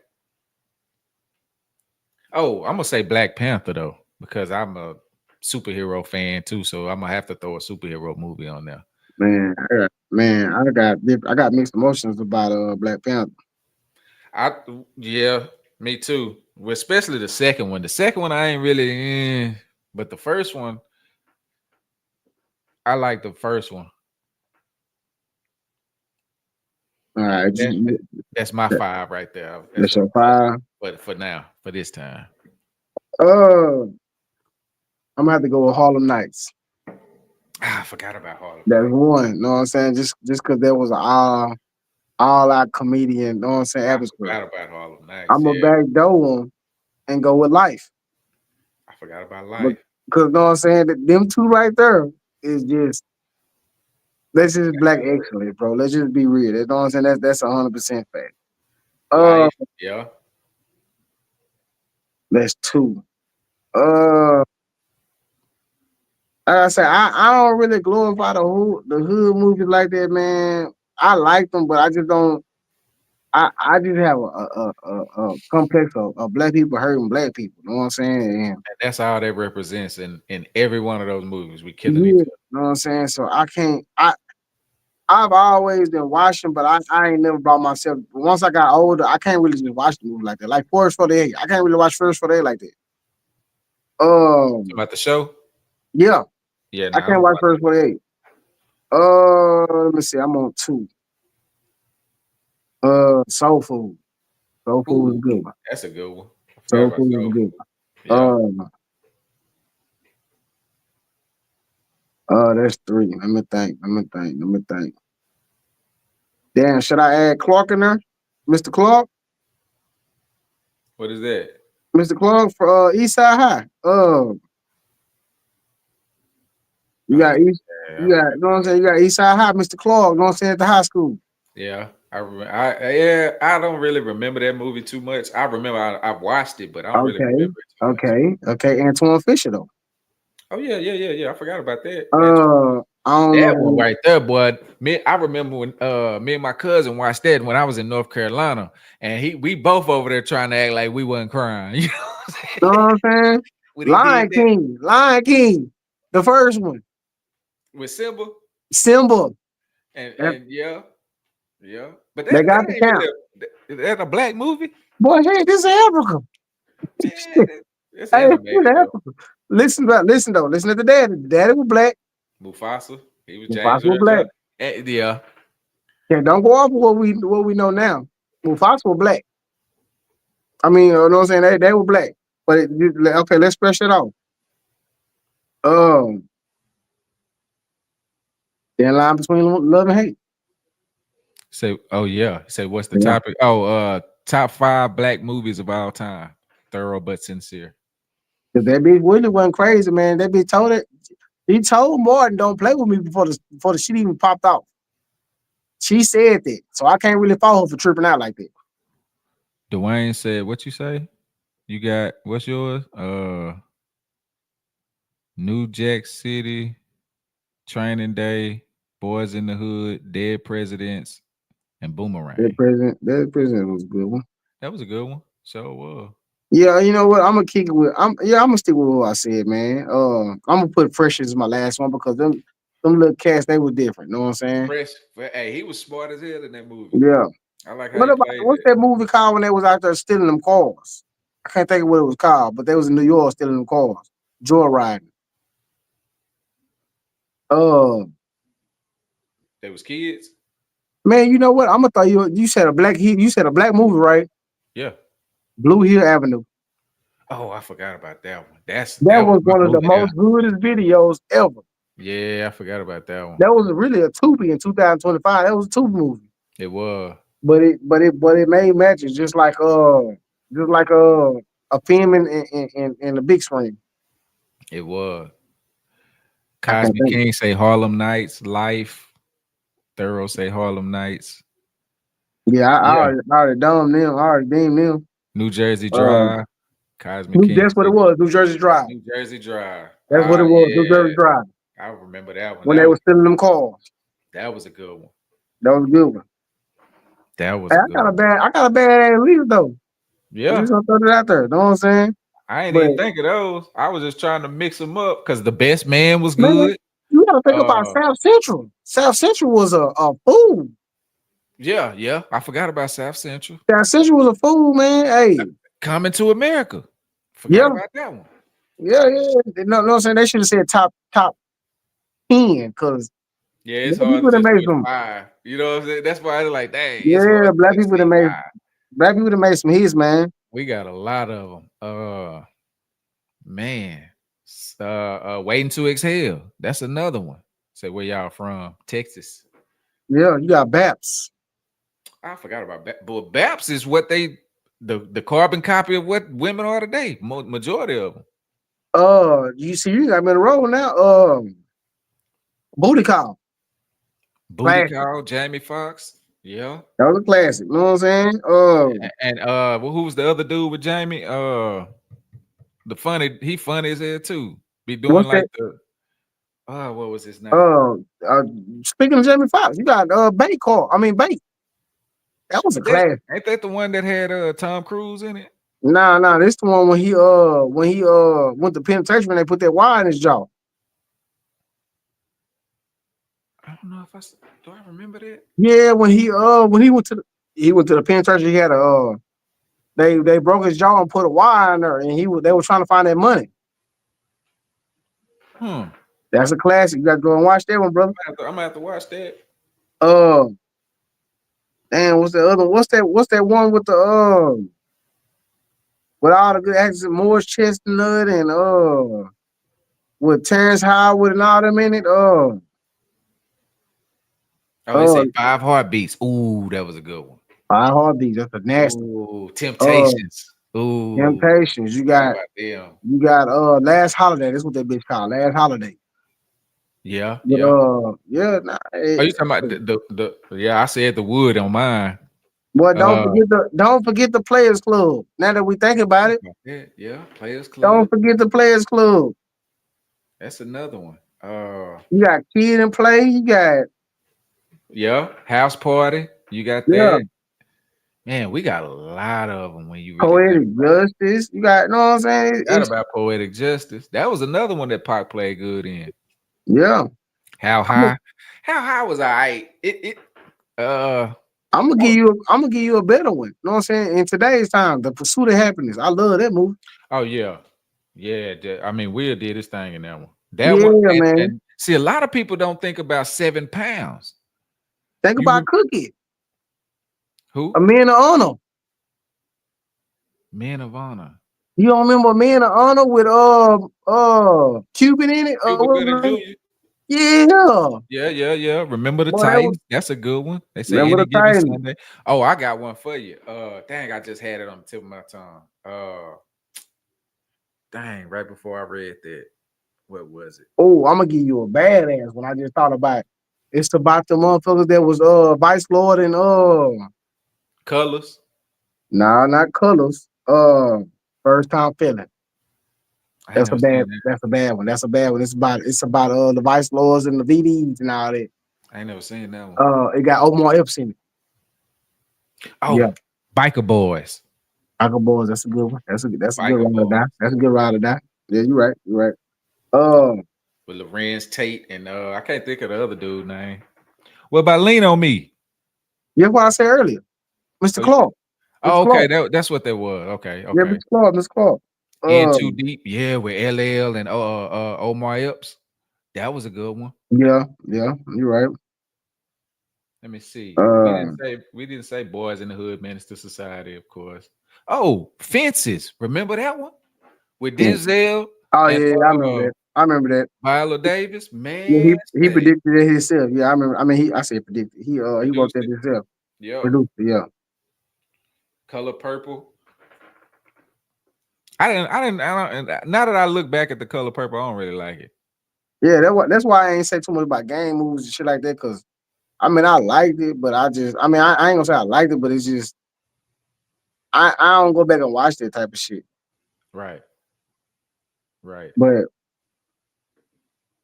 oh, I'm gonna say Black Panther though, because I'm a superhero fan too. So I'm gonna have to throw a superhero movie on there. I got mixed emotions about Black Panther. I Yeah, me too. Well, especially the second one. The second one I ain't really but the first one, I like the first one. All right, That, that's my five right there. That's that's a your five. but for now, for this time. Uh, I'm gonna have to go with Harlem Nights. Ah, I forgot about Harlem That's Night. one. You know what I'm saying? Just because there was an all out comedian. You know what I'm saying? I Atmosphere. forgot about Harlem Nights. I'm a Yeah, backdoor him and go with Life. I forgot about But Life. because you know what I'm saying? Them two right there is just that's just black excellence, bro. Let's just be real. You know what I'm saying? That's 100% fact. Uh, Life. Yeah. that's two. Uh, like I say, I don't really glorify the hood movies like that, man. I like them, but I just don't. I just have a complex of black people hurting black people. You know what I'm saying? And that's all that represents in every one of those movies. We And killing yeah, each you know what I'm saying. So I can't. I've always been watching, but I ain't never brought myself. Once I got older, I can't really just watch the movie like that. Like Forest for the Eight, I can't really watch Forest for the Eight like that. about the show. Yeah, Yeah, no, I I can't don't watch watch Forest for the Eight. Let me see. I'm on two. Soul Food. Soul it. Food is Ooh, a good one. that's a good one. I forgot Soul about Food is a Soul good Food. Yeah. one. That's three. Let me think. Let me think. Damn, should I add Clark in there? Mr. Clark? What is that? Mr. Clark for East Side High. You Oh got East, yeah, you got, you know what I'm saying? You got East Side High, Mr. Clark, you know what I'm saying, at the high school. yeah. I remember. I don't really remember that movie too much. I remember I watched it, but I don't really remember Okay, it too much. okay. Antoine Fisher though. Oh yeah. I forgot about that. And I don't know that if one you, right there, boy. I remember when me and my cousin watched that when I was in North Carolina, and we both over there trying to act like we wasn't crying. You know what I'm know saying? what I'm saying? When he did that Lion King, the first one, with Simba, Simba. That, and yeah. But they that got the ain't count. really that a black movie. Boy, hey, this is Africa. Man, It's Hey, animated though. listen though. Listen to the daddy. The daddy was black. Mufasa, he was James Mufasa was Earl black. Jones. Yeah, Yeah, don't go off of what we know now. Mufasa was black. I mean, you know what I'm saying? They were black. But okay, let's fresh it off. Um, thin line between love and hate. say, oh yeah. Say, what's the Yeah. topic? Oh, top 5 black movies of all time. Thorough but sincere. 'Cause that bitch Willie wasn't crazy, man. That bitch told it. He told Martin, "Don't play with me before the shit even popped off." She said that, so I can't really fault her for tripping out like that. Dwayne said, what you say? You got what's yours? New Jack City, Training Day, Boys in the Hood, Dead Presidents, and Boomerang. That president was a good one. That was a good one. So Yeah, you know what? I'm gonna kick it with. I'm gonna stick with what I said, man. I'm gonna put Fresh as my last one because them little cats they were different. You know what I'm saying? Fresh. Hey, he was smart as hell in that movie. Yeah. I like how What he about played what's it. that movie called when they was out there stealing them cars? I can't think of what it was called, but they was in New York stealing them cars, joyriding. Uh, They was kids. man, you know what? I'm gonna throw you. You said a black heat. You said a black movie, right? Yeah. Blue Hill Avenue. Oh, I forgot about that one. That That was was my one of the movie there. most goodest videos ever. Yeah, I forgot about that one. That was really a Tubi in 2025. That was a Tubi movie. It was. But it made matches just like a film in the big screen. It was. I can't Cosby think. King say Harlem Nights, Life. Thorough say Harlem Nights. Yeah, Yeah. I already done them. I already deemed them. New Jersey Uh, Drive. Cosby King That's what it say was. New Jersey Drive. New Jersey Drive. That's what Ah, it was. New yeah. Jersey Drive. I remember that one. When they were stealing them cars. That was a good one. That was a good one. That was Hey, a good one. I got a bad ass leader though. I'm Yeah. just gonna throw it out there. You know what I'm saying? I ain't But even think of those. I was just trying to mix them up because the best man was man, good. you gotta think about Uh South Central. South Central was a fool. yeah. I forgot about South Central. South Central was a fool, man. Hey, Coming to America. Forgot yeah, about that one. yeah. No, I'm saying they should have said top 10 because Yeah, it's black hard people to that just made put some. 5. You know what I'm saying? That's why I was like, dang, it's hard Yeah, to just say 5. black people that made some hits, man. We got a lot of them. Man. Waiting to Exhale. That's another one. Say where y'all from? Texas. Yeah, you got Baps. I forgot about Baps. But Baps is what they the carbon copy of what women are today. Majority of them. You see, you got me in a row now. Booty Call, Booty classic. Call, Jamie Foxx. Yeah. That was a classic. You know what I'm saying? And well, who was the other dude with Jamie? He funny as hell too. Be doing What's like that? the what was his name? Uh, uh, Speaking of Jamie Foxx, you got Bait Call. I mean Bait. That was a Is that classic. ain't that the one that had Tom Cruise in it? Nah, this the one when he went to penitentiary and they put that wire in his jaw. I don't know if do I remember that? Yeah, when he went to the penitentiary, he had they broke his jaw and put a wire in there, and they were trying to find that money. Hmm. That's a classic. You got to go and watch that one, brother. I'm gonna have to watch that. Uh, damn, what's the other? What's that one with the with all the good actors, Morris Chestnut and with Terrence Howard and all them in it. Oh, it Uh, say 5 Heartbeats. Ooh, that was a good one. Five Heartbeats. That's a nasty. Ooh, Uh, Temptations. Ooh, Temptations. forgot about them. You got Last Holiday. That's what that bitch called. Last Holiday. Yeah, But yeah. yeah, nah, Are you talking about the yeah, I said the wood on mine. boy, Uh don't forget the Players Club. Now that we think about it, yeah, Players don't Club. forget the Players Club. That's another one. You got Kid and Play. You got Yeah, House Party. You got yeah, that. Man, we got a lot of them when you really think Poetic about it. Justice. You got, know what I'm saying? Forgot about Poetic Justice. That was another one that Pac played good in. Yeah. How High? How High was I? It uh I'm gonna give you a better one. You know what I'm saying? In today's time, The Pursuit of Happiness. I love that movie. oh yeah. Yeah, I mean, Will did his thing in that one. That one, Yeah, man. and see, a lot of people don't think about 7 pounds. Think You about Cookie, a who? Man of Honor. Men of Honor. You don't remember Man of Honor with Cuban in it? Cuba What was Gooding his name? Jr. Yeah. Yeah, yeah, yeah. Remember the Boy, that was Titans? That's a good one. They say remember any the given Titans. Sunday. Oh, I got one for you. Dang, I just had it on the tip of my tongue. Dang, right before I read that. What was it? Oh, I'm gonna give you a badass when I just thought about it. It's about the motherfuckers that was Vice Lord and Colors. nah, not Colors. First Time Feeling. I ain't never seen that. That's a bad one. That's a bad one. It's about the Vice Lords and the VDs and all that. I ain't never seen that one. It got Omar Epps in it. Yeah. Oh, Biker Boys. Alka Boys, that's a good one. That's a good Biker ride or Boys die. That's a good ride or die. Yeah, you're right. You're right. Uh with Lorenz Tate and I can't think of the other dude name. What about Lean on Me? yeah, what I said earlier. Mr. Oh, you said, Clark. Mr. oh, okay, Clark. that's what that was. Okay, Yeah, okay. Mr. Clark, Mr. Clark. In Too Um, Deep, yeah, with LL and Omar Epps. That was a good one. yeah, you're right. Let me see. Uh We didn't say Boys in the Hood Minister Society, of course. Oh, Fences. Remember that one with yeah. Denzel Oh and yeah, I remember that. I remember that. Viola Davis? Yeah, Man, he say predicted it himself. Yeah, I remember. I mean, I said predicted. He wrote produced that it. himself. Yep. Produced it. Yeah. Color Purple. I don't. Now that I look back at the Color Purple, I don't really like it. Yeah, that's why I ain't say too much about game moves and shit like that. Cause I mean, I liked it, but I ain't gonna say I liked it, but it's just I don't go back and watch that type of shit. Right. Right. But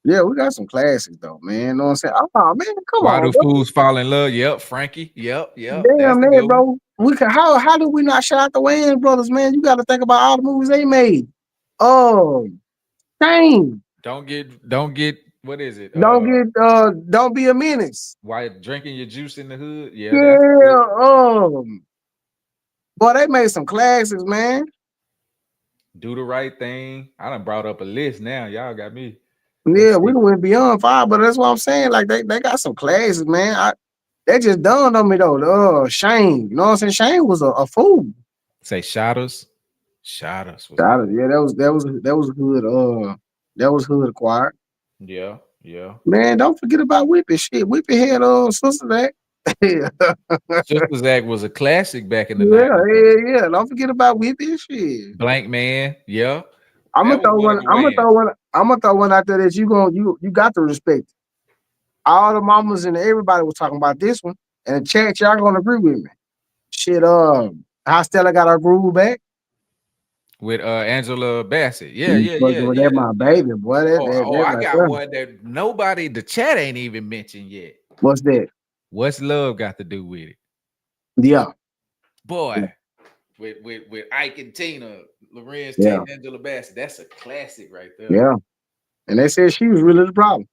yeah, we got some classics though, man. Know what I'm saying? Oh man, come Why on, do bro. fools fall in love? Yep, Frankie. Yep, yep. That's Damn a man, good one. bro. We can how did we not shout out the Wayans brothers, man? You gotta think about all the movies they made. Oh, Shame. Don't get what is it? Don't be a menace. Why drinking your juice in the hood? Yeah, that's good. Yeah, boy, they made some classics, man. Do the right thing. I done brought up a list now. Y'all got me. Yeah, Let's we see. done went beyond five, but that's what I'm saying. Like they got some classics, man. They just dawned on me though. Shane. You know what I'm saying? Shane was a fool. Say Shadows. Shadows was good. Yeah, that was hood. That was hood acquired. Yeah, yeah. Man, don't forget about Whippy. Shit, Whippy had sister that. yeah, Sister's Act was a classic back in the 90s. yeah. Don't forget about Whippy. Shit. Blank Man. Yeah. I'm gonna That was throw one one. of the I'm gonna Wayans. throw one. I'm gonna throw one out there that you got to respect. All the mamas and everybody was talking about this one, and the chat y'all gonna agree with me. Shit, how Stella got her groove back. With Angela Bassett. Yeah, yeah, But yeah, that yeah, my yeah. baby, boy. Oh, That I right got there. one that nobody, the chat ain't even mentioned yet. What's that? What's love got to do with it? Yeah, Boy, with Ike and Tina, Lorenz Tate, yeah, and Angela Bassett. That's a classic right there. yeah. And they said she was really the problem.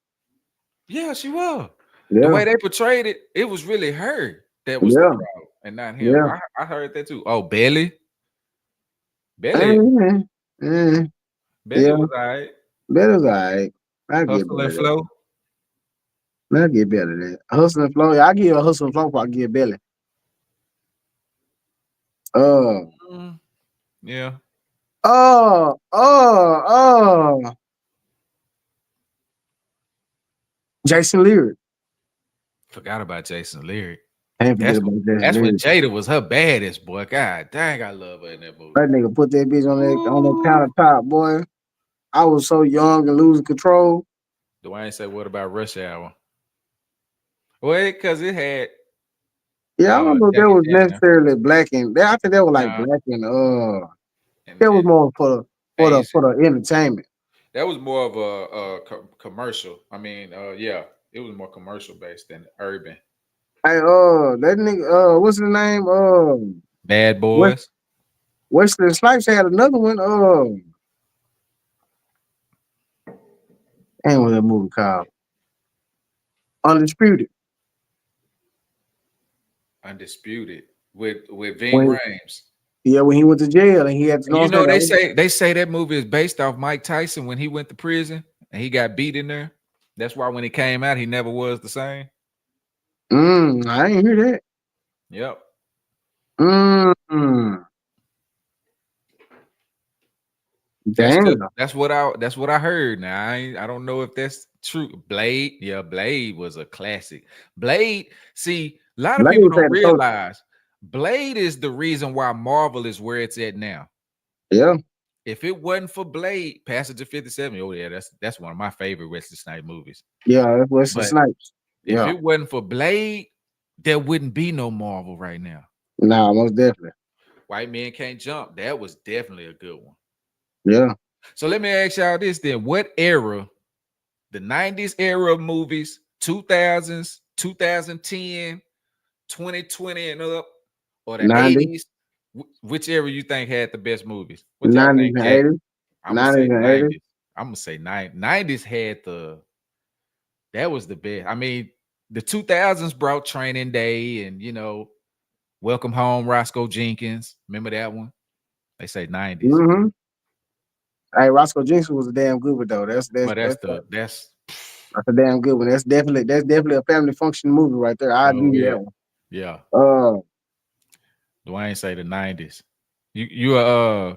Yeah, she was. The Yeah, way they portrayed it, it was really her that was the yeah, problem and not him. yeah. I heard that too. Oh, Belly. Belly. Eh, eh, Belly yeah, was all right. that is all right. I get Hustle and better than Flow. that. I get better than that. Hustle and flow. Yeah, I give a hustle and flow before I give Belly. Uh, Mm, yeah. uh, uh, uh. Jason Leary. Forgot about Jason Leary. Can't forget That's about Jason that's when Leary. Jada was her baddest, boy. God dang, I love her in that movie. That nigga put that bitch on that Ooh. countertop, boy. I was so young and losing control. Dwayne said, "What about Rush Hour?" Well, because it had Yeah, I don't know if that Jackie was Chan necessarily black and I think that was like nah, black and and that was more for Asian. the entertainment. That was more of a commercial. I mean, yeah, it was more commercial based than urban. Hey, that nigga, what's his name? Bad West Boys. Wesley Snipes had another one. And what that movie called? Undisputed. Undisputed with Ving When Rhames. Yeah, when he went to jail and he had to And know what you I'm saying. know they say that movie is based off Mike Tyson when he went to prison and he got beat in there. That's why when he came out, he never was the same. I ain't hear that. Yep. Mm, damn. That's what I heard. Now I don't know if that's true. Blade, yeah, Blade was a classic. Blade, see, a lot of people Ladies don't had to throw. realize Blade is the reason why Marvel is where it's at now. Yeah, If it wasn't for Blade, Passenger 57, oh yeah, that's one of my favorite Wesley Snipes movies. yeah, that's Wesley But Snipes. if Yeah, it wasn't for Blade, there wouldn't be no Marvel right now. nah, most definitely. White Men Can't Jump, that was definitely a good one. Yeah, So let me ask y'all this then. What era, the 90s era of movies, 2000s, 2010, 2020 and up, or the 90s, 80s, which era you think had the best movies? What y'all 90s think, and Jack? 80s, I'm gonna 90s say and 80s. 90s. I'm gonna say 90s had that was the best. I mean, the 2000s brought Training Day and Welcome Home, Roscoe Jenkins. Remember that one? They say 90s. Mm-hmm. Hey, Roscoe Jenkins was a damn good one though. But That's a damn good one. That's definitely a family function movie right there. I'll oh give you yeah. that one. Yeah. Uh, Dwayne say the 90s. You a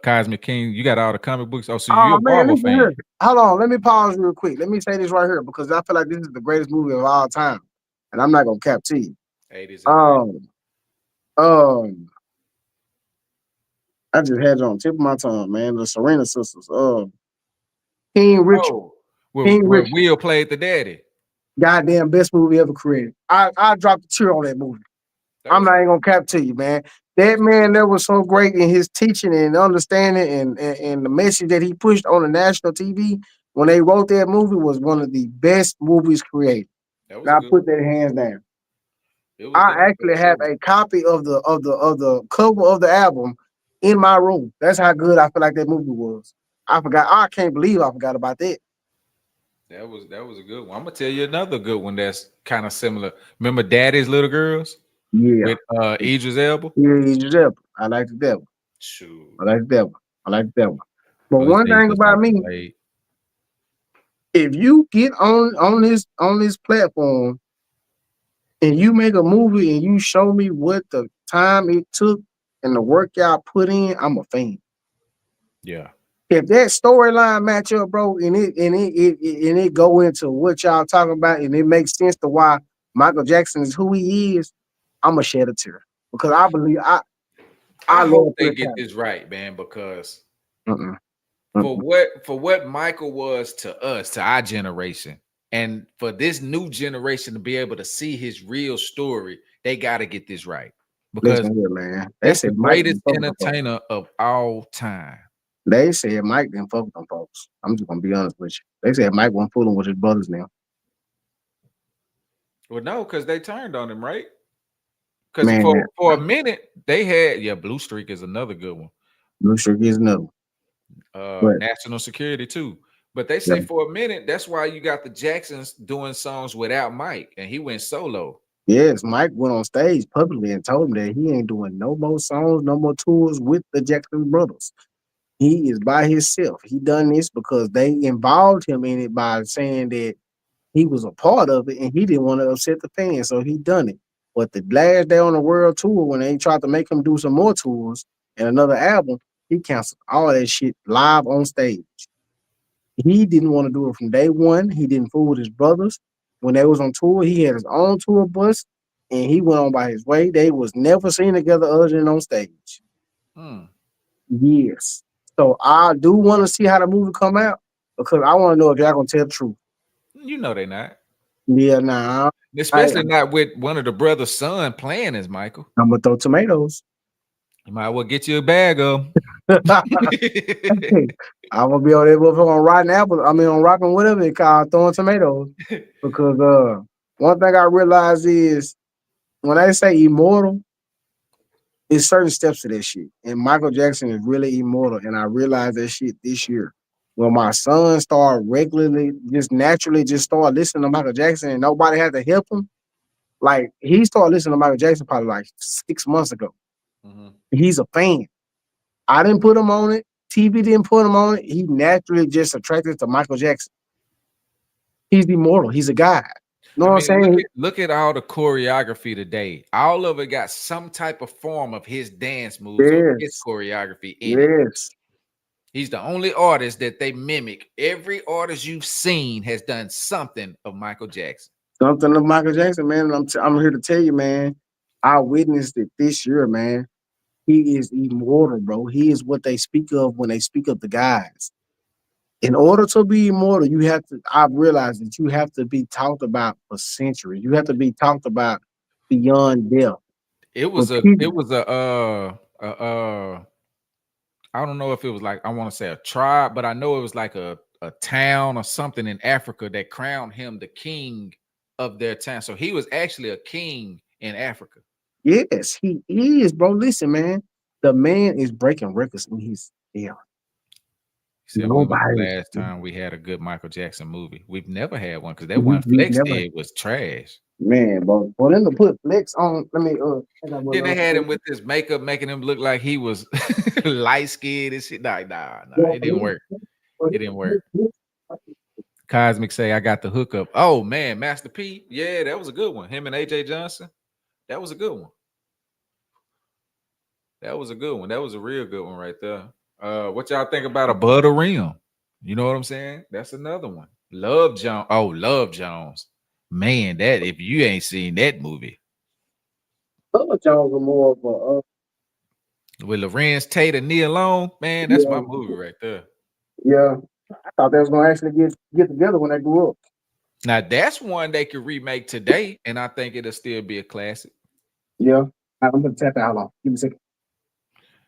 Cosmic King. You got all the comic books. Oh, so you oh a man, Marvel listen fan. here. Hold on, let me pause real quick. Let me say this right here because I feel like this is the greatest movie of all time, and I'm not gonna cap to you. 80s and 90s. Um, um, I just had it on the tip of my tongue, man. The Serena sisters. King Richard. Oh, where, King where Richard. Will played the daddy. Goddamn best movie ever created. I dropped a tear on that movie. That I'm was not even gonna cap to you, man. That man that was so great in his teaching and understanding and the message that he pushed on the national TV when they wrote that movie was one of the best movies created. that was And a I good put one. that hands down. It was I definitely actually a have good one. a copy of the cover of the album in my room. That's how good I feel like that movie was. I forgot. I can't believe I forgot about that. That was a good one. I'm gonna tell you another good one that's kind of similar. Remember Daddy's Little Girls Yeah. with Idris Elba? Yeah, Giselle. I like that one. I Shoot. like that one. I like that one. But Oh, he one said he thing just about like the me, Blade. if you get on this platform and you make a movie and you show me what the time it took and the work y'all put in, I'm a fan. Yeah. If that storyline match up, bro, and it go into what y'all talking about, and it makes sense to why Michael Jackson is who he is, I'm a shed a tear because I believe I I love hope the they get talent. this right, man, because Mm-mm, for mm-mm. what Michael was to us, to our generation, and for this new generation to be able to see his real story, they got to get this right because Listen here, man. They that's the said Mike greatest didn't fuck with them folks. entertainer of all time. They said Mike didn't fuck with them folks. I'm just gonna be honest with you. They said Mike wasn't fooling with his brothers now. Well, no, because they turned on him, right? Because Man, for a minute they had Blue Streak is another good one. Blue Streak is no. But National Security too. But they yeah, say for a minute that's why you got the Jacksons doing songs without Mike, and he went solo. yes, Mike went on stage publicly and told him that he ain't doing no more songs, no more tours with the Jackson brothers. He is by himself. He done this because they involved him in it by saying that he was a part of it and he didn't want to upset the fans, so he done it. But the last day on the world tour, when they tried to make him do some more tours and another album, he canceled all that shit live on stage. He didn't want to do it from day one. He didn't fool with his brothers. When they was on tour, he had his own tour bus and he went on by his way. They was never seen together other than on stage. Hmm. Yes. So I do want to see how the movie come out because I want to know if y'all gonna tell the truth. You know they not. Yeah, nah. Especially not with one of the brother's son playing as Michael. I'm gonna throw tomatoes. You might well get you a bag of 'em. I'm gonna be on that motherfucker on rotten apples. I mean on rocking whatever it called throwing tomatoes. Because one thing I realize is when I say immortal, it's certain steps to that shit. And Michael Jackson is really immortal. And I realized that shit this year. When my son started regularly, just naturally just started listening to Michael Jackson and nobody had to help him. Like he started listening to Michael Jackson probably like 6 months ago. Mhm. He's a fan. I didn't put him on it. TV didn't put him on it. He naturally just attracted to Michael Jackson. He's immortal. He's a god. You know I what I'm mean, saying? look at all the choreography today. All of it got some type of form of his dance moves or his Yes. choreography in it. Yes. He's the only artist that they mimic. Every artist you've seen has done something of Michael Jackson. Something of Michael Jackson, man. And I'm here to tell you, man. I witnessed it this year, man. He is immortal, bro. He is what they speak of when they speak of the guys. In order to be immortal, you have to. I've realized that you have to be talked about for centuries. You have to be talked about beyond death. But It people, was I don't know if it was like I want to say a tribe, but I know it was like a town or something in Africa that crowned him the king of their town. So he was actually a king in Africa. yes, he is, bro. Listen, man. The man is breaking records and he's there. He said, when was the Nobody. last time we had a good Michael Jackson movie? We've never had one because that We, one we Flex never, did was trash. man, bro. For them to put flex on, let me, I got one Then they other had him thing. with his makeup, making him look like he was light skinned and shit. Nah, Yeah, it didn't work. It didn't work. Cosmic say I got the hookup. Oh man, Master P. Yeah, that was a good one. Him and AJ Johnson. That was a good one. That was a good one. That was a real good one right there. What y'all think about Above the Rim? You know what I'm saying? That's another one. Love Jones. Oh, Love Jones. Man, that if you ain't seen that movie Bubba Jones are more of a, with Lorenz Tate and Nia Long, man, that's my yeah, movie right there. yeah. I thought they was gonna actually get together when they grew up. Now that's one they could remake today, and I think it'll still be a classic. Yeah. I'm gonna tap out. Hold on. Give me a second.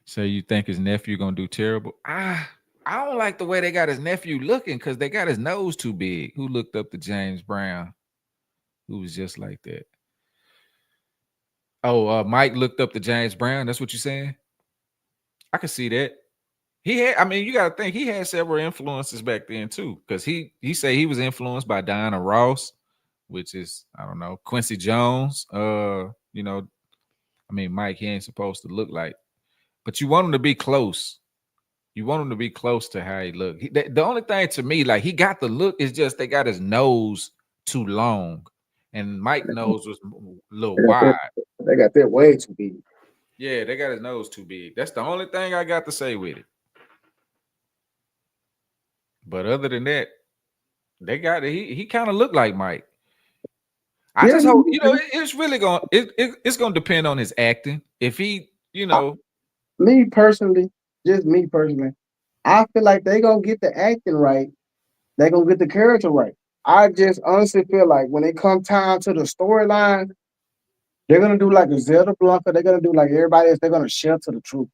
So you think his nephew gonna do terrible? I don't like the way they got his nephew looking because they got his nose too big. Who looked up to James Brown, who was just like that? Oh, Mike looked up to James Brown. That's what you're saying? I can see that. He had, I mean, you gotta think he had several influences back then too. Because he said he was influenced by Diana Ross, which is, I don't know, Quincy Jones. You know, I mean, Mike, he ain't supposed to look like, but you want him to be close. You want him to be close to how he look. The only thing to me, like he got the look, is just they got his nose too long, and Mike nose was a little They got wide. that, they got that way too big. Yeah, they got his nose too big. That's the only thing I got to say with it. But other than that, they got it. He kind of looked like Mike. I Yeah, just hope it's really it's gonna depend on his acting. If he, I, me personally, just me personally, I feel like they gonna get the acting right. They gonna get the character right. I just honestly feel like when it come time to the storyline, they're gonna do like a Zelda Blanca. They're gonna do like everybody else. They're gonna shelter the truth.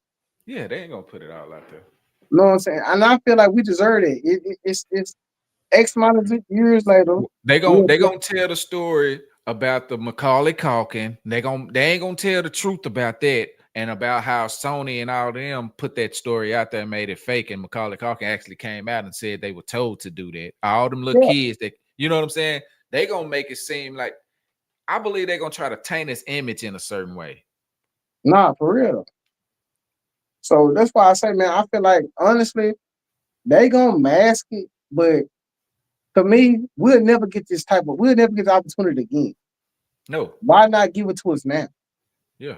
yeah, they ain't gonna put it all out there. You know what I'm saying? And I feel like we deserve it. It's X amount of years later. They gonna tell the story about the Macaulay Culkin. They ain't gonna tell the truth about that and about how Sony and all them put that story out there and made it fake. And Macaulay Culkin actually came out and said they were told to do that. All them little Yeah, kids that you know what I'm saying. They gonna make it seem like I believe they're gonna try to taint his image in a certain way. nah, for real. So that's why I say, man, I feel like honestly, they gonna mask it, but to me, we'll never get the opportunity again. No, Why not give it to us now? yeah,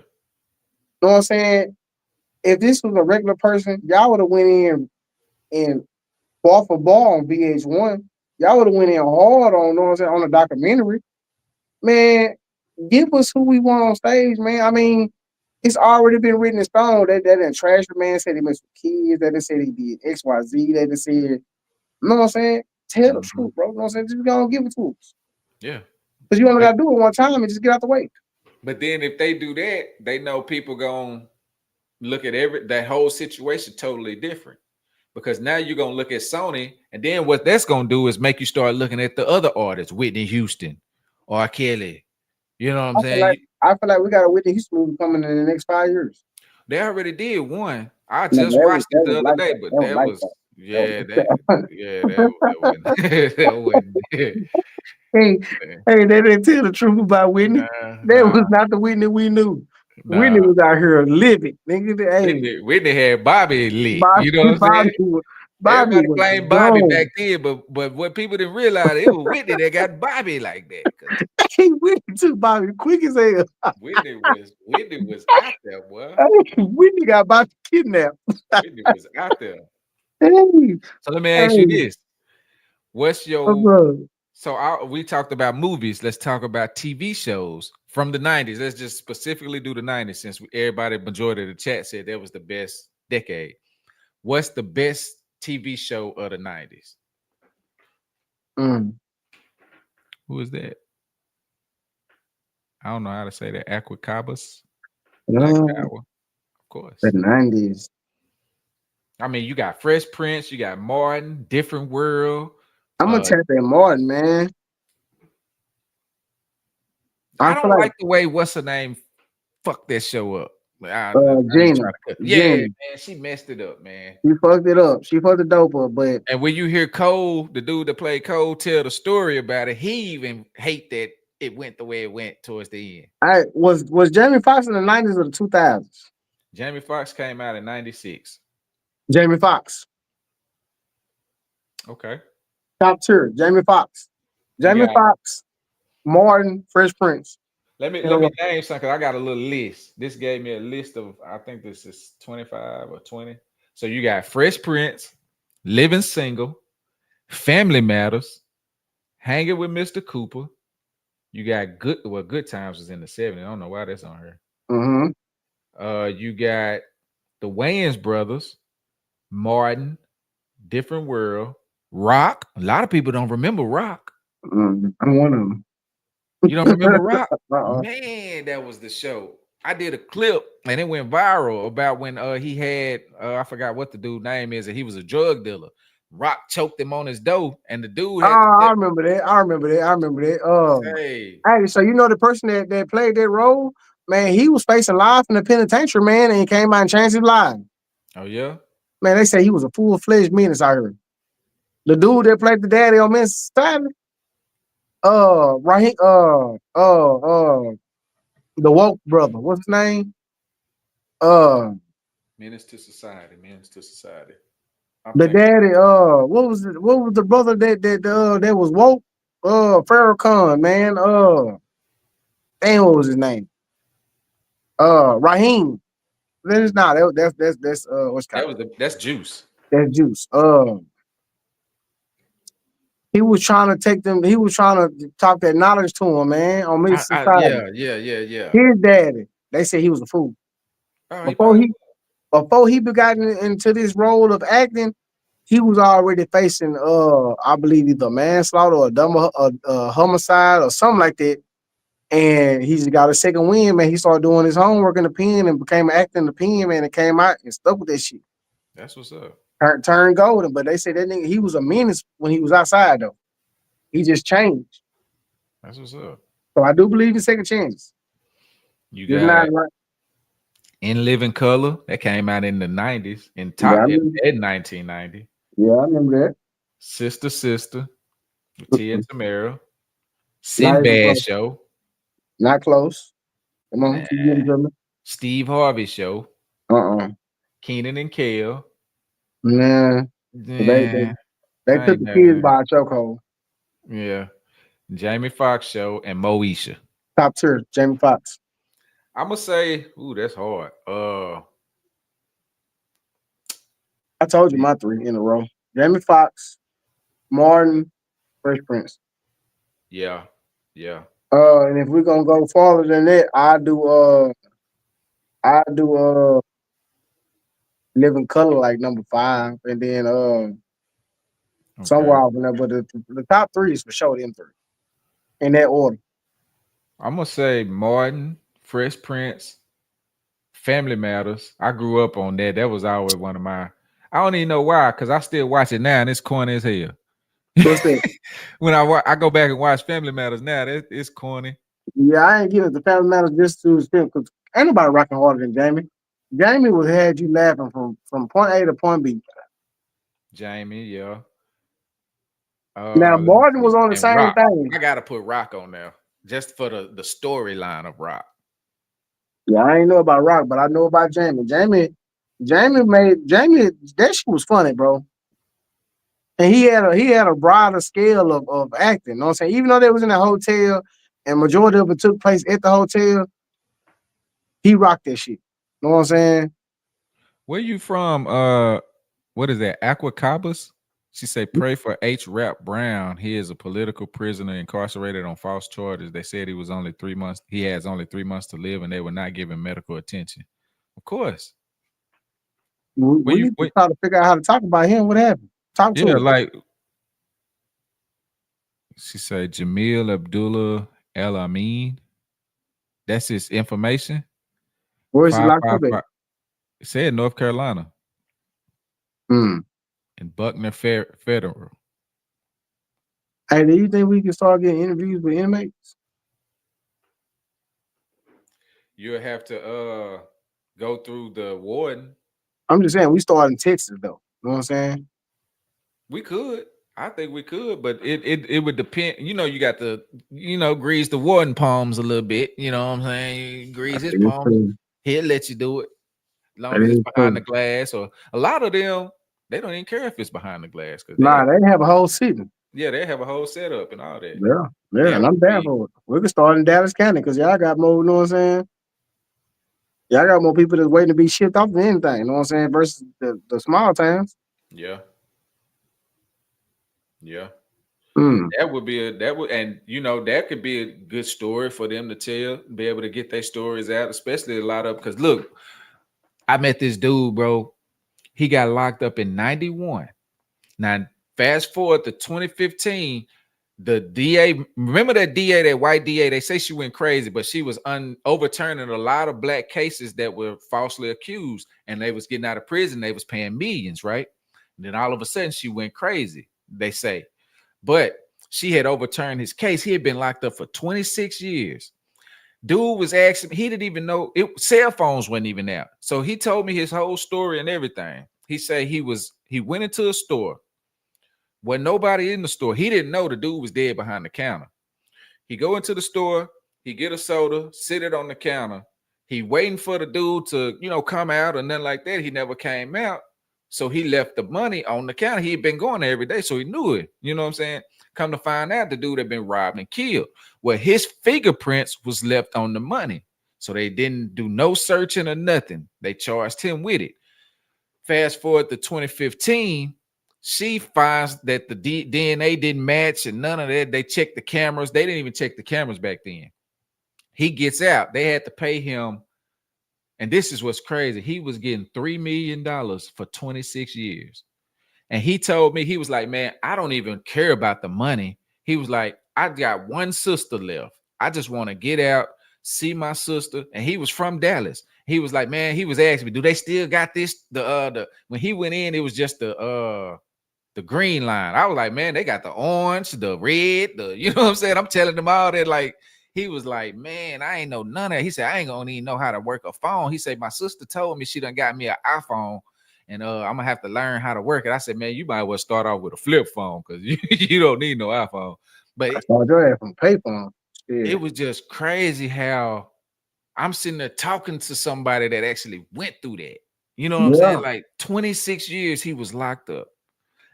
You know what I'm saying? If this was a regular person, y'all would have went in and ball for ball on VH1. Y'all would have went in hard on, you know what I'm saying, on a documentary. Man, give us who we want on stage, man. I mean, it's already been written in stone. That didn't trash the man said he messed with kids. That they said he did XYZ. That they said, you know what I'm saying? Tell the mhm, truth, bro. You know what I'm saying? Just gonna give it to us. yeah. Because you only But gotta do it one time and just get out the way. but then if they do that, they know people gonna look at that whole situation totally different. Because now you're gonna look at Sony, and then what that's gonna do is make you start looking at the other artists, Whitney Houston or Kelly. You know what I'm I feel like saying? I feel like we got a Whitney Houston movie coming in the next 5 years. They already did one. I No, just watched it that the was other like day, that. but That was that like was that. That yeah, was that wasn't that wasn't hey, hey, they didn't tell the truth about Whitney. nah, That was nah, not the Whitney we knew. Whitney Nah, was out here living. Nigga, hey, Whitney had Bobby lit. Bobby, You know what I'm saying? Bobby Everybody was blamed Bobby back gone. then, but what people didn't realize, it was Whitney that got Bobby like that. Cause Hey, Whitney took Bobby quick as hell. Whitney was out there, boy. Hey, Whitney got Bobby kidnapped. Whitney was out there. Hey, So let me ask you hey, this: What's what's your up? we talked about movies. Let's talk about TV shows from the 90s. Let's just specifically do the 90s since everybody, majority of the chat said that was the best decade. What's the best TV show of the 90s? Mm. Who is that? I don't know how to say that. Aquacabas? Black Uh, Power, of the course. 90s. I mean, you got Fresh Prince, you got Martin, Different World. I'm gonna tap that Martin, man. I I feel don't like like the way what's her name fucked that show up. I ain't Gina. trying to cut. Yeah, Gina. man, she messed it up, man. She fucked it up. She fucked the dope up, but And when you hear Cole, the dude that played Cole, tell the story about it, he even hate that it went the way it went towards the end. I was Jamie Foxx in the 90s or the 2000s? Jamie Foxx came out in 96. Jamie Foxx. Okay. Top tier. Jamie Foxx. You Jamie got Foxx, Martin, Fresh Prince. let me In a let me row. name something because I got a little list. This gave me a list of I think this is 25 or 20. So you got Fresh Prince, Living Single, Family Matters, Hanging with Mr. Cooper. You got Good Times was in the 70s. I don't know why that's on here. Mm-hmm. You got the Wayans brothers, Martin, Different World, Rock. A lot of people don't remember Rock. I'm one of them. You don't remember Rock? Uh-uh. Man, that was the show. I did a clip and it went viral about when he had I forgot what the dude name is, and he was a drug dealer. Rock choked him on his dough, and the dude had to I remember that. I remember that. I remember that. say, Hey, so you know the person that played that role, man, he was facing life in the penitentiary, man, and he came out and changed his life. "Oh yeah, Man, they say he was a full-fledged menace out here. The dude that played the daddy on Miss Stanley, right, the woke brother, what's his name? Uh, menace to society, menace to society." I'm the thinking daddy, what was the brother that was woke? Farrakhan, man. Damn, what was his name? Raheem. That is not. That's what's called. that's Juice. That's Juice. He was trying to take them. He was trying to talk that knowledge to him, man, on Miss Society. Yeah. His daddy. They said he was a fool Oh, he before probably he before he got into this role of acting. He was already facing, I believe, either manslaughter or homicide or something like that. And he's got a second win, man. He started doing his homework in the pen and became an actor in the pen, man, and came out and stuck with that shit. that's what's up. Turned golden. But they said that nigga, he was a menace when he was outside, though. He just changed. That's what's up. So I do believe in second chances. You Just not got right. In Living Color that came out in the 90s in Yeah, top I remember, in 1990. yeah, I remember Sister Sister with that. Tia and Tamara. Not even Sinbad close. Show. Not close. Come on, Nah. keep getting to me. Steve Harvey Show. Uh-uh. Keenan and Kel. Nah. They, they Yeah, they I took ain't the kids never. by a chokehold. Yeah, Jamie Foxx Show and Moesha. Top tier, Jamie Foxx. I'm gonna say, ooh, that's hard. I told you my three in a row. Jamie Foxx, Martin, Fresh Prince. yeah, yeah. And if we're gonna go farther than that, I do Living Color like number 5, and then somewhere Okay. off in there. But the top three is for sure them three in that order. I'm gonna say Martin, Fresh Prince, Family Matters. I grew up on that. That was always one of my. I don't even know why, because I still watch it now, and it's corny as hell. What's that? When I go back and watch Family Matters now, it's corny. Yeah, I ain't giving the Family Matters just to his film because ain't nobody rocking harder than Jamie. Jamie was had you laughing from point A to point B. Jamie, yeah. Now Let me Martin see. was on the And same Rock. thing. I gotta put Rock on there just for the storyline of Rock. Yeah, I ain't know about Rock, but I know about Jamie. Jamie. That shit was funny, bro. And he had a broader scale of acting. You know what I'm saying? Even though they was in a hotel and majority of it took place at the hotel, he rocked that shit. You know what I'm saying? Where you from? What is that? Aquacabas? She say, pray for H. Rap Brown. He is a political prisoner incarcerated on false charges. They said he was only 3 months. He has only 3 months to live, and they were not giving medical attention. Of course. When We you need to when, try to figure out how to talk about him. What happened? Talk to yeah, him. like she said, Jamil Abdullah El Amin. That's his information. Where is he Five locked five up at? five. It said North Carolina Hmm. and Buckner Federal. Hey, do you think we can start getting interviews with inmates? You'll have to go through the warden. I'm just saying we started in Texas though. You know what I'm saying? We could. I think we could, but it would depend. You know, you got to, grease the warden palms a little bit. You know what I'm saying? You grease his It is palms. true. He'll let you do it as long It as it's is behind the true. glass. Or a lot of them, they don't even care if it's behind the glass because Nah, they have a whole sitting. they have a whole setup and all that. Yeah, yeah, That and I'm would down be for it. We can start in Dallas County because y'all got more. You know what I'm saying? Y'all got more people that's waiting to be shipped off than anything. You know what I'm saying? Versus the small towns. yeah, yeah. Hmm. That would, and that could be a good story for them to tell, be able to get their stories out, especially a lot of because look, I met this dude, bro. He got locked up in 91. Now, fast forward to 2015, the DA, remember that DA, that white DA, they say she went crazy, but she was overturning a lot of black cases that were falsely accused, and they was getting out of prison. They was paying millions, right? And then all of a sudden she went crazy, they say. But she had overturned his case. He had been locked up for 26 years. Dude was asking, he didn't even know cell phones weren't even out. So he told me his whole story and everything. He said he went into a store when nobody in the store. He didn't know the dude was dead behind the counter. He go into the store, he get a soda, sit it on the counter. He waiting for the dude to, come out or nothing like that. He never came out. So he left the money on the counter. He had been going there every day, so he knew it. You know what I'm saying? Come to find out, the dude had been robbed and killed. Well, his fingerprints was left on the money. So they didn't do no searching or nothing. They charged him with it. Fast forward to 2015, she finds that the DNA didn't match and none of that. They checked the cameras. They didn't even check the cameras back then. He gets out. They had to pay him. And this is what's crazy. He was getting $3 million for 26 years. And he told me, he was like, man, I don't even care about the money. He was like, I got one sister left. I just want to get out, see my sister. And he was from Dallas. He was like, man, he was asking me, do they still got this? The when he went in, it was just the green line. I was like, man, they got the orange, the red, you know what I'm saying? I'm telling them all that. Like, he was like, man, I ain't know none of that. He said, I ain't gonna even know how to work a phone. He said, my sister told me she done got me an iPhone and I'm gonna have to learn how to work it. I said, man, you might well start off with a flip phone because you don't need no iPhone. But I started your ass from PayPal. it Shit. was just crazy how I'm sitting there talking to somebody that actually went through that. You know what I'm saying? Yeah. Like 26 years he was locked up.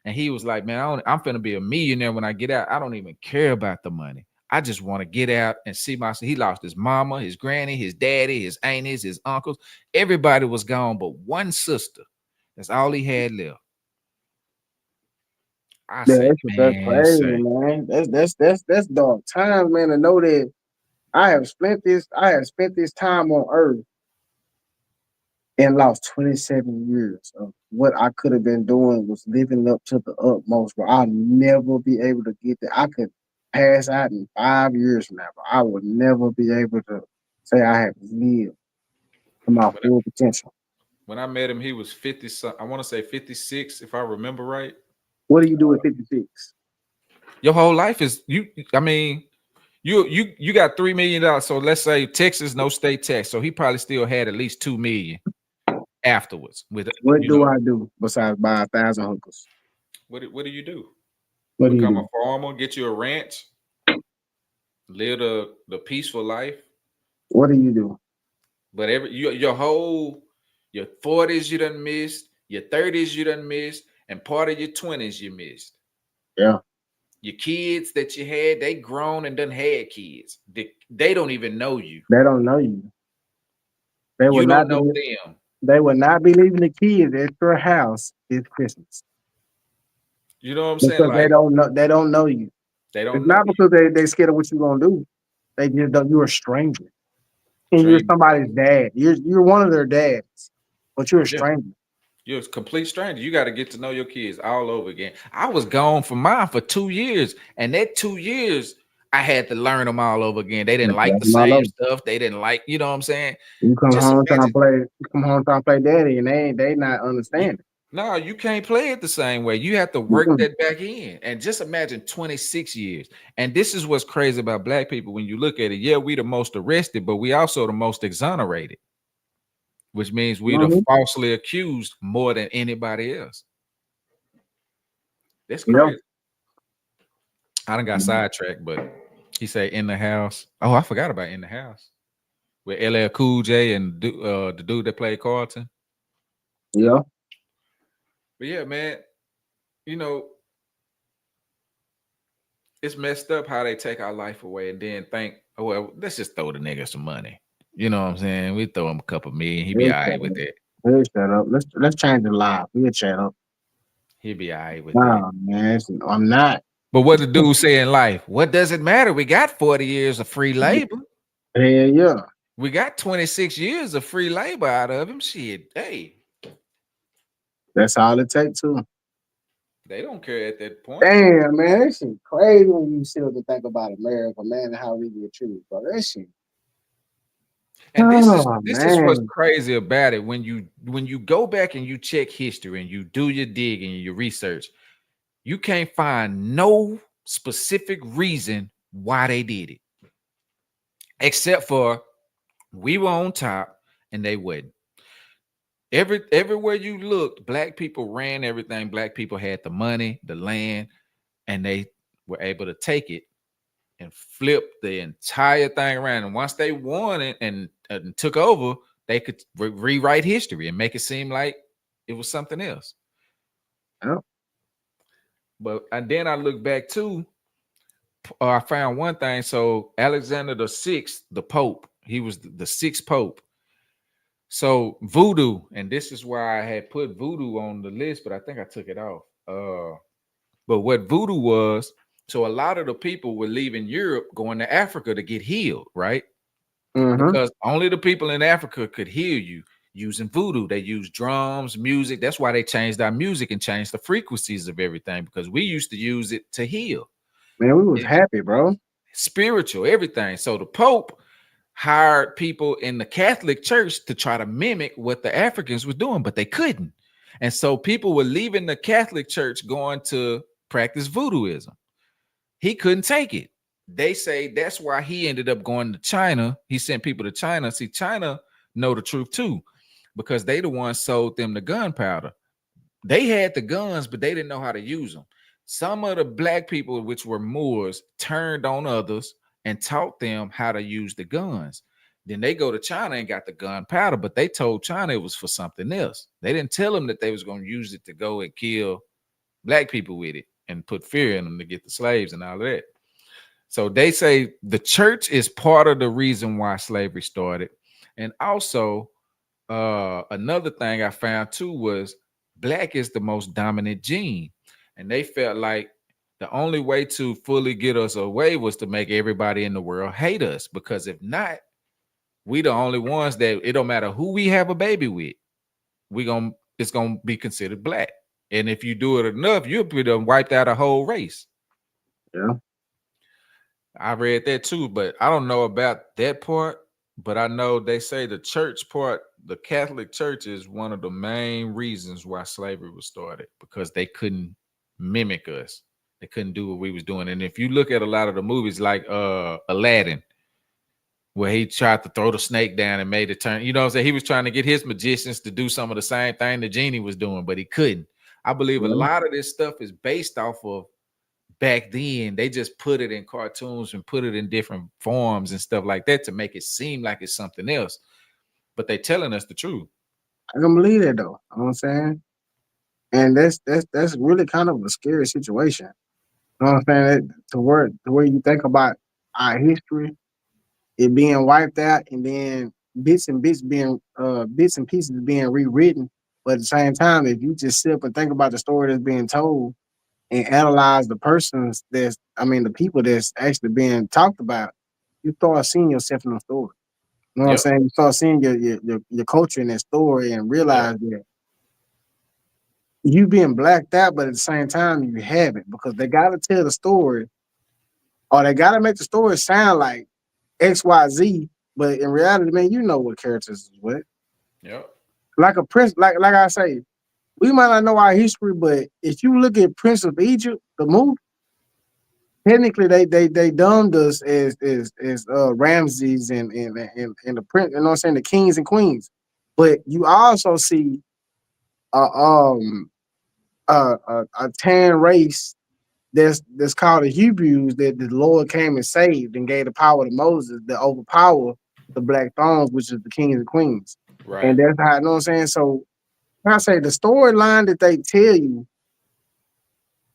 And he was like, man, I'm finna be a millionaire when I get out. I don't even care about the money. I just want to get out and see myself. He lost his mama, his granny, his daddy, his aunties, his uncles. Everybody was gone, but one sister. That's all he had left. I Yeah, say, that's man, crazy, say, man. That's dark times, man. To know that I have spent this time on earth and lost 27 years of what I could have been doing was living up to the utmost, but I'll never be able to get there. I could pass out in 5 years from now, but I would never be able to say I have lived to my when I, full potential. when I met him, he was 50. I want to say 56, if I remember right. What do you do at 56? Your whole life is you. I mean, you got $3 million. So let's say Texas, no state tax. So he probably still had at least 2 million afterwards. With What do I do besides buy 1,000 hookers? what do you do? What do you Become a do? farmer, get you a ranch, live the peaceful life. What do you do? But your 40s you done missed, your 30s you done missed, and part of your 20s you missed. Yeah. Your kids that you had, they grown and done had kids. They don't even know you. They don't know you. They You will don't not be. know them. They will not be leaving the kids at your house this Christmas You know what I'm saying? because they Like don't know. They don't know you. they It's don't know not you. because they scared of what you're gonna do. They just don't. You're a stranger, and you're Dream. somebody's dad. You're one of their dads, but you're a Yeah. stranger. You're a complete stranger. You got to get to know your kids all over again. I was gone from mine for 2 years, and that 2 years, I had to learn them all over again. They didn't That's like the all same over. stuff. They didn't like, you know what I'm saying? You come Just home trying to imagine. play. You come home trying to play daddy, and they not You, understanding. no, you can't play it the same way. You have to work Mm-mm. that back in. And just imagine 26 years. And this is what's crazy about black people when you look at it. Yeah, we the most arrested, but we also the most exonerated, which means we the Mm-hmm. falsely accused more than anybody else. That's Yeah. crazy. I done got sidetracked, but he said in the house. Oh, I forgot about in the house with LL Cool J and the dude that played Carlton. Yeah. But yeah, man, you know, it's messed up how they take our life away and then think, oh well, let's just throw the nigga some money. You know what I'm saying? We throw him a couple million, he be We'll all shut right with up. it. We'll shut up. Let's change the live. We'll shut up. He be all right with it. Nah, man, I'm not. But what the dude say in life? What does it matter? We got 40 years of free labor. Hell yeah. We got 26 years of free labor out of him. Shit, hey, That's all it takes too. they don't care at that point. Damn, man, that shit crazy when you sit up and think about America, man, and how we get treated, bro. That shit. And this is Oh this is what's man. crazy about it. When you go back and you check history and you do your digging and your research, you can't find no specific reason why they did it, except for we were on top and they wouldn't. Everywhere you looked, black people ran everything. Black people had the money, the land, and they were able to take it and flip the entire thing around. And once they won it and took over, they could rewrite history and make it seem like it was something else. Yeah. But and then I look back too. I found one thing. So Alexander the Sixth, the Pope, he was the sixth Pope. So voodoo, and this is why I had put voodoo on the list, but I think I took it off. But what voodoo was, so a lot of the people were leaving Europe, going to Africa to get healed, right? Mm-hmm. Because only the people in Africa could heal you using voodoo. They use drums, music. That's why they changed our music and changed the frequencies of everything because we used to use it to heal. Man, we was It- happy, bro. spiritual, everything. So the Pope hired people in the Catholic Church to try to mimic what the Africans were doing, but they couldn't. And so people were leaving the Catholic Church going to practice voodooism. He couldn't take it. They say that's why he ended up going to China. He sent people to China. See, China know the truth too, because they the ones sold them the gunpowder. They had the guns, but they didn't know how to use them. Some of the black people, which were Moors, turned on others and taught them how to use the guns. Then they go to China and got the gunpowder, but they told China it was for something else. They didn't tell them that they was going to use it to go and kill black people with it and put fear in them to get the slaves and all of that. So they say the church is part of the reason why slavery started. And also, another thing I found too was black is the most dominant gene. And they felt like the only way to fully get us away was to make everybody in the world hate us. Because if not, we the only ones that it don't matter who we have a baby with, it's gonna be considered black. And if you do it enough, you'll be done wiped out a whole race. Yeah. I read that too, but I don't know about that part. But I know they say the church part, the Catholic Church is one of the main reasons why slavery was started because they couldn't mimic us. They couldn't do what we was doing. And if you look at a lot of the movies like Aladdin, where he tried to throw the snake down and made it turn, you know what I'm saying? He was trying to get his magicians to do some of the same thing the genie was doing, but he couldn't. I believe a Yeah. lot of this stuff is based off of back then. They just put it in cartoons and put it in different forms and stuff like that to make it seem like it's something else. but they telling us the truth. I can believe that though. You know what I'm saying? And that's really kind of a scary situation. You know what I'm saying? To where you think about our history, it being wiped out, and then bits and pieces being rewritten. But at the same time, if you just sit up and think about the story that's being told and analyze the persons the people that's actually being talked about, you start seeing yourself in the story. You know what I'm Yep. saying? You start seeing your culture in that story and Yep. realize that you being blacked out, but at the same time you have it because they gotta tell the story or they gotta make the story sound like XYZ, but in reality, man, you know what characters is what. Yep. Like a prince, like I say, we might not know our history, but if you look at Prince of Egypt, the movie, technically they dubbed us as Ramses and the prince, you know what I'm saying, the kings and queens. But you also see a a tan race that's called the Hebrews that the Lord came and saved and gave the power to Moses to overpower the black thrones, which is the kings and queens. Right. And that's how, you know what I'm saying? So when I say the storyline that they tell you,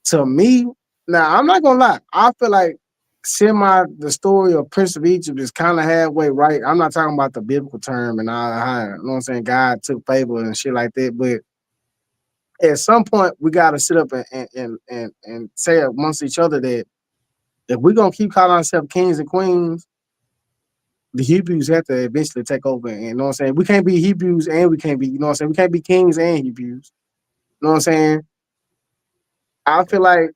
to me, now I'm not gonna lie, I feel like semi the story of Prince of Egypt is kind of halfway right. I'm not talking about the biblical term and all how, you know what I'm saying, God took favor and shit like that, but at some point we gotta sit up and say amongst each other that if we're gonna keep calling ourselves kings and queens, the Hebrews have to eventually take over. And you know what I'm saying? We can't be Hebrews and we can't be, you know what I'm saying? We can't be kings and Hebrews. You know what I'm saying? I feel like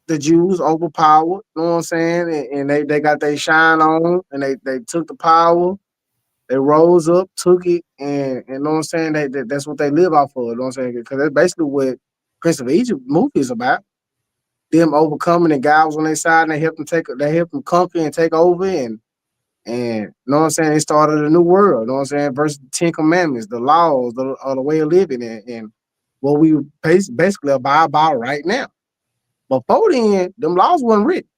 the Jews overpowered, you know what I'm saying? And they got their shine on and they took the power, they rose up, took it, and you know what I'm saying? That's what they live off of, you know what I'm saying? Because that's basically what Prince of Egypt movie is about. Them overcoming and God was on their side and they helped them conquer and take over and you know what I'm saying? It started a new world, you know what I'm saying? Versus the Ten Commandments, the laws, the way of living, and what we basically abide by right now. Before then, them laws wasn't written.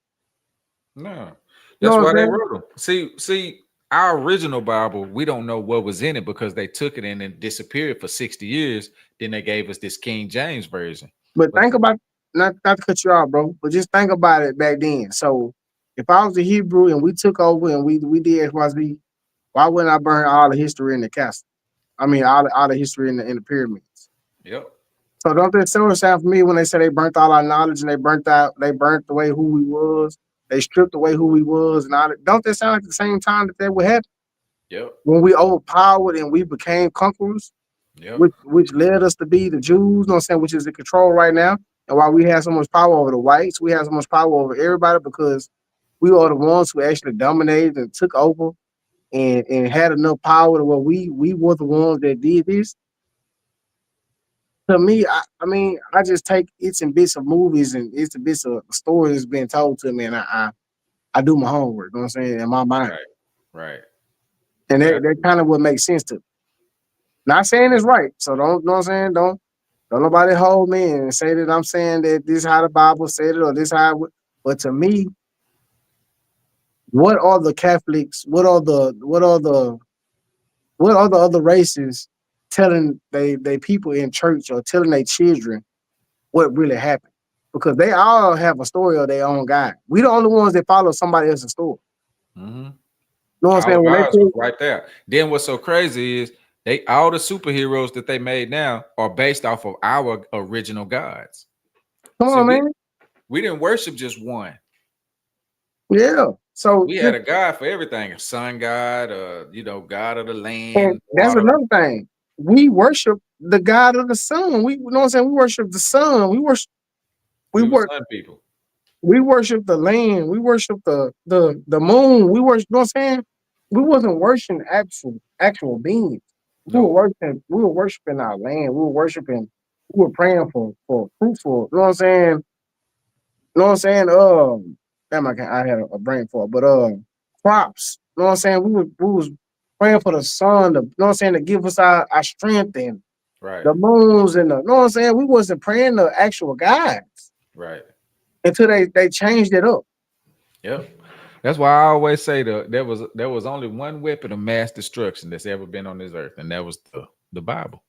No, You know that's what why I'm they saying? wrote them. See, our original Bible, we don't know what was in it because they took it and then disappeared for 60 years. Then they gave us this King James version. But But think about not to cut you off, bro, but just think about it back then. So if I was a Hebrew and we took over and we did XYZ, why wouldn't I burn all the history in the castle? I mean, all the history in the pyramids. yep, So don't that similar sound for me when they say they burnt all our knowledge and they burnt away who we was, they stripped away who we was and all that. Don't that sound like the same time that would happen yep, when we overpowered and we became conquerors, yep, which led us to be the Jews, you know what I'm saying, which is in control right now. And why we have so much power over the whites, we have so much power over everybody because we are the ones who actually dominated and took over and had enough power to where we were the ones that did this. To me, I just take its and bits of movies and it's and bits of stories that's being told to me, and I do my homework. You know what I'm saying, in my mind, right, right. and Yeah, that kind of what makes sense to me. Not saying it's right, so don't, you know what I'm saying, don't nobody hold me and say that I'm saying that this is how the Bible said it or this how. But to me, what are the Catholics? What are the other races telling they people in church or telling their children what really happened? Because they all have a story of their own guy. We the only ones that follow somebody else's story. hmm You know what I'm all saying? of When they ours was tell, right there. Then what's so crazy is they all the superheroes that they made now are based off of our original gods. come See, on, we man. we didn't worship just one. Yeah. So We had a god for everything, a sun god, god of the and land, that's water. another thing. We worship the God of the sun. We, you know what I'm saying? We worship the sun. We We were work sun people. we worship the land. We worship the moon. We worship, you know what I'm saying? We wasn't worshiping actual beings. No. We were worshiping our land. We were praying for fruitful, you know what I'm saying? You know what I'm saying? Damn, I had a brain fart, but crops. You know what I'm saying? We was praying for the sun, you know what I'm saying, to give us our strength and Right. the moons and the, you know what I'm saying? We wasn't praying the actual gods Right. until they changed it up. Yep. That's why I always say there was only one weapon of mass destruction that's ever been on this earth, and that was the Bible.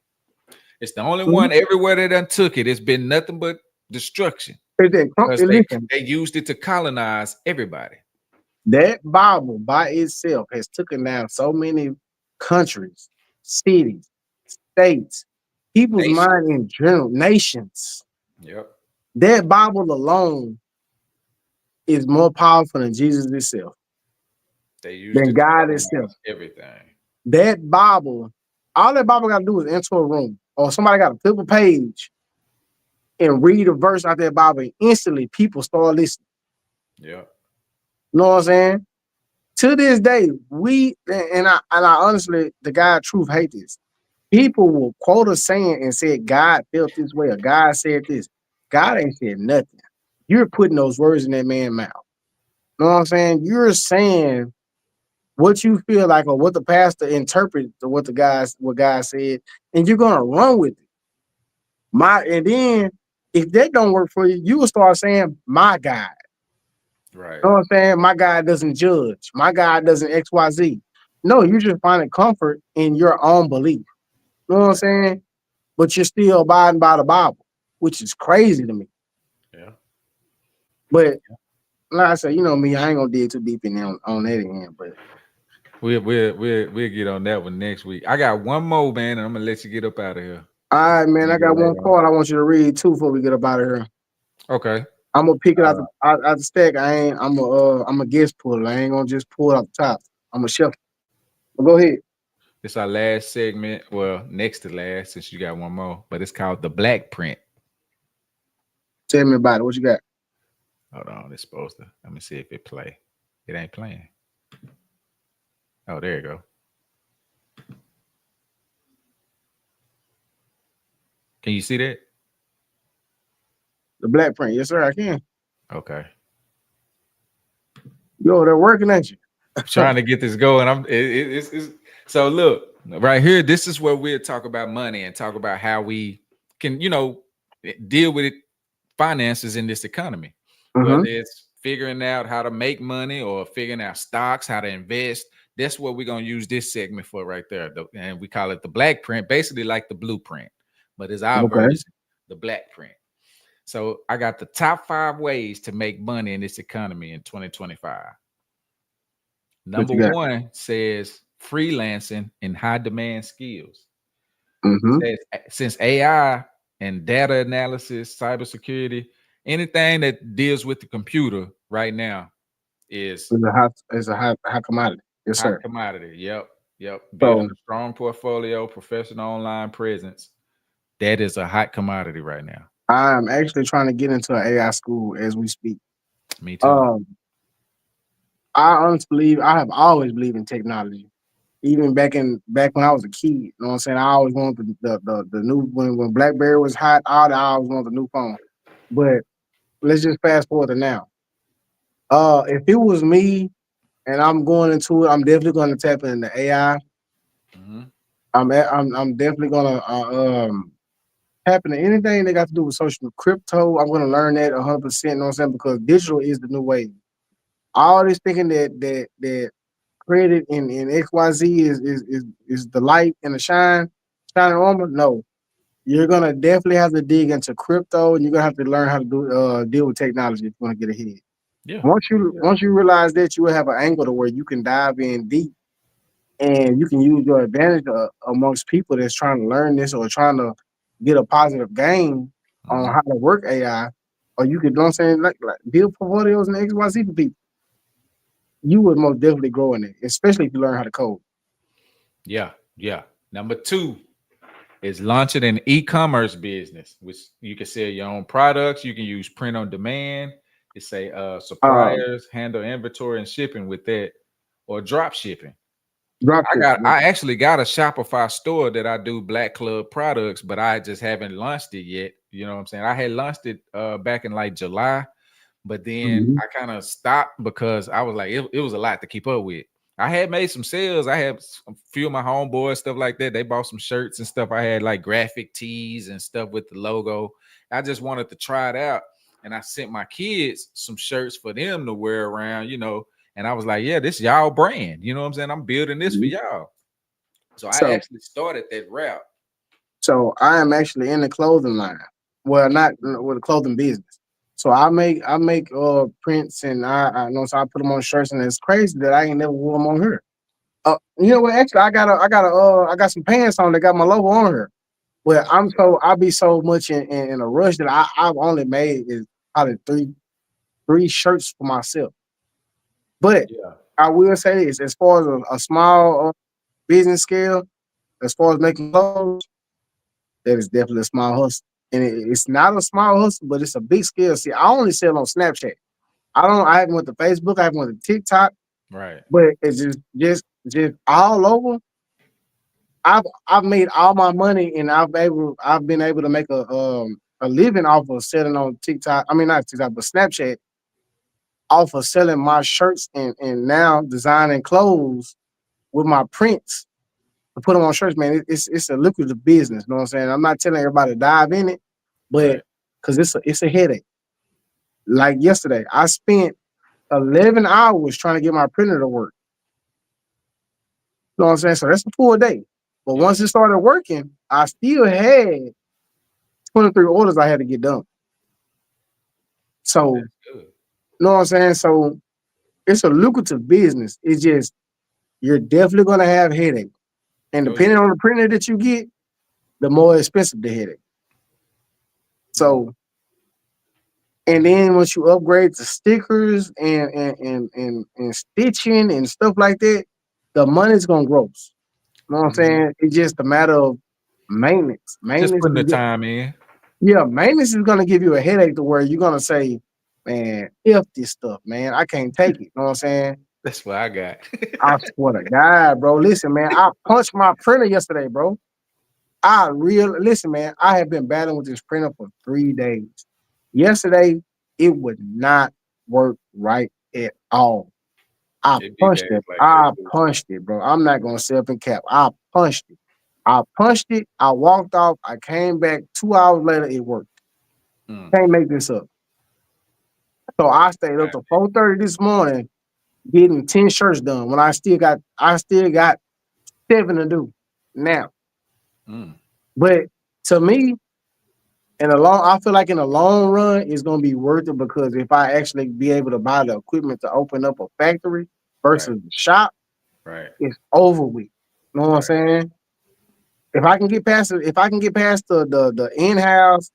It's the only Mhm. one everywhere they done took it. It's been nothing but destruction because Listen, they used it to colonize everybody. that Bible by itself has taken down so many countries, cities, states, people's Nation. mind in general, nations. Yep. That Bible alone is more powerful than Jesus itself, They used than it to God itself. colonize everything. That Bible, all that Bible got to do is enter a room, or somebody got to flip a page and read a verse out that Bible, and instantly people start listening. Yep. You know what I'm saying? To this day, I honestly, the God truth hate this. People will quote a saying and say God felt this way or God said this. God ain't said nothing. You're putting those words in that man's mouth. You know what I'm saying? You're saying what you feel like or what the pastor interprets to what God said, and you're gonna run with it. And then if that don't work for you, you will start saying, my God. Right. You know what I'm saying? My God doesn't judge. My God doesn't XYZ. No, you're just finding comfort in your own belief. You know what I'm saying? But you're still abiding by the Bible, which is crazy to me. Yeah. But like I said, you know me, I ain't gonna dig too deep in there on that end. But We'll get on that one next week. I got one more, man, and I'm gonna let you get up out of here. all right, man, You I go got one later on. card I want you to read too before we get up out of here. Okay. I'm gonna pick it out Uh, out the stack. I'm a guest puller. I ain't gonna just pull it off the top. I'm a shuffle. But go ahead. This our last segment. Well, next to last, since you got one more, but it's called the Black Print. Tell me about it. What you got? Hold on, it's supposed to. Let me see if it play. It ain't playing. Oh, there you go. Can you see that? The black print. Yes, sir, I can. Okay. Yo, they're working at you. Trying to get this going. It's so look right here. This is where we'll talk about money and talk about how we can, deal with it, finances in this economy. Whether Mm-hmm. it's figuring out how to make money or figuring out stocks, how to invest. That's what we're gonna use this segment for right there. And we call it the black print, basically like the blueprint, but it's our Okay. version, the black print. So I got the top 5 ways to make money in this economy in 2025. What Number you got? one says freelancing in high demand skills. It Mm-hmm. says since AI and data analysis, cybersecurity, anything that deals with the computer right now is It's a hot commodity. Yes, hot sir. commodity. Yep. Yep. Building So a strong portfolio, professional online presence. That is a hot commodity right now. I'm actually trying to get into an AI school as we speak. Me too. Um, I honestly believe I have always believed in technology. Even back when I was a kid, you know what I'm saying? I always wanted the new when BlackBerry was hot, I always wanted the new phone. But let's just fast forward to now. If it was me and I'm going into it, I'm definitely gonna tap into AI. Mhm. I'm definitely gonna tap into anything that got to do with social crypto. I'm gonna learn that 100%, you know what I'm saying? Because digital is the new wave. All this thinking that credit in XYZ is the light and the shining armor. No, you're gonna definitely have to dig into crypto, and you're gonna have to learn how to deal with technology if you want to get ahead. Yeah. Once you realize that, you will have an angle to where you can dive in deep, and you can use your advantage amongst people that's trying to learn this or trying to get a positive gain on Mhm. how to work AI. Or you could, you know what I'm saying, like build portfolios and XYZ for people. You would most definitely grow in it, especially if you learn how to code. Yeah. Yeah. Number two is launching an e-commerce business, which you can sell your own products. You can use print on demand. It say Um, suppliers handle inventory and shipping with that, or drop shipping. Dropship. I actually got a Shopify store that I do Black Club products, but I just haven't launched it yet. You know what I'm saying? I had launched it back in like July, but then Mm-hmm. I kind of stopped because I was like, it was a lot to keep up with. I had made some sales. I had a few of my homeboys, stuff like that. They bought some shirts and stuff. I had like graphic tees and stuff with the logo. I just wanted to try it out. And I sent my kids some shirts for them to wear around, And I was like, yeah, this y'all brand. You know what I'm saying? I'm building this for Mhm. y'all. So I So actually started that route. so I am actually in the clothing line. Well, not with the clothing business. So I make prints and I know so I put them on shirts and it's crazy that I ain't never wore them on here. You know what? Actually, I got some pants on that got my logo on here. But That's I'm what's up. so I be so much in a rush that I've only made is probably three shirts for myself. But Yeah. I will say this: as far as a small business scale, as far as making clothes, that is definitely a small hustle. And it's not a small hustle, but it's a big scale. See, I only sell on Snapchat. I haven't went to Facebook, I haven't went to TikTok, Right. but it's just all over. I've made all my money and I've been able to make a living off of selling on TikTok. I mean not TikTok, but Snapchat off of selling my shirts and now designing clothes with my prints to put them on shirts, man. It's a lucrative business. You know what I'm saying? I'm not telling everybody to dive in it, but Right. because it's a headache. Like yesterday, I spent 11 hours trying to get my printer to work. You know what I'm saying? So that's a full day. But Yeah. once it started working, I still had 23 orders I had to get done. So, That's good. you know what I'm saying? So it's a lucrative business. It's just you're definitely gonna have headache. And Oh yeah. depending on the printer that you get, the more expensive the headache. Mm. So and then once you upgrade to stickers and stitching and stuff like that, the money's gonna grow. You know what I'm Mhm. saying? It's just a matter of maintenance. Just Maintenance putting the is time in. Yeah, maintenance is gonna give you a headache to where you're gonna say, "Man, F this stuff, man. I can't take it." You know what I'm saying? That's what I got. I swear to God, bro. Listen, man, I punched my printer yesterday, bro. Listen, man. I have been battling with this printer for 3 days. Yesterday, it would not work right at all. I It be punched days it. like that I too. punched it, bro. I'm not gonna say up and cap. I punched it. I punched it. I walked off. I came back 2 hours later. It worked. Mm. Can't make this up. So I stayed up Right. to 4:30 this morning getting 10 shirts done when I still got seven to do now. Mm. But to me, I feel like in the long run, it's gonna be worth it because if I actually be able to buy the equipment to open up a factory Right. versus the shop, Right. it's over with. You know what I'm Right. saying? If I can get past the in-house,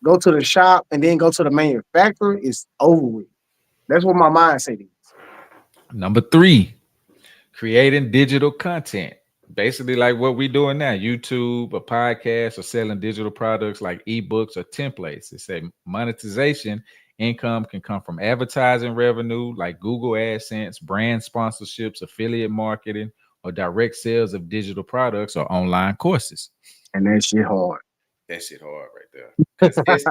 go to the shop, and then go to the manufacturer, it's over with. That's what my mindset is. Number three, creating digital content. Basically, like what we doing now, YouTube, a podcast, or selling digital products like ebooks or templates. It say monetization income can come from advertising revenue like Google AdSense, brand sponsorships, affiliate marketing, or direct sales of digital products or online courses. And that shit hard. That shit hard right there. Because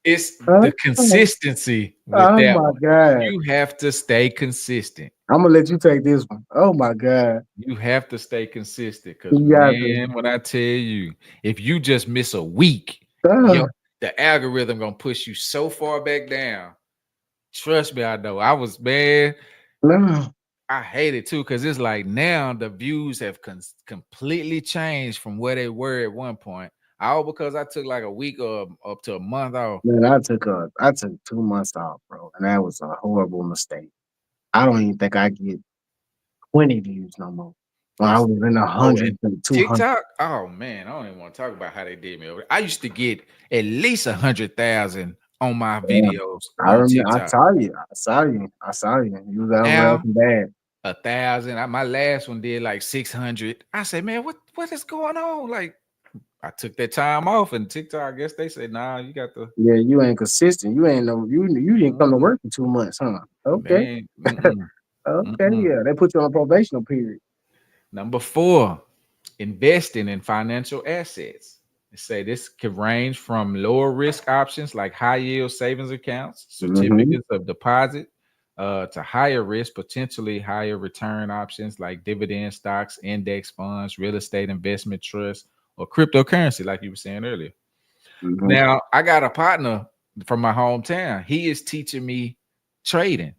it's Uh, the consistency with oh that my one. god. You have to stay consistent. I'm gonna let you take this one. Oh my god. You have to stay consistent because You got to. man, when I tell you, if you just miss a week, Uh, yo, the algorithm gonna push you so far back down. Trust me, I know. I was man, no. I hate it too because it's like now the views have completely changed from where they were at one point. All because I took like a week or up to a month off. Man, I took 2 months off, bro. And that was a horrible mistake. I don't even think I get 20 views no more. When I It's was in the oh, and hundreds and 200. TikTok. Oh man, I don't even want to talk about how they did me over. I used to get at least 100,000 on my Yeah. videos I on remember I TikTok. saw you. I saw you. I saw you. You was over there Now acting bad. 1,000. My last one did like 600. I said, man, what is going on? Like I took that time off, and TikTok. I guess they said, nah, you got to. Yeah, you ain't consistent. You ain't no you didn't come to Mm-mm, work for 2 months, huh? they Okay. ain't. Mm-mm, Okay, mm-mm. yeah. They put you on a probational period. Number four, investing in financial assets. They say this could range from lower risk options like high yield savings accounts, Mm-hmm. certificates of deposit, to higher risk, potentially higher return options like dividend stocks, index funds, real estate investment trusts, or cryptocurrency, like you were saying earlier. Mm-hmm. Now, I got a partner from my hometown. He is teaching me trading.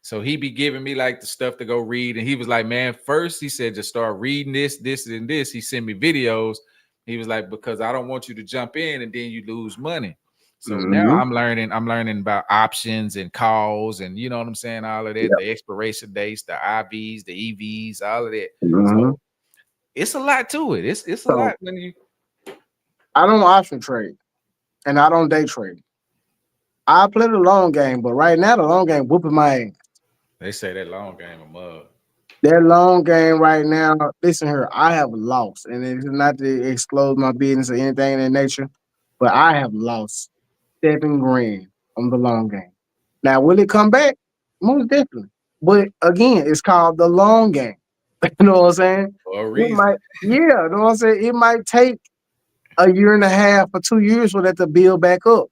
So he be giving me like the stuff to go read. And he was like, man, first he said, just start reading this, and this. He sent me videos. He was like, because I don't want you to jump in and then you lose money. So now Mm-hmm. I'm learning about options and calls and you know what I'm saying, all of that, Yep. the expiration dates, the IVs, the EVs, all of that. Mm-hmm. So it's a lot to it. It's a So lot when you I don't option trade and I don't day trade. I play the long game, but right now the long game whooping my ass. they say that long game a mug. That long game right now, listen here, I have lost, and it's not to exclude my business or anything in that nature, but I have lost 7 grand on the long game. Now, will it come back? Most definitely. But again, it's called the long game. You know what I'm saying? For a It reason. might, yeah, you know what I'm saying? It might take a year and a half or 2 years for that to build back up.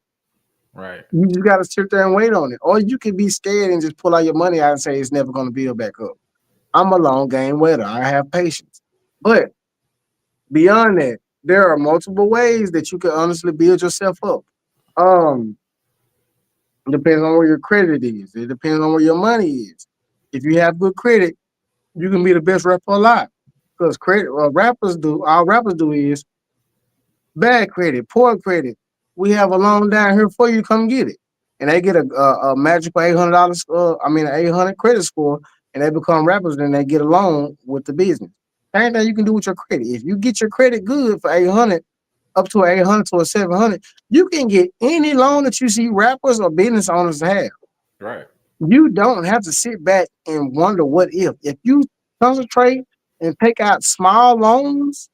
Right. You just got to sit there and wait on it. Or you can be scared and just pull all your money out and say it's never going to build back up. I'm a long game waiter. I have patience. But beyond that, there are multiple ways that you can honestly build yourself up. Um, it depends on where your credit is. It depends on where your money is. If you have good credit, you can be the best rapper alive. Because credit, rappers do, all rappers do is bad credit, poor credit. We have a loan down here for you. Come get it, and they get a magical $800. An 800 credit score, and they become rappers. Then they get a loan with the business. Same thing you can do with your credit. If you get your credit good for 800, up to 800 to a 700, you can get any loan that you see rappers or business owners have. Right. You don't have to sit back and wonder what if. If you concentrate and take out small loans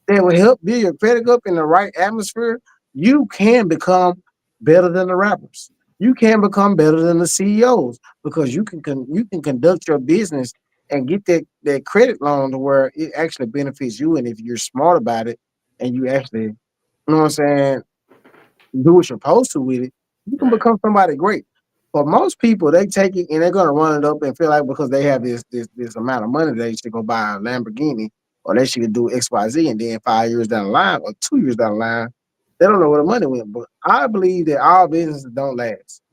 that will help build your credit up in the right atmosphere, you can become better than the rappers. You can become better than the CEOs because you can conduct your business and get that credit loan to where it actually benefits you. And if you're smart about it and you actually, you know what I'm saying, do what you're supposed to with it, you can Right. become somebody great. But most people, they take it and they're gonna run it up and feel like because they have this amount of money, they should go buy a Lamborghini or they should do XYZ, and then 5 years down the line or 2 years down the line, they don't know where the money went. But I believe that all businesses don't last.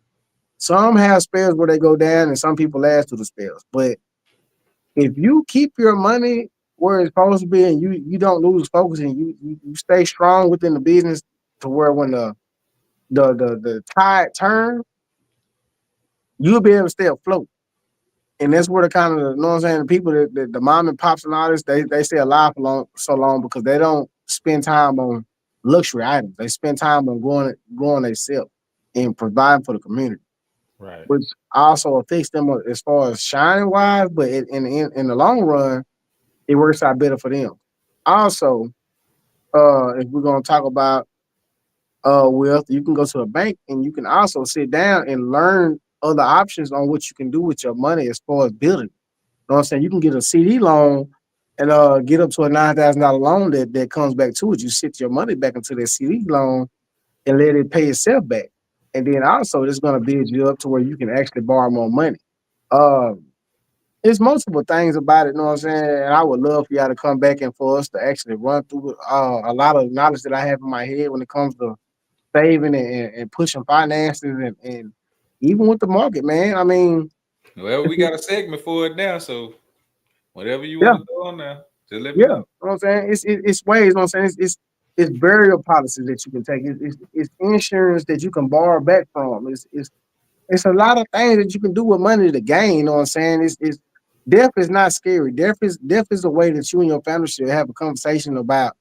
Some have spells where they go down, and some people last through the spells. But if you keep your money where it's supposed to be, and you don't lose focus, and you stay strong within the business to where when the tide turn, you'll be able to stay afloat. And that's where the kind of, you know what I'm saying, the people that the mom and pops and all this, they stay alive for so long because they don't spend time on luxury items. They spend time on growing themselves and providing for the community, Right. which also affects them as far as shining wise, but in the long run, it works out better for them. Also, if we're gonna talk about wealth, you can go to a bank and you can also sit down and learn other options on what you can do with your money as far as building. You know what I'm saying? You can get a CD loan and get up to a $9,000 loan that comes back to it. You sit your money back into that CD loan and let it pay itself back. And then also it's gonna build you up to where you can actually borrow more money. Um, there's multiple things about it, you know what I'm saying? And I would love for y'all to come back and for us to actually run through a lot of knowledge that I have in my head when it comes to saving and pushing finances and even with the market, man. I mean, Well, we got a segment for it now, so whatever you yeah, want to throw on there, just let me yeah. You know. know what I'm saying? It's ways, you know what I'm saying? It's burial policies that you can take. It's insurance that you can borrow back from. It's a lot of things that you can do with money to gain, you know what I'm saying? It's death is not scary. Death is a way that you and your family should have a conversation about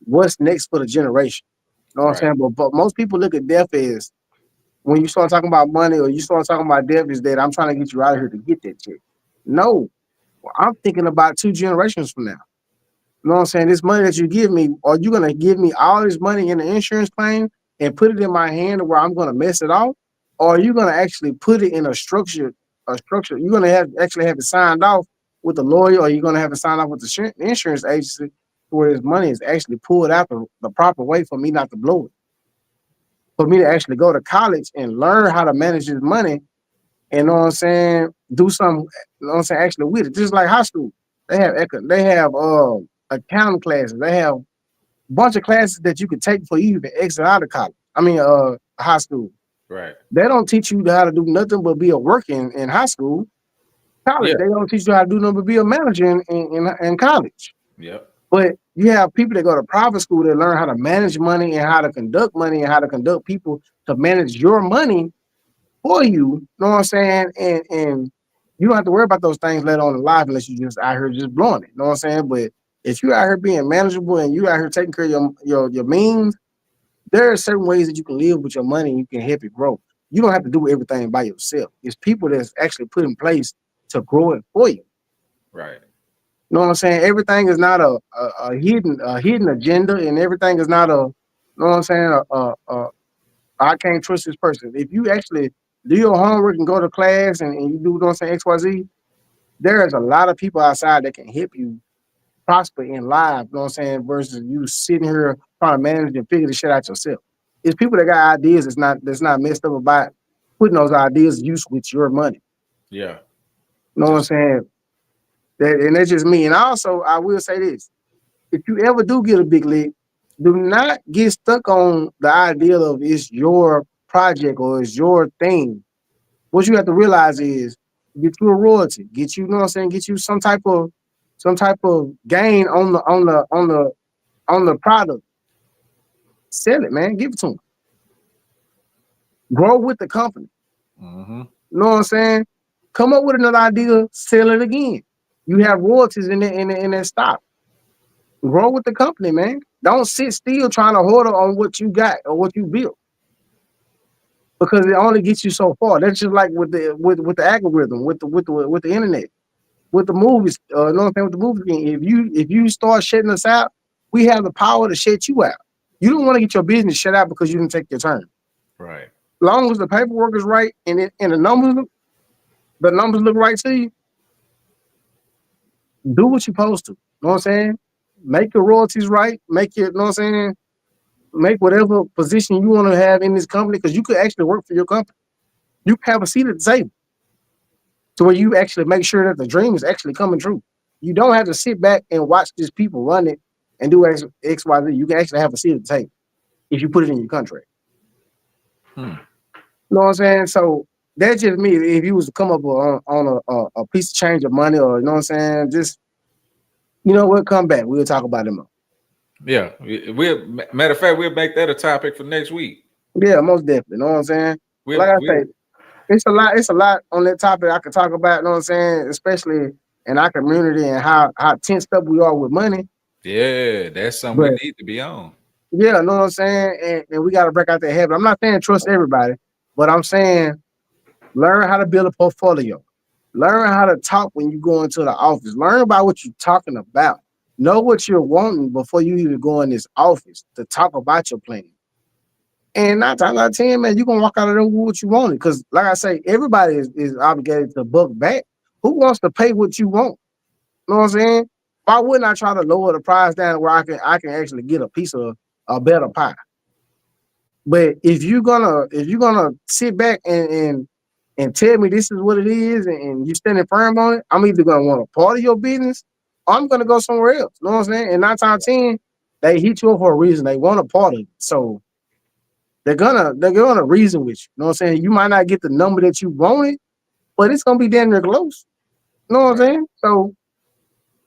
what's next for the generation. You know what I'm Right. saying? But most people look at death as when you start talking about money or you start talking about debt is that I'm trying to get you out of here to get that check. No, I'm thinking about 2 generations from now. You know what I'm saying? This money that you give me, are you gonna give me all this money in the insurance claim and put it in my hand where I'm gonna mess it off? Or are you gonna actually put it in a structure? You're gonna have actually have it signed off with the lawyer, or you're gonna have it signed off with the insurance agency where this money is actually pulled out the proper way for me not to blow it, for me to actually go to college and learn how to manage this money and, you know what I'm saying, do something, you know what I'm saying, actually with it. Just like high school. They have accounting classes. They have a bunch of classes that you could take before you even exit out of college. I mean high school. Right. They don't teach you how to do nothing but be a worker in high school. College, Yeah. they don't teach you how to do nothing but be a manager in college. Yep. But you have people that go to private school that learn how to manage money and how to conduct money and how to conduct people to manage your money for you. You know what I'm saying? And you don't have to worry about those things later on in life unless you just out here just blowing it. You know what I'm saying? But if you out here being manageable and you out here taking care of your means, there are certain ways that you can live with your money and you can help it grow. You don't have to do everything by yourself. It's people that's actually put in place to grow it for you. Right. You know what I'm saying? Everything is not a hidden agenda, and everything is not a, you know what I'm saying? I can't trust this person. If you actually do your homework and go to class and you do, you know what I'm saying, XYZ, there is a lot of people outside that can help you prosper in life, you know what I'm saying, versus you sitting here trying to manage and figure the shit out yourself. It's people that got ideas that's not messed up about putting those ideas to use with your money. Yeah. You know what I'm Just saying? And that's just me. And also I will say this. If you ever do get a big lick, do not get stuck on the idea of it's your project or it's your thing. What you have to realize is get you a royalty, get you know what I'm saying, get you some type of gain on the product. Sell it, man. Give it to them. Grow with the company. mm-hmm. You know what I'm saying? Come up with another idea, sell it again. You have royalties in that stock. Grow with the company, man. Don't sit still trying to hoard on what you got or what you built because it only gets you so far. That's just like with the algorithm, with the internet, with the movies. You know what I'm saying? With the movie thing. If you start shutting us out, we have the power to shut you out. You don't want to get your business shut out because you didn't take your turn. Right. Long as the paperwork is right and the numbers look right to you, do what you're supposed to. You know what I'm saying? Make your royalties right. Make your, you know what I'm saying? Make whatever position you want to have in this company because you could actually work for your company. You can have a seat at the table to where you actually make sure that the dream is actually coming true. You don't have to sit back and watch these people run it and do X, Y, Z. You can actually have a seat at the table if you put it in your contract. Hmm. You know what I'm saying? So that's just me. If you was to come up on a piece of change of money or, you know what I'm saying, just, we'll come back. We'll talk about it more. Yeah. We'll matter of fact, we'll make that a topic for next week. Yeah, most definitely. You know what I'm saying? We'll Like I we'll say, it's a lot on that topic I could talk about, you know what I'm saying, especially in our community and how tensed up we are with money. yeah, that's something we But need to be on. yeah, you know what I'm saying? And we gotta break out that habit. I'm not saying trust everybody, but I'm saying learn how to build a portfolio. Learn how to talk when you go into the office. Learn about what you're talking about. Know what you're wanting before you even go in this office to talk about your plan. And 9 times out of 10, man, you're gonna walk out of there with what you wanted. Because, like I say, everybody is obligated to buck back. Who wants to pay what you want? You know what I'm saying? Why wouldn't I try to lower the price down where I can actually get a piece of a better pie? But if you're gonna sit back and tell me this is what it is and you standing firm on it, I'm either gonna want a part of your business or I'm gonna go somewhere else. You know what I'm saying? And 9 times out of 10, they hit you up for a reason. They want a part of it. So they're gonna reason with you. You know what I'm saying? You might not get the number that you wanted, but it's gonna be damn near close. You know what I'm Right. saying? So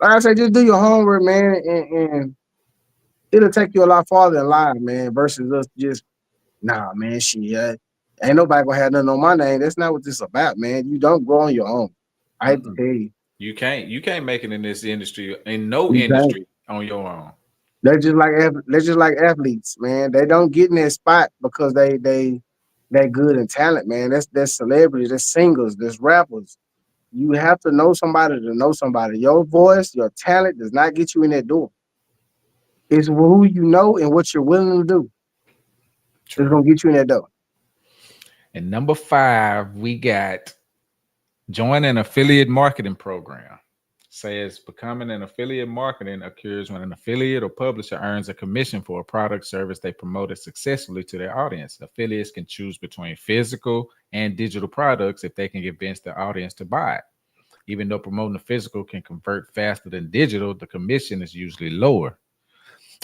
like I say, just do your homework, man, and it'll take you a lot farther in life, man, versus us just man, ain't nobody gonna have nothing on my name. That's not what this is about, man. You don't grow on your own. I hate to Mm-mm. tell you. You can't make it in this industry, in no You can't. industry on your own. They're just like athletes, man. They don't get in that spot because they good in talent, man. That's celebrities, that's singers, that's rappers. You have to know somebody to know somebody. Your voice, your talent does not get you in that door. It's who you know and what you're willing to do is True. gonna get you in that door. And number 5, we got join an affiliate marketing program. Says becoming an affiliate marketing occurs when an affiliate or publisher earns a commission for a product service they promoted successfully to their audience. Affiliates can choose between physical and digital products if they can convince their audience to buy it. Even though promoting the physical can convert faster than digital, the commission is usually lower.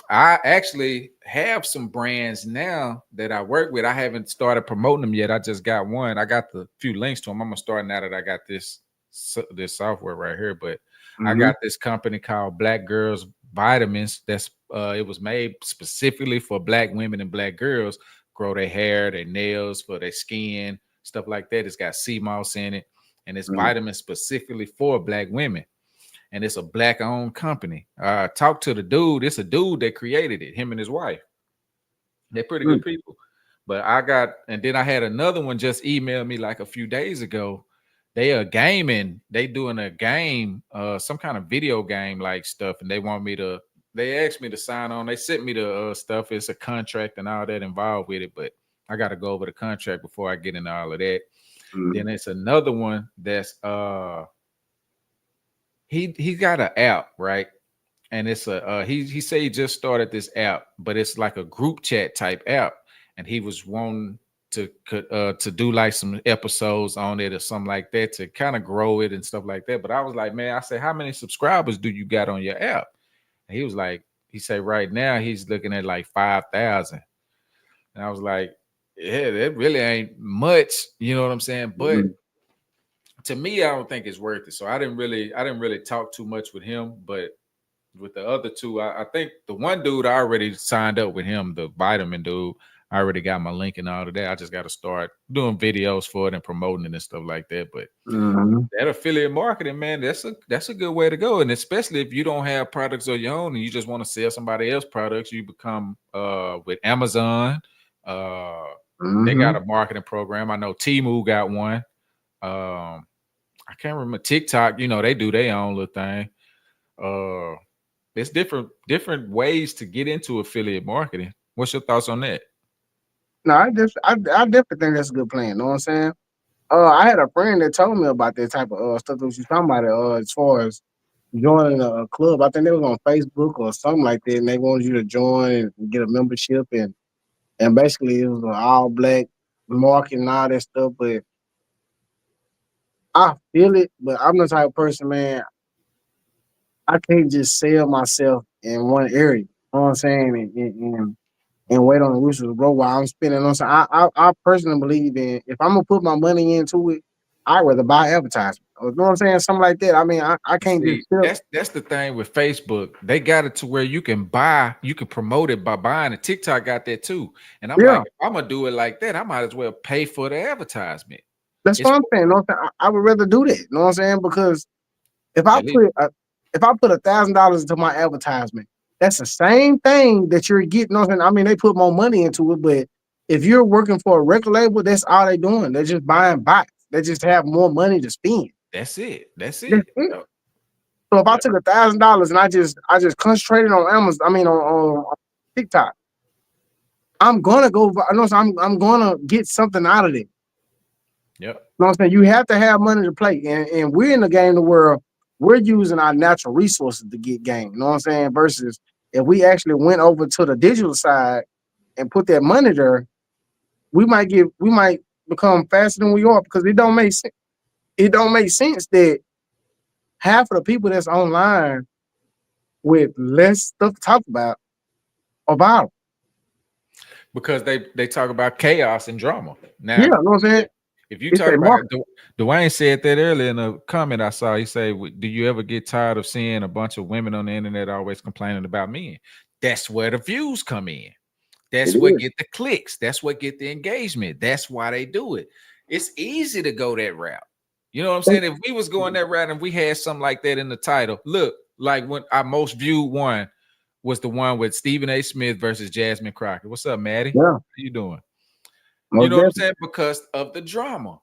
I actually have some brands now that I work with. I haven't started promoting them yet. I just got one. I got the few links to them. I'm gonna start now that I got this software right here. But I Mm-hmm. got this company called Black Girls Vitamins. That's it was made specifically for Black women and Black girls. Grow their hair, their nails, for their skin, stuff like that. It's got sea moss in it, and it's Mm-hmm. vitamins specifically for Black women, and it's a Black owned company. Talk to the dude. It's a dude that created it, him and his wife. They're pretty good people. But I got, and then I had another one just email me like a few days ago. They are gaming, they doing a game, some kind of video game like stuff, and they asked me to sign on. They sent me the stuff. It's a contract and all that involved with it, but I got to go over the contract before I get into all of that. Mm-hmm. Then it's another one that's he got an app, right? And it's a he said he just started this app, but it's like a group chat type app, and he was wanting to do like some episodes on it or something like that to kind of grow it and stuff like that. But I was like, man, I said, how many subscribers do you got on your app? And he was like, he said right now he's looking at like 5,000, and I was like, yeah, that really ain't much, you know what I'm saying? But Mm-hmm. to me, I don't think it's worth it. So I didn't really talk too much with him, but with the other two, I think the one dude I already signed up with him, the vitamin dude. I already got my link and all of that. I just got to start doing videos for it and promoting it and stuff like that. But Mm-hmm. that affiliate marketing, man, that's a good way to go. And especially if you don't have products of your own and you just want to sell somebody else's products, you become with Amazon. Uh they got Mm-hmm. a marketing program. I know Temu got one. I can't remember TikTok, they do their own little thing. Uh there's different ways to get into affiliate marketing. What's your thoughts on that? No, I definitely think that's a good plan. Know what I'm saying? I had a friend that told me about that type of stuff that you talking about. As far as joining a club, I think they was on Facebook or something like that, and they wanted you to join and get a membership, and basically it was an all black market and all that stuff. But I feel it, but I'm the type of person, man. I can't just sell myself in one area. You know what I'm saying? And wait on the roosters to grow while I'm spending on. So I personally believe in, if I'm gonna put my money into it, I'd rather buy advertisement. You know what I'm saying? Something like that. I mean, I can't just See, sit up. that's the thing with Facebook. They got it to where you can promote it by buying it. TikTok got that too. And I'm Yeah, like, if I'm gonna do it like that, I might as well pay for the advertisement. that's It's what I'm saying. You know what I'm saying? I would rather do that. You know what I'm saying? Because if I at least put $1,000 into my advertisement, that's the same thing that you're getting. You know what I'm saying? I mean, they put more money into it, but if you're working for a record label, that's all they're doing. They're just buying bots. They just have more money to spend. that's it. That's That's it. it. Yep. So if I Yep. took $1,000 and I just concentrated on Amazon, I mean on TikTok, I'm gonna go. I know I'm gonna get something out of it. Yep. You know what I'm saying? You have to have money to play, and we're in the game where we're using our natural resources to get game. You know what I'm saying? Versus if we actually went over to the digital side and put that money there, we might become faster than we are, because it don't make sense. It don't make sense that half of the people that's online with less stuff to talk about viral. Because they talk about chaos and drama. Yeah, Now, you know what I'm saying? if you It's talk a about market. Dwayne said that earlier in a comment I saw. He said, "Do you ever get tired of seeing a bunch of women on the internet always complaining about men?" That's where the views come in. It That's what is. get the clicks. That's what get the engagement. That's why they do it. It's easy to go that route. You know what I'm saying? If we was going that route and we had something like that in the title, look, like when our most viewed one was the one with Stephen A. Smith versus Jasmine Crockett. What's up, Maddie? Yeah, How you doing? You most know what I'm definitely. saying? Because of the drama.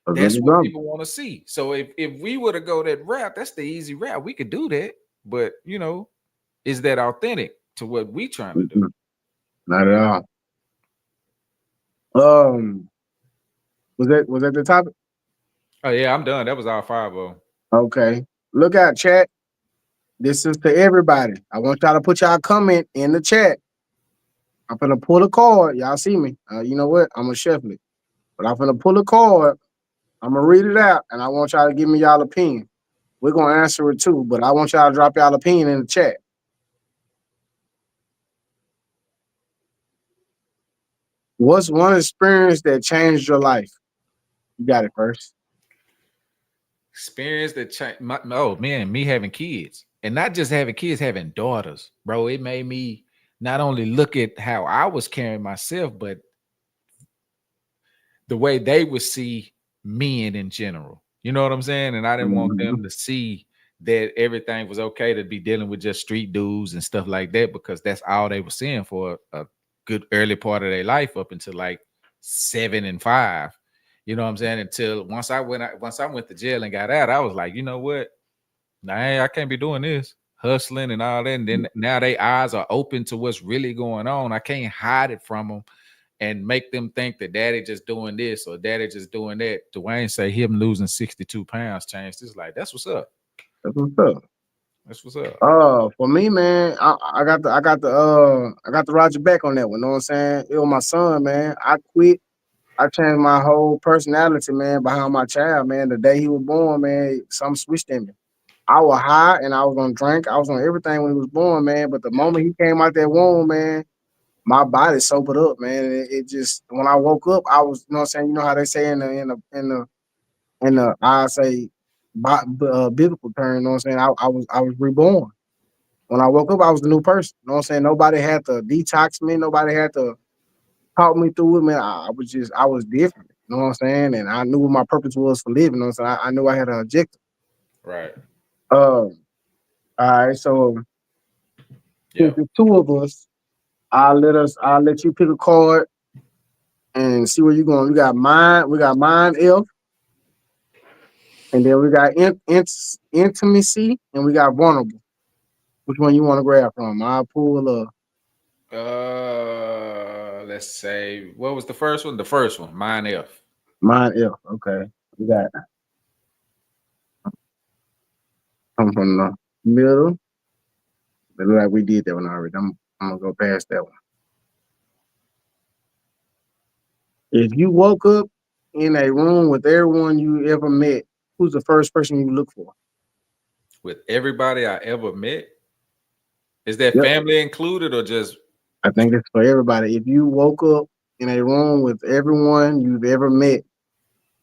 Because of That's the what drama. people want to see. So if we were to go that route, that's the easy route. We could do that. But is that authentic to what we trying to do? Mm-mm, not at all. Was that the topic? Oh yeah, I'm done. That was all five of them. Okay. Look out, chat. This is to everybody. I want y'all to put y'all comment in the chat. I'm gonna pull a card. Y'all see me? You know what? I'm gonna shuffle it. But I'm gonna pull a card. I'm gonna read it out, and I want y'all to give me y'all opinion. We're gonna answer it too, but I want y'all to drop y'all opinion in the chat. What's one experience that changed your life? You got it first. Experience that changed oh man, me having kids. And not just having kids, having daughters, bro. It made me not only look at how I was carrying myself, but the way they would see men in general. You know what I'm saying? And I didn't want Mhm. them to see that everything was okay to be dealing with just street dudes and stuff like that, because that's all they were seeing for a good early part of their life up until like 7 and 5. You know what I'm saying? Until once I went to jail and got out, I was like, you know what? Nah, I can't be doing this, hustling and all that. And then now their eyes are open to what's really going on. I can't hide it from them and make them think that daddy just doing this or daddy just doing that. Dwayne say him losing 62 pounds changed his life. That's what's up. That's what's up. That's what's up. For me, man, I got the Roger back on that one. Know what I'm saying? It was my son, man. I quit. I changed my whole personality, man, behind my child, man. The day he was born, man, something switched in me. I was high and I was on drink. I was on everything when he was born, man. But the Yeah. moment he came out that womb, man, my body sobered up, man. It just when I woke up, I was, you know what I'm saying? You know how they say in the I say biblical term, you know what I'm saying? I was reborn. When I woke up, I was a new person. You know what I'm saying? Nobody had to detox me. Nobody had to talk me through it, man. I was different. You know what I'm saying? And I knew what my purpose was for living. You know what I'm saying? I knew I had an objective. Right. Um, all right, so since Yeah. the two of us, I'll let you pick a card and see where you're going. We got mine F, and then we got intimacy, and we got vulnerable. Which one you want to grab from? I'll pull Let's say what was the first one? The first one, mine F. mine F. Okay. We got come from the middle. It look like we did that one already. I'm gonna go past that one. If you woke up in a room with everyone you ever met, who's the first person you look for? With everybody I ever met. Is that Yep. family included or just I think it's for everybody. If you woke up in a room with everyone you've ever met,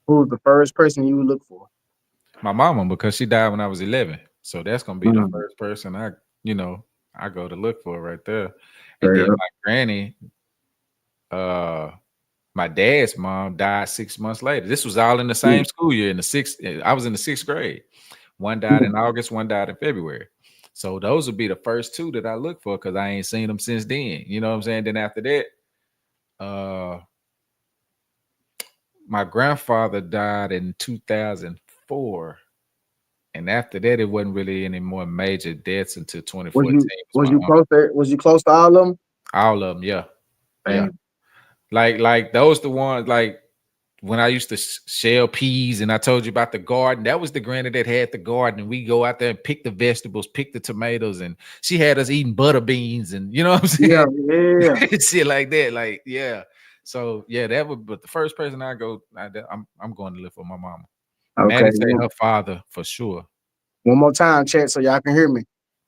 who's the first person you would look for? my mama? Because she died when I was 11. So that's gonna be the Mm, first person I go to look for right there. And straight then up. my granny, uh my dad's mom died 6 months later. This was all in the Yeah. same school year in the sixth. I was in the sixth grade. One died Yeah. in August, one died in February. So those would be the first two that I look for because I ain't seen them since then. You know what I'm saying? Then after that, uh, my grandfather died in 2004. And after that, it wasn't really any more major deaths until Was 2014 you was my uncle. was you close to all of them? All of them, yeah. Yeah. Damn. Like those the ones like when I used to shell peas and I told you about the garden, that was the granny that had the garden. And we go out there and pick the vegetables, pick the tomatoes, and she had us eating butter beans and you know what I'm Yeah, saying? yeah. Shit like that. Like, yeah. So yeah, that would but the first person I go, I'm going to live for my mama. Okay. Maddie say her father for sure. One more time, chat, so y'all can hear me.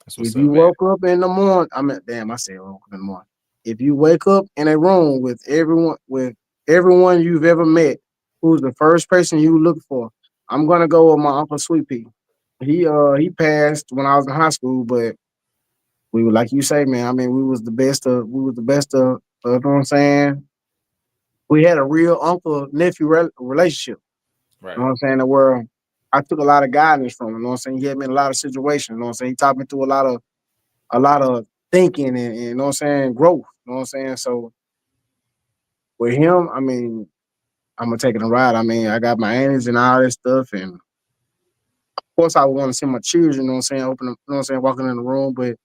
That's what's If up, you Maddie. woke up in the morning, I mean, damn, I said woke up in the morning. If you wake up in a room with everyone you've ever met, who's the first person you look for? I'm gonna go with my uncle Sweet Pea. He passed when I was in high school, but we were like you say, man. I mean, we was the best of you know what I'm saying. We had a real uncle nephew relationship. You Right. know what I'm saying? Where I took a lot of guidance from him. You know what I'm saying? He had me in a lot of situations. You know what I'm saying? He taught me through a lot of thinking and you know what I'm saying, growth. You know what I'm saying? So with him, I mean, I'm gonna take it a ride. I mean, I got my aunties and all this stuff, and of course I would want to see my children, you know what I'm saying, open up, you know what I'm saying, walking in the room, but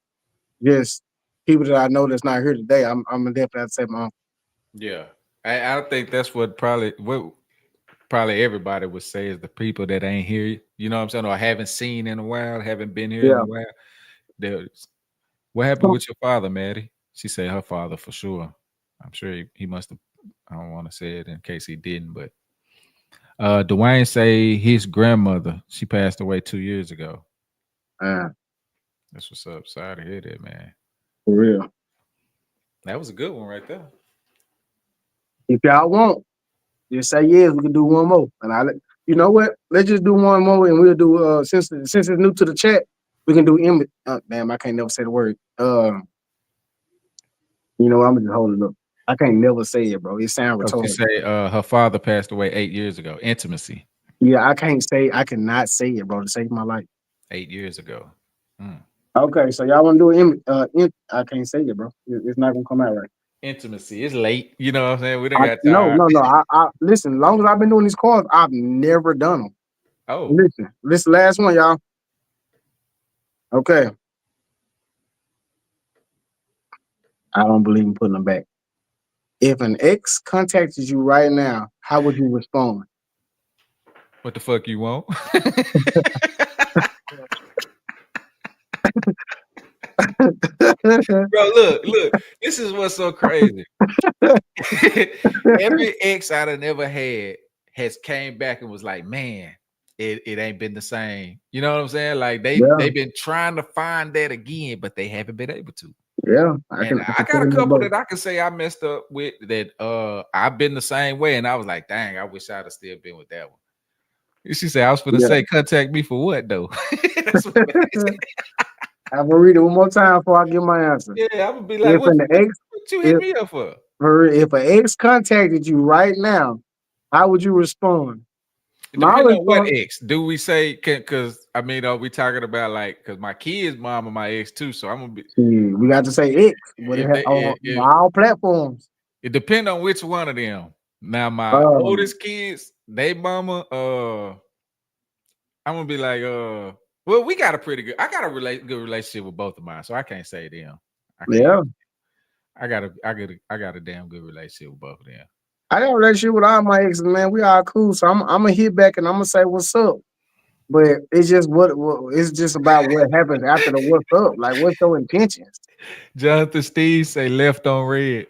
just people that I know that's not here today, I'm gonna definitely have to say my uncle. Yeah. I think that's what probably everybody would say is the people that ain't here, you know what I'm saying, or haven't seen in a while, haven't been here in Yeah. a while. There's what happened Come with your father, Maddie? She said her father for sure. I'm sure he must have. I don't want to say it in case he didn't, but Dwayne say his grandmother, she passed away 2 years ago. on, That's what's up. Sorry to hear that, man. for real. That was a good one right there. If y'all want, just say yes. We can do one more, and you know what? Let's just do one more, and we'll do. Since it's new to the chat, we can do. Damn, I can't never say the word. You know, I'm just holding up. I can't never say it, bro. It sounds Oh, she retarded. say her father passed away 8 years ago. Intimacy, Yeah, I can't say. I cannot say it, bro. To save my life. 8 years ago. Mm. Okay, so y'all want to do I can't say it, bro. It's not gonna come out right. Intimacy. It's late. You know what I'm saying? We done got No, tired. no, no. I listen. Long as I've been doing these calls, I've never done them. Oh, Listen, this last one, y'all. Okay, I don't believe in putting them back. If an ex contacted you right now, how would you respond? what the fuck you want? Bro, look. This is what's so crazy. Every ex I done ever had has came back and was like, man, it ain't been the same. You know what I'm saying? Like Yeah, they've been trying to find that again, but they haven't been able to. yeah. And I I can got tell a you couple both. that I can say I messed up with that I've been the same way. And I was like, dang, I wish I'd have still been with that one. She said, I was gonna Yeah. say, contact me for what though? That's what I said. I'm gonna read it one more time before I give my answer. Yeah, I'm gonna be like, If what, an what, ex, what you hit if me up for? if an ex contacted you right now, how would you respond? It My depends on what response, ex. Do we say because I mean, are we talking about like because my kids' mom and my ex too? So I'm gonna be we got to say ex, but if they on if all platforms. it depends on which one of them. Now my Um, oldest kids, they mama, I'm gonna be like, well, we got a pretty good. I got a good relationship with both of mine, so I can't say them. I can't. yeah, I got a damn good relationship with both of them. I got a relationship with all my exes, man. We all cool, so I'm gonna hit back and I'm gonna say what's up. But it's just what it's just about what happens after the what's up. Like, what's your intentions? Jonathan Steve say left on red.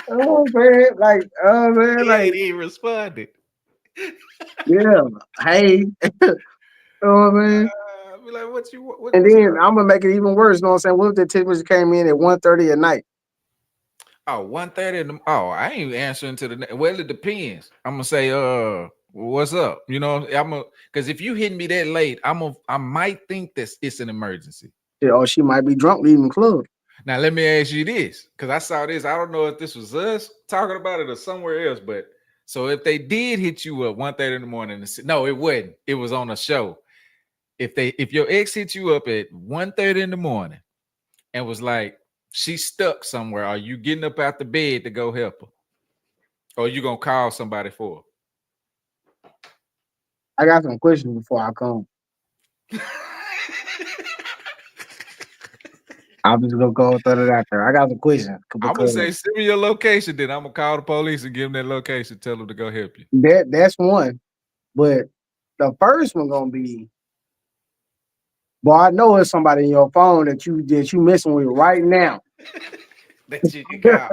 Oh man, man, He like ain't even responded. yeah, hey, man. I be like, what you And what's then up? I'm gonna make it even worse. You know what I'm saying? What if the text message came in at 1:30 at night? Oh, 1:30 in the I ain't even answering to the well, it depends. I'm gonna say, what's up? You know, I'm gonna because if you hitting me that late, I might think that it's an emergency. Yeah, or she might be drunk leaving the club. Now let me ask you this, because I saw this. I don't know if this was us talking about it or somewhere else, but so if they did hit you up 1:30 in the morning, no, it wasn't. It was on a show. If your ex hit you up at 1:30 in the morning and was like, she's stuck somewhere, are you getting up out the bed to go help her? Or you gonna call somebody for I got some questions before I come. her? I'm just gonna go throw it out there. I got some questions I'm gonna because say, send me your location, then I'm gonna call the police and give them that location, tell them to go help you. that's one. But the first one gonna be, boy, I know it's somebody in your phone that you messing with right now. That you can call.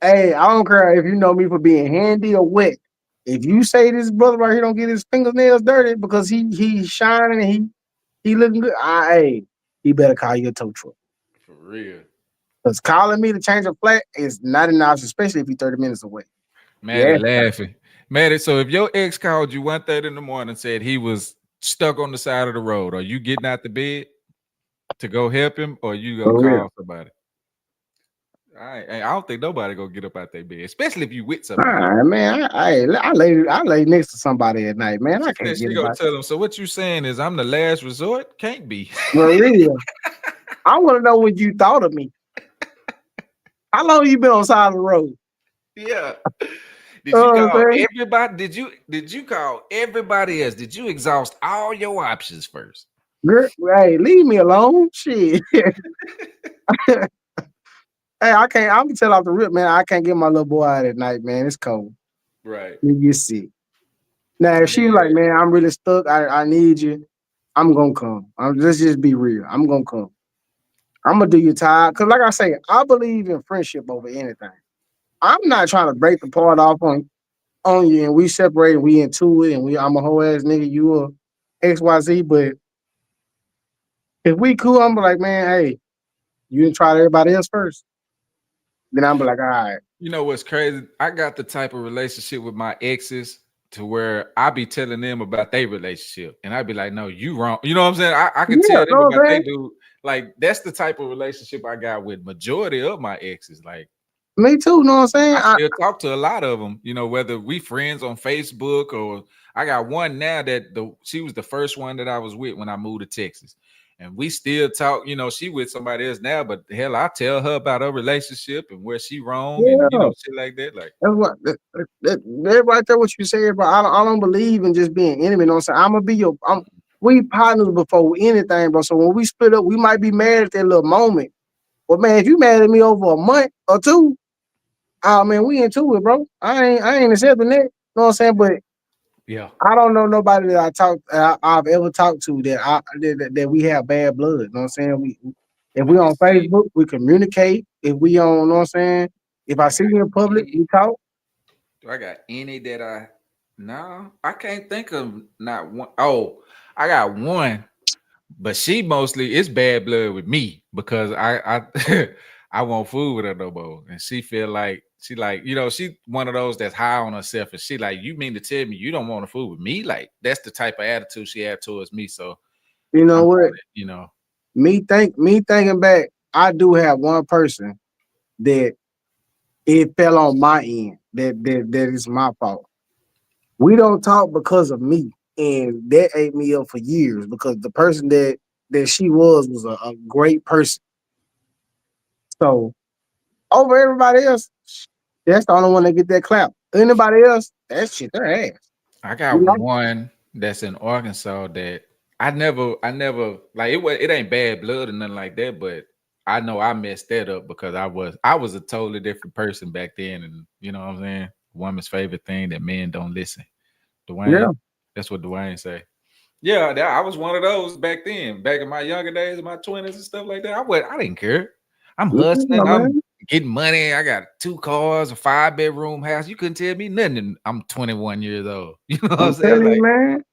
Hey, I don't care if you know me for being handy or wet. If you say this brother right here don't get his fingernails dirty because he's shining and he looking good, hey, he better call you a tow truck. For real. Because calling me to change a flat is not an option, especially if you're 30 minutes away. Maddie Yeah, laughing. Maddie, so if your ex called you 1:30 in the morning and said he was stuck on the side of the road, are you getting out the bed to go help him or you gonna for real. call somebody? I don't think nobody gonna get up out their bed, especially if you with All somebody. right, man. I lay next to somebody at night, man. I She can't said get she gonna about tell him. So what you saying is I'm the last resort? Can't be. for real. I want to know what you thought of me. How long you been on the side of the road? Yeah. You Did know you what I'm call saying? everybody? Did you call everybody else? Did you exhaust all your options first? Girl, hey, leave me alone. Shit. Hey, I can't. I'm gonna tell off the rip, man. I can't get my little boy out at night, man. It's cold. Right. You get sick. Now, if she was Man, like, man, I'm really stuck. I need you. I'm gonna come. Let's just be real. I'm gonna come. I'm gonna do you tired. Cause like I say, I believe in friendship over anything. I'm not trying to break the part off on you and we separate and we into it and I'm a whole ass nigga, you a XYZ. But if we cool, I'm like, man, hey, you didn't try everybody else first. Then I'm like, all right. You know what's crazy? I got the type of relationship with my exes to where I be telling them about their relationship, and I'd be like, "No, you wrong." You know what I'm saying? I could Yeah, tell them know what about I'm they saying? do. Like that's the type of relationship I got with majority of my exes. Like Me too, know what I'm saying? I still talk to a lot of them. You know, whether we friends on Facebook or I got one now that she was the first one that I was with when I moved to Texas. And we still talk, you know, she with somebody else now, but hell, I tell her about her relationship and where she wrong and you Yeah. know, shit like that. Like That's what that right there. What you said, but I don't believe in just being enemy. You know what I'm saying? I'm gonna be your. We partners before anything, bro. So when we split up, we might be mad at that little moment. But man, if you mad at me over a month or two, oh man, we into it, bro. I ain't accepting that. You know what I'm saying? But yeah. I don't know nobody that I've ever talked to that we have bad blood. You know what I'm saying? If we Let me on see. Facebook, we communicate. If we on, you know what I'm saying? If Do I I see got you in public, any? we talk. Do I got any that I no, I can't think of not one. Oh, I got one. But she mostly it's bad blood with me because I I won't fool with her no more. And she feel like she like, you know, she one of those that's high on herself. And she like, you mean to tell me you don't want to fool with me? Like that's the type of attitude she had towards me. So You I'm know what? trying to, you know, Me thinking back, I do have one person that it fell on my end. That is my fault. We don't talk because of me, and that ate me up for years because the person that she was a great person. So over everybody else, that's the only one that get that clap. Anybody else, that shit their ass. I You got know? one that's in Arkansas that I never like it ain't bad blood or nothing like that, but I know I messed that up because I was a totally different person back then, and you know what I'm saying? Woman's favorite thing that men don't listen. Yeah. Dwayne, that's what Dwayne say. Yeah, I was one of those back then, back in my younger days, in my 20s and stuff like that. I didn't care. I'm Yeah, hustling, I'm man. getting money. I got 2 cars, a 5 bedroom house. You couldn't tell me nothing. And I'm 21 years old. You know what I'm I'm saying? telling you, Like man.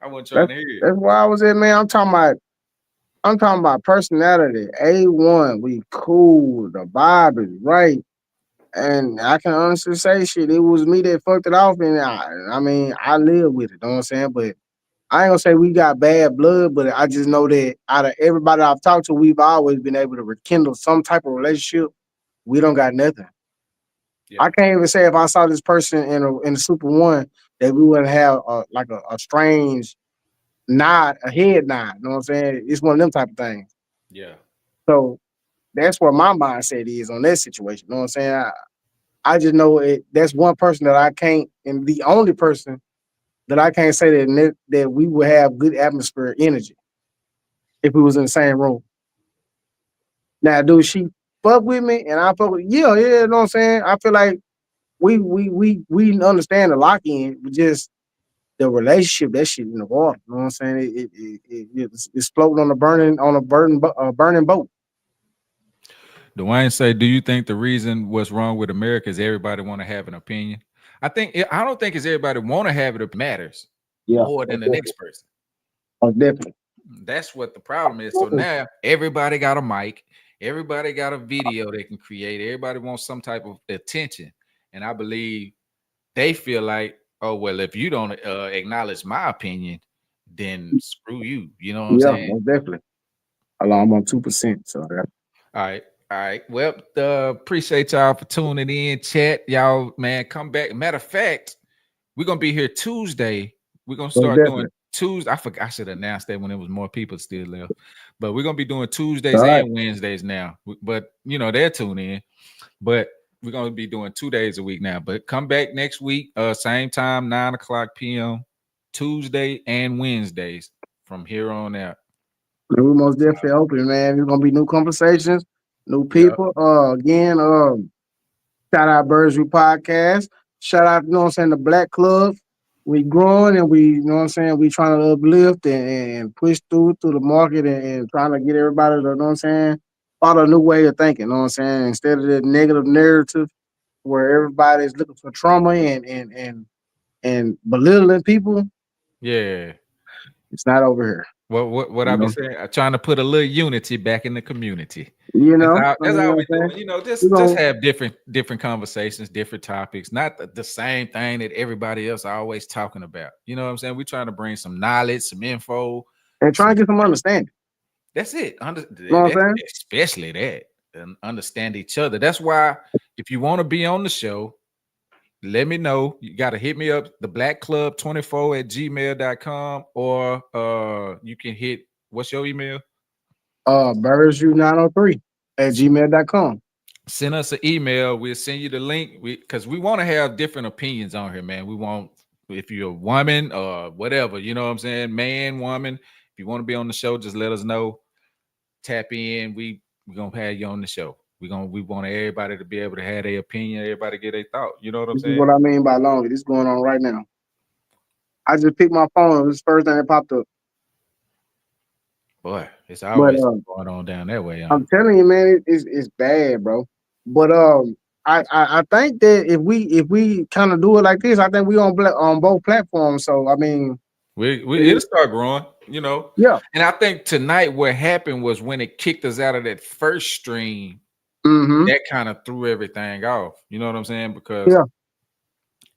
I wasn't trying That's to hear it. that's why I was at, man. I'm talking about personality. A1, we cool. The vibe is right. And I can honestly say, shit, it was me that fucked it off. And I mean, I live with it. You know what I'm saying? But I ain't gonna say we got bad blood, but I just know that out of everybody I've talked to, we've always been able to rekindle some type of relationship. We don't got nothing. I Yeah, can't even say if I saw this person in a Super One that we wouldn't have a strange nod, a head nod. You know what I'm saying? It's one of them type of things. yeah. So that's where my mindset is on that situation. You know what I'm saying? I just know it. That's one person that I can't, and the only person that I can't say that we would have good atmosphere energy if we was in the same room. Now, do she fuck with me and I fuck with yeah, you know what I'm saying? I feel like we understand the lock in, but just the relationship, that shit in the water. You know what I'm saying? It's floating on a burning boat. Dwayne say, do you think the reason what's wrong with America is everybody want to have an opinion? I don't think it's everybody want to have it matters Yeah, more than most the definitely. next person. Most definitely. That's what the problem is. So now everybody got a mic, everybody got a video they can create, everybody wants some type of attention. And I believe they feel like, oh, well, if you don't acknowledge my opinion, then screw you. You know what I'm Yeah, saying? most definitely. I'm on 2%. So All right. All right. Well, appreciate y'all for tuning in, chat. Y'all, man, come back. Matter of fact, we're gonna be here Tuesday. We're gonna most start doing definitely. Tuesday. I forgot I should announce that when there was more people still left. But we're gonna be doing All Tuesdays right. and Wednesdays now. But you know, they're tuning in. But we're gonna be doing 2 days a week now. But come back next week, same time, 9 o'clock p.m. Tuesday and Wednesdays from here on out. We most definitely open, man. There's gonna be new conversations, new Yeah. people. Again, shout out Birdsview Podcast. Shout out, you know what I'm saying, the Black Club. We growing and we, you know what I'm saying, we trying to uplift and push through the market and trying to get everybody to, you know what I'm saying, follow a new way of thinking, you know what I'm saying, instead of the negative narrative where everybody's looking for trauma and belittling people. Yeah. It's not over here. What You I be know, saying? I'm trying to put a little unity back in the community. I That's mean, how what we I'm do saying? it. You know, We just gonna have different conversations, different topics, not the same thing that everybody else always talking about. You know what I'm saying? We're trying to bring some knowledge, some info, and try some and get some understanding. that's it. You know what That's I'm saying? especially that and understand each other. That's why if you want to be on the show, let me know. You got to hit me up, the Black Club 24 at gmail.com, or you can hit what's your email? BirdsU903 at gmail.com. Send us an email. We'll send you the link. Because we want to have different opinions on here, man. We want if you're a woman or whatever, you know what I'm saying? Man, woman. If you want to be on the show, just let us know. Tap in. We gonna have you on the show. We want everybody to be able to have their opinion, everybody get their thought. You know what I'm This is saying? what I mean by lonely. This is going on right now. I just picked my phone. This is the first thing that popped up. Boy, it's But always going on down that way, huh? I'm telling you, man, it's bad, bro. But I think that if we kind of do it like this, I think we on both platforms. So I mean, It'll start growing, you know. yeah, And I think tonight what happened was when it kicked us out of that first stream, mm-hmm, that kind of threw everything off. You know what I'm saying? Because yeah,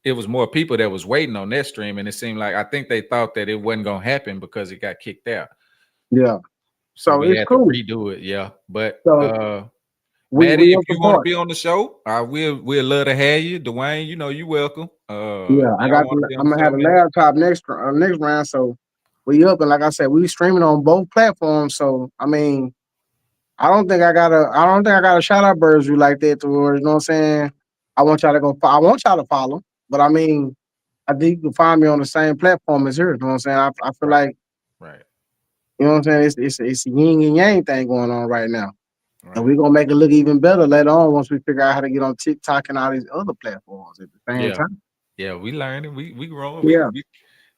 it was more people that was waiting on that stream, and it seemed like I think they thought that it wasn't gonna happen because it got kicked out. yeah. So So we it's had to cool. redo it, yeah. But So we Maddie, if up the you want to part. be on the show, I we'll love to have you. Dwayne, you know you welcome. Yeah, If y'all want to be on I'm the gonna show, have the man. laptop next round. So we up, and like I said, we streaming on both platforms. So I mean, I don't think I gotta shout out Birds you like that to where, you know what I'm saying. I want y'all to follow, but I mean, I think you can find me on the same platform as her. You know what I'm saying. I feel Right, like, right, you know what I'm saying. It's a yin and yang thing going on right now, and right. we're gonna make it look even better later on once we figure out how to get on TikTok and all these other platforms at the same Yeah, time. yeah. We learning. We growing. Yeah. We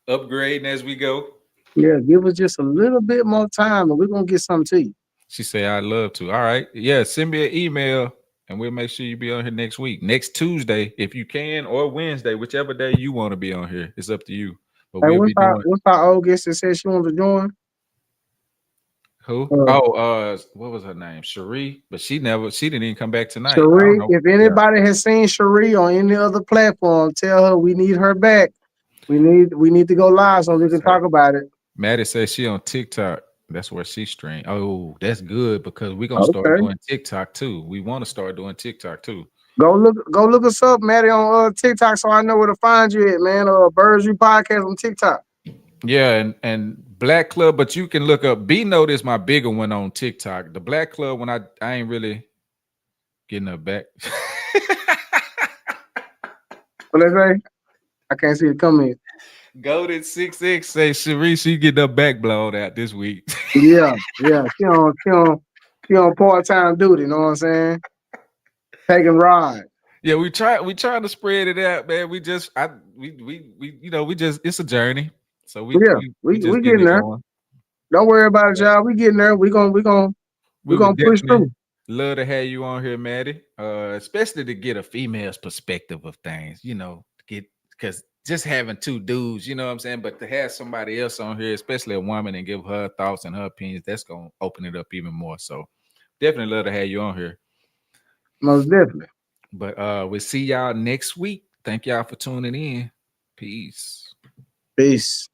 upgrading as we go. Yeah, give us just a little bit more time and we're gonna get something to you. She said, "I'd love to." All right, yeah. Send me an email, and we'll make sure you be on here next week, next Tuesday, if you can, or Wednesday, whichever day you want to be on here. It's up to you. But Hey, we'll be doing what's our old guest that said she wants to join? who? Uh Oh, what was her name? Cherie, but she didn't even come back tonight. I don't Cherie. know. If Yeah, anybody has seen Cherie on any other platform, tell her we need her back. We need to go live so we can say talk about it. Maddie says she on TikTok. That's where she stream. Oh, that's good because we're gonna start Okay. doing TikTok too. We want to start doing TikTok too. Go look us up, Maddie, on TikTok so I know where to find you at, man. Birds You Podcast on TikTok. Yeah, and Black Club, but you can look up B Note is my bigger one on TikTok. The Black Club when I ain't really getting her back. What they say? I can't see it coming. Golden 6X say Sharice, she getting her back blown out this week. Yeah, yeah. She on part-time duty, you know what I'm saying? Taking ride. Yeah, we trying to spread it out, man. We just I we you know, we just it's a journey. So Yeah, we we just getting getting it there. going. Don't worry about it, But y'all. We getting there. We we gonna would push definitely through. love to have you on here, Maddie. Especially to get a female's perspective of things, you know, to get because just having two dudes, you know what I'm saying? But to have somebody else on here, especially a woman, and give her thoughts and her opinions, that's gonna open it up even more. So definitely love to have you on here. Most definitely. But we'll see y'all next week. Thank y'all for tuning in. Peace. Peace.